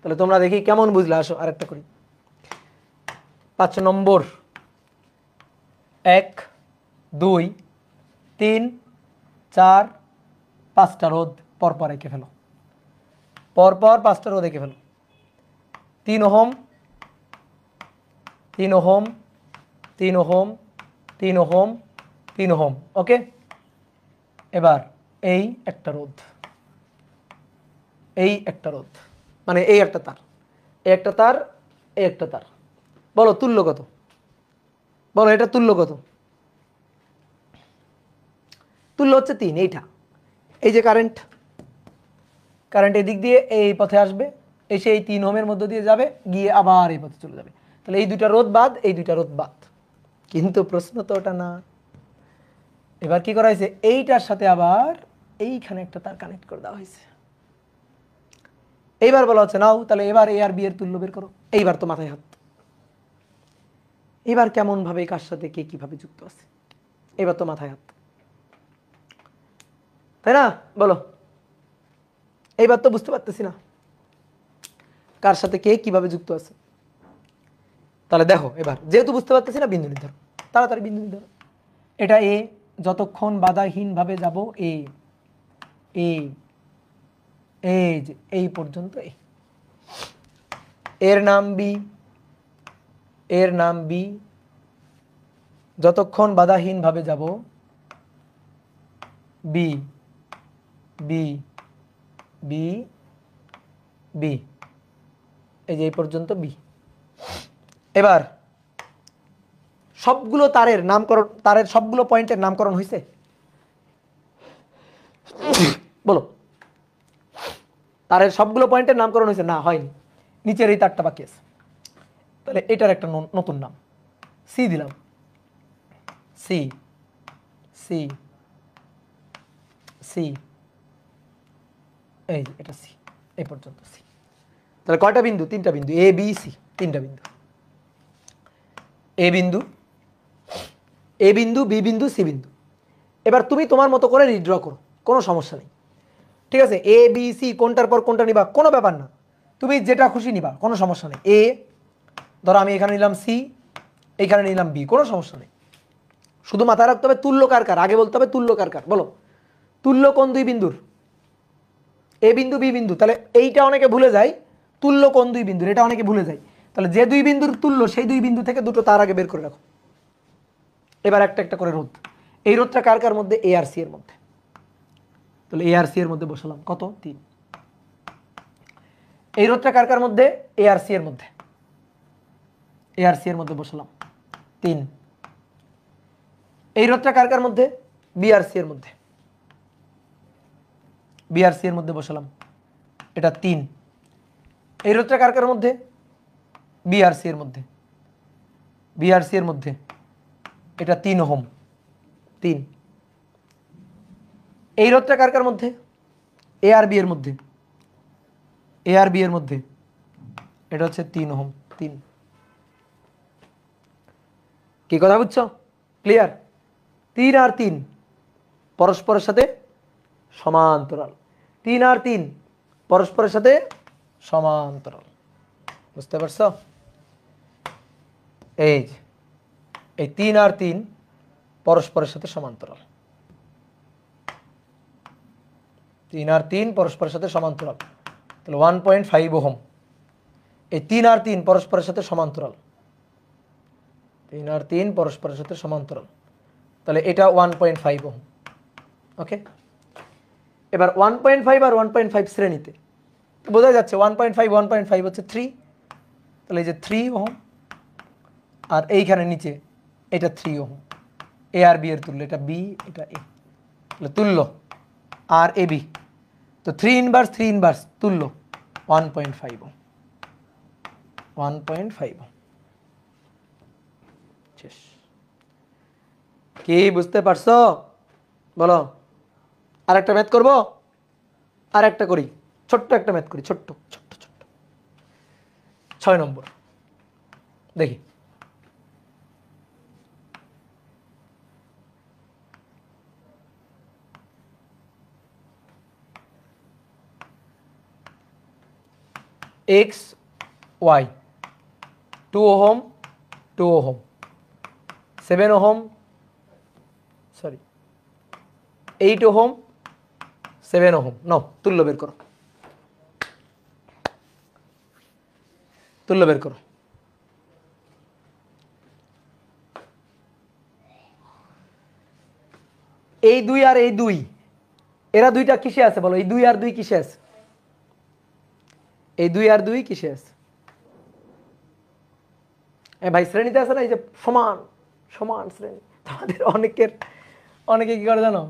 তাহলে তোমরা দেখি কেমন বুঝলে, আসো আরেকটা করি। 5 নম্বর, 1 2 3 4 5টা রোধ পরপর এঁকে ফেলো, পরপর 5টা রোধ এঁকে ফেলো। 3 ohm 3 ohm 3 ohm 3 ohm 3 ohm. Okay, এবার এই একটা রোধ, এই একটা রোধ, মানে এই একটা তার, এই একটা তার, এই একটা তার। বলো তুল্য কত? বলো এটা তুল্য কত? তুল্য হচ্ছে 3। এইটা, এই যে কারেন্ট, কারেন্ট এদিক দিয়ে এই পথে আসবে, এসে এই 3 ওহমের মধ্য দিয়ে যাবে, গিয়ে আবার এই পথে চলে যাবে। তাহলে এই দুইটা রোধ বাদ, এই দুইটা রোধ বাদ। কিন্তু প্রশ্ন তো ওটা না। এবার কি করা হয়েছে, এইটার সাথে আবার এইখানে একটা তার কানেক্ট করে দেওয়া হয়েছে। এইবার বলা হচ্ছে নাও তাহলে এবার এ আর বি এর তুল্য বের করো। এইবার তো মাথায় হাত। এবার কেমন ভাবে কার সাথে কে কিভাবে যুক্ত আছে, এবার তো মাথায় হাত, তাই না? বলো, এইবার তো বুঝতে পারতেছি না কার সাথে কে কিভাবে যুক্ত আছে। তাহলে দেখো এবার যেহেতু বুঝতে পারতেছি না, বিন্দু নির্ধারণ, তাড়াতাড়ি বিন্দু নির্ধারণ। এটা এ, যতক্ষণ বাধাহীন ভাবে যাব এ, এই যে এই পর্যন্ত এ, এর নাম বি, এর নাম বি, যতক্ষণ বাধাহীন ভাবে যাব বি, বি, বি, বি, এই যে এই পর্যন্ত বি। এবার সবগুলো তারের নামকরণ, তারের সবগুলো পয়েন্টের নামকরণ হয়েছে? বলো, তারের সবগুলো পয়েন্টের নামকরণ হয়েছে? না, হয়নি। নিচের এই তারটা বাকি আছে। তাহলে এটার একটা নতুন নাম সি দিলাম, সি, সি, সি, এই এটা সি, এই পর্যন্ত সি। তাহলে কয়টা বিন্দু? 3টা বিন্দু, এ বি সি, 3টা বিন্দু। এ বিন্দু, এ বিন্দু, বি বিন্দু, সি বিন্দু। এবার তুমি তোমার মতো করে রিড্র করো, কোনো সমস্যা নেই, ঠিক আছে? এ বি সি কোনটার পর কোনটা নিবা কোনো ব্যাপার না, তুমি যেটা খুশি নিবা, কোনো সমস্যা নেই। এ ধরো আমি এখানে নিলাম সি, এইখানে নিলাম বি, কোনো সমস্যা নেই। শুধু মাথায় রাখতে হবে তুল্য কার কার, আগে বলতে হবে তুল্য কার কার। বলো তুল্য কোন দুই বিন্দুর? এ বিন্দু বি বিন্দু। তাহলে এইটা অনেকে ভুলে যায়, তুল্য কোন দুই বিন্দুর, এটা অনেকে ভুলে যায়। তাহলে যে দুই বিন্দুর তুল্য সেই দুই বিন্দু থেকে দুটো তার আগে বের করে রাখো। এবার একটা একটা করে রোধ। এই রোধটা কার কার মধ্যে? এ আর সি এর মধ্যে। তাহলে এ আর সি এর মধ্যে বসালাম কত? 3। এই রোধটা কার কার মধ্যে? এ আর সি এর মধ্যে। এ আর সি এর মধ্যে বসালাম 3। এই রোধটা কার কার মধ্যে? বি আর সি এর মধ্যে। বি আর সি এর মধ্যে বসালাম, এটা 3। এই রোধটা কার কার মধ্যে? বি আর সি এর মধ্যে। বি আর সি এর মধ্যে এটা 3 ওহম, 3। এই রোধটা কার কার মধ্যে? এ আর বি এর মধ্যে। এ আর বি এর মধ্যে এটা হচ্ছে 3 ওহম, 3। কি কথা বুঝছো? ক্লিয়ার? 3 আর 3 পরস্পরের সাথে সমান্তরাল, 3 আর 3 পরস্পরের সাথে সমান্তরাল। বুঝতে পারছো? এই যে এই 3 আর 3 পরস্পরের সাথে সমান্তরাল, 3 আর 3 পরস্পরের সাথে সমান্তরাল। তাহলে 1.5 ওহম। এই 3 আর 3 পরস্পরের সাথে সমান্তরাল, 3 আর 3 পরস্পরের সাথে সমান্তরাল। তাহলে এটা 1.5 ওহম। ওকে, এবার 1.5 আর 1.5 শ্রেণীতে বোঝা যাচ্ছে 1.5 1.5 হচ্ছে 3। তাহলে এই যে 3 ওহম, আর এইখানে নিচে এটা 3 ওহম। এ আর বি এর তুল্য, এটা বি, এটা এ, তাহলে তুল্য আর এ বি। তো 3 ইনভার্স 3 ইনভার্স তুল্য 1.5 ওহম, 1.5 ওহম। শেষ। কি বুঝতে পারছো? বলো, আর একটা ম্যাথ করবো? আর একটা করি, ছোট্ট একটা ম্যাথ করি, ছোট্ট ছোট্ট ছোট্ট। 6 নম্বর দেখি। X Y 2 ohm 2 ohm 7 ohm, sorry 8 ohm 7 ohm. Now তুল্য বের করো। তুল্য বের করো। এই 2 আর এই 2 এরা দুইটা কিসে আছে বলো? এই 2 আর 2 কিসে আছে? এই 2 আর 2 কিসে আছে? ভাই শ্রেণীতে আছে না, এই যে সমান সমান শ্রেণী। তোমাদের অনেকে কি করে জানো?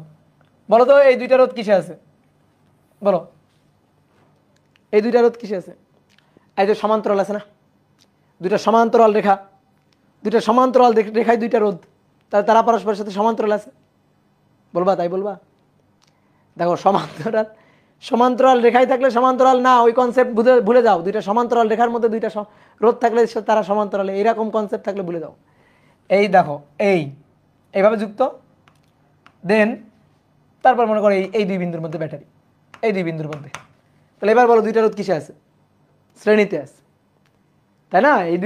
বলো তো এই দুইটা রোধ কিসে আছে? বলো এই দুইটা রোধ কিসে আছে? এই যে সমান্তরাল আছে না, দুইটা সমান্তরাল রেখা, দুইটা সমান্তরাল রেখায় দুইটা রোধ, তাহলে তারা পরস্পরের সাথে সমান্তরাল আছে। বলবা? তাই বলবা? দেখো সমান্তরাল রেখায় থাকলে সমান্তরাল না, ওই কনসেপ্ট ভুলে যাও। দুইটা সমান্তরাল রেখার মধ্যে দুইটা রোধ থাকলে তারা সমান্তরালে, এইরকম কনসেপ্ট থাকলে ভুলে যাও। এই দেখো এইভাবে যুক্ত, দেন তারপর মনে করো এই 2 বিন্দুর মধ্যে ব্যাটারি, এই 2 বিন্দুর মধ্যে। তাহলে এবার বলো দুইটা রোধ কিসে আছে? শ্রেণীতে আছে, তাই না? এই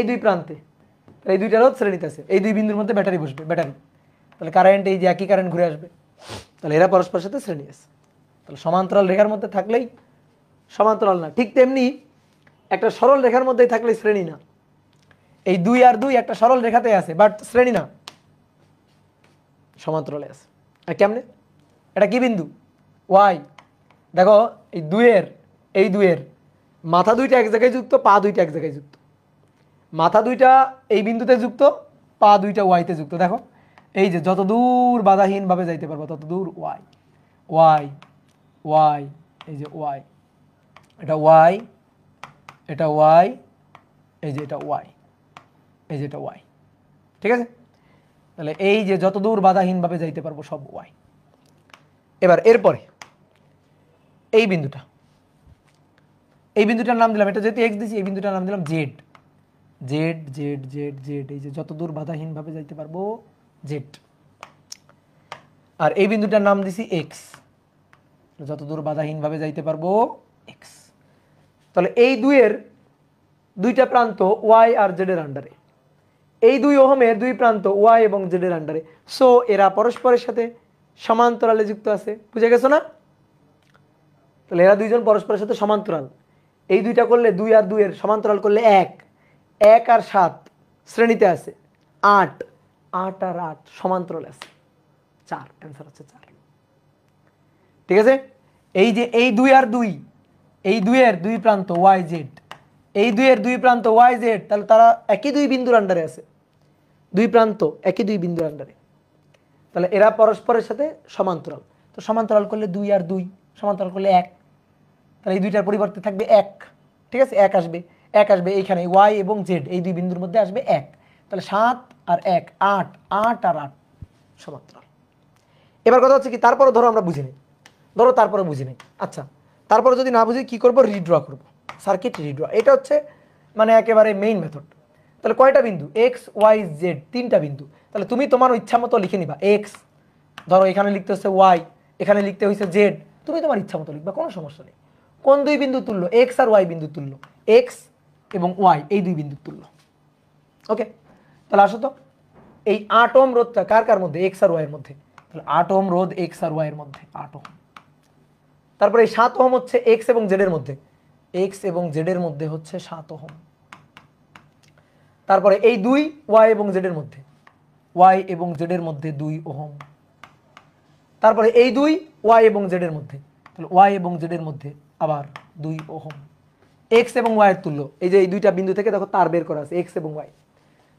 দুই প্রান্তে, এই দুইটা রোধ শ্রেণীতে আছে, এই 2 বিন্দুর মধ্যে ব্যাটারি বসবে, ব্যাটারি। তাহলে কারেন্ট এই যে একই কারেন্ট ঘুরে আসবে, তাহলে এরা পরস্পরের সাথে শ্রেণী আছে। তাহলে সমান্তরাল রেখার মধ্যে থাকলেই সমান্তরাল না। ঠিক তেমনি একটা সরল রেখার মধ্যেই থাকলেই শ্রেণী না। এই 2 আর 2 একটা সরল রেখাতে আছে, বাট শ্রেণী না, সমান্তরালে আছে। আর কেমনে? এটা কি বিন্দু? ওয়াই। দেখো এই 2 এর মাথা দুইটা এক জায়গায় যুক্ত, পা দুইটা এক জায়গায় যুক্ত। মাথা দুইটা এই বিন্দুতে যুক্ত, পা দুইটা ওয়াইতে যুক্ত। দেখো এই যে যত দূর বাধাহীনভাবে যাইতে পারবো তত দূর ওয়াই ওয়াই ওয়াই, এই যে ওয়াই, এটা ওয়াই, এটা ওয়াই, এই যে এটা ওয়াই, এই যে এটা ওয়াই। ঠিক আছে? তাহলে এই যে যত দূর বাধাহীনভাবে যাইতে পারবো সব ওয়াই। এবার এরপরে এই বিন্দুটার নাম দিলাম, এটা যেহেতু এক্স দিছি, এই বিন্দুটার নাম দিলাম Z. Z Z Z Z, এই যে যত দূর বাধাহীনভাবে যাইতে পারবো জেড। আর এই বিন্দুটার নাম দিছি এক্স, যত দূর বাধাহীনভাবে যাইতে পারবো এক্স। তাহলে এই 2 এর দুইটা প্রান্ত ওয়াই আর জেড এর আন্ডারে, এই 2 ওহমের 2 প্রান্ত ওয়াই এবং জেড এর আন্ডারে। সো এরা পরস্পরের সাথে সমান্তরালে যুক্ত আছে। বুঝে গেছো না? তাহলে এরা দুইজন পরস্পরের সাথে সমান্তরাল। এই দুইটা করলে 2 আর 2 এর সমান্তরাল করলে 1 আর 7 শ্রেণীতে আছে, 8 আর 8 সমান্তরালে আছে, 4। অ্যান্সার হচ্ছে 4। ঠিক আছে? এই যে এই 2 আর 2, এই 2 এর 2 প্রান্ত ওয়াই জেড, এই 2 এর 2 প্রান্ত ওয়াই জেড, তাহলে তারা একই 2 বিন্দুর আন্ডারে আছে, 2 প্রান্ত একই 2 বিন্দুর আন্ডারে। তাহলে এরা পরস্পরের সাথে সমান্তরাল। তো সমান্তরাল করলে 2 আর 2, সমান্তরাল করলে 1, তাহলে এই দুইটার পরিবর্তে থাকবে 1। ঠিক আছে? 1 আসবে এইখানে ওয়াই এবং জেড, এই 2 বিন্দুর মধ্যে আসবে 1। তাহলে 7 আর 1 8, 8 আর 8 সমান্তরাল। এবার কথা হচ্ছে কি, তারপরে ধরো আমরা বুঝি নেই, তারপরে বুঝি নেই। আচ্ছা, তারপরে যদি না বুঝি কি করব? রিড্র করব, সার্কিট রিড্র। এটা হচ্ছে মানে একেবারে মেইন মেথড। তাহলে কয়টা বিন্দু? এক্স ওয়াই জেড, 3টা বিন্দু। তাহলে তুমি তোমার ইচ্ছা মতো লিখে নিবা। এক্স ধরো এখানে লিখতে হচ্ছে ওয়াই, এখানে লিখতে হয়েছে জেড, তুমি তোমার ইচ্ছা মতো লিখবা, কোনো সমস্যা নেই। কোন 2 বিন্দু তুল্য? এক্স আর ওয়াই বিন্দু তুল্য, এক্স এবং ওয়াই এই 2 বিন্দু তুল্য। ওকে, তাহলে আসো তো এই 8 ওহম রোধটা কার মধ্যে? এক্স আর ওয়াই এর মধ্যে। তাহলে 8 ওহম রোধ এক্স আর ওয়াই এর মধ্যে, 8 ওহম। তারপরে এই 7 ওহম হচ্ছে এক্স এবং জেড এর মধ্যে, এক্স এবং জেড এর মধ্যে হচ্ছে 7 ওহম। তারপরে এই 2 ওয়াই এবং জেড এর মধ্যে, ওয়াই এবং জেড এর মধ্যে 2 ওহম। তারপরে এই 2 ওয়াই এবং জেড এর মধ্যে, তাহলে ওয়াই এবং জেড এর মধ্যে আবার 2 ওহম। এক্স এবং ওয়াই এর তুল্য, এই যে এই দুইটা বিন্দু থেকে দেখো তার বের করা আছে, এক্স এবং ওয়াই।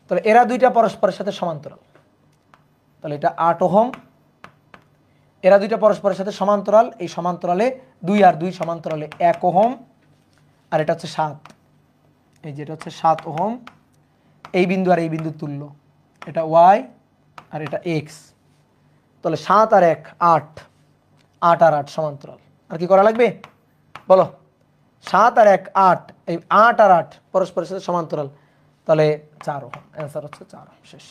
তাহলে এরা দুইটা পরস্পরের সাথে সমান্তরাল, তাহলে এটা 8 ওহম। এরা দুইটা পরস্পরের সাথে সমান্তরাল, এই সমান্তরালে 2 আর 2 সমান্তরালে 1 ওহম। আর এটা হচ্ছে 7, এই যে এটা হচ্ছে 7 ওহম। এই বিন্দু আর এই বিন্দু তুল্য, এটা ওয়াই আর এটা এক্স। তাহলে 7 আর 1 8, 8 আর 8 সমান্তরাল। আর কি করা লাগবে বলো? 7 আর 1 8, এই 8 আর 8 পরস্পরের সাথে সমান্তরাল, তাহলে 4 ওহম। অ্যান্সার হচ্ছে 4 ওহম। শেষ।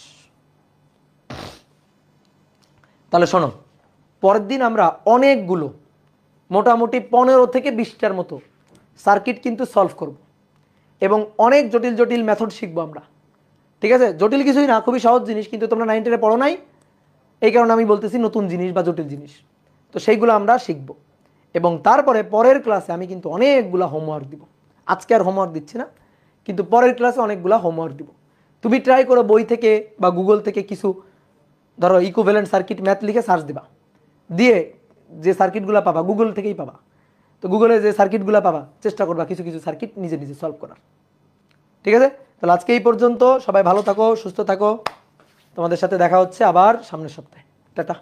তাহলে শোনো, পরের দিন আমরা অনেকগুলো মোটামুটি 15 থেকে 20টার মতো সার্কিট কিন্তু সলভ করব এবং অনেক জটিল জটিল মেথড শিখবো আমরা। ঠিক আছে? জটিল কিছুই না, খুবই সহজ জিনিস, কিন্তু তোমরা 9 10 পড়ো নাই, এই কারণে আমি বলতেছি নতুন জিনিস বা জটিল জিনিস। তো সেইগুলো আমরা শিখব এবং তারপরে পরের ক্লাসে আমি কিন্তু অনেকগুলো হোমওয়ার্ক দিব। আজকে আর হোমওয়ার্ক দিচ্ছি না, কিন্তু পরের ক্লাসে অনেকগুলো হোমওয়ার্ক দিব। তুমি ট্রাই করো বই থেকে বা গুগল থেকে কিছু, ধরো ইকুইভ্যালেন্ট সার্কিট ম্যাথ লিখে সার্চ দিবা, দিয়ে যে সার্কিটগুলো পাবা গুগল থেকেই পাবা, তো গুগলে যে সার্কিটগুলো পাবা চেষ্টা করবা কিছু কিছু সার্কিট নিজে নিজে সলভ করার। ঠিক আছে, তাহলে আজকে এই পর্যন্ত। সবাই ভালো থাকো, সুস্থ থাকো। তোমাদের সাথে দেখা হচ্ছে আবার সামনের সপ্তাহে। টাটা।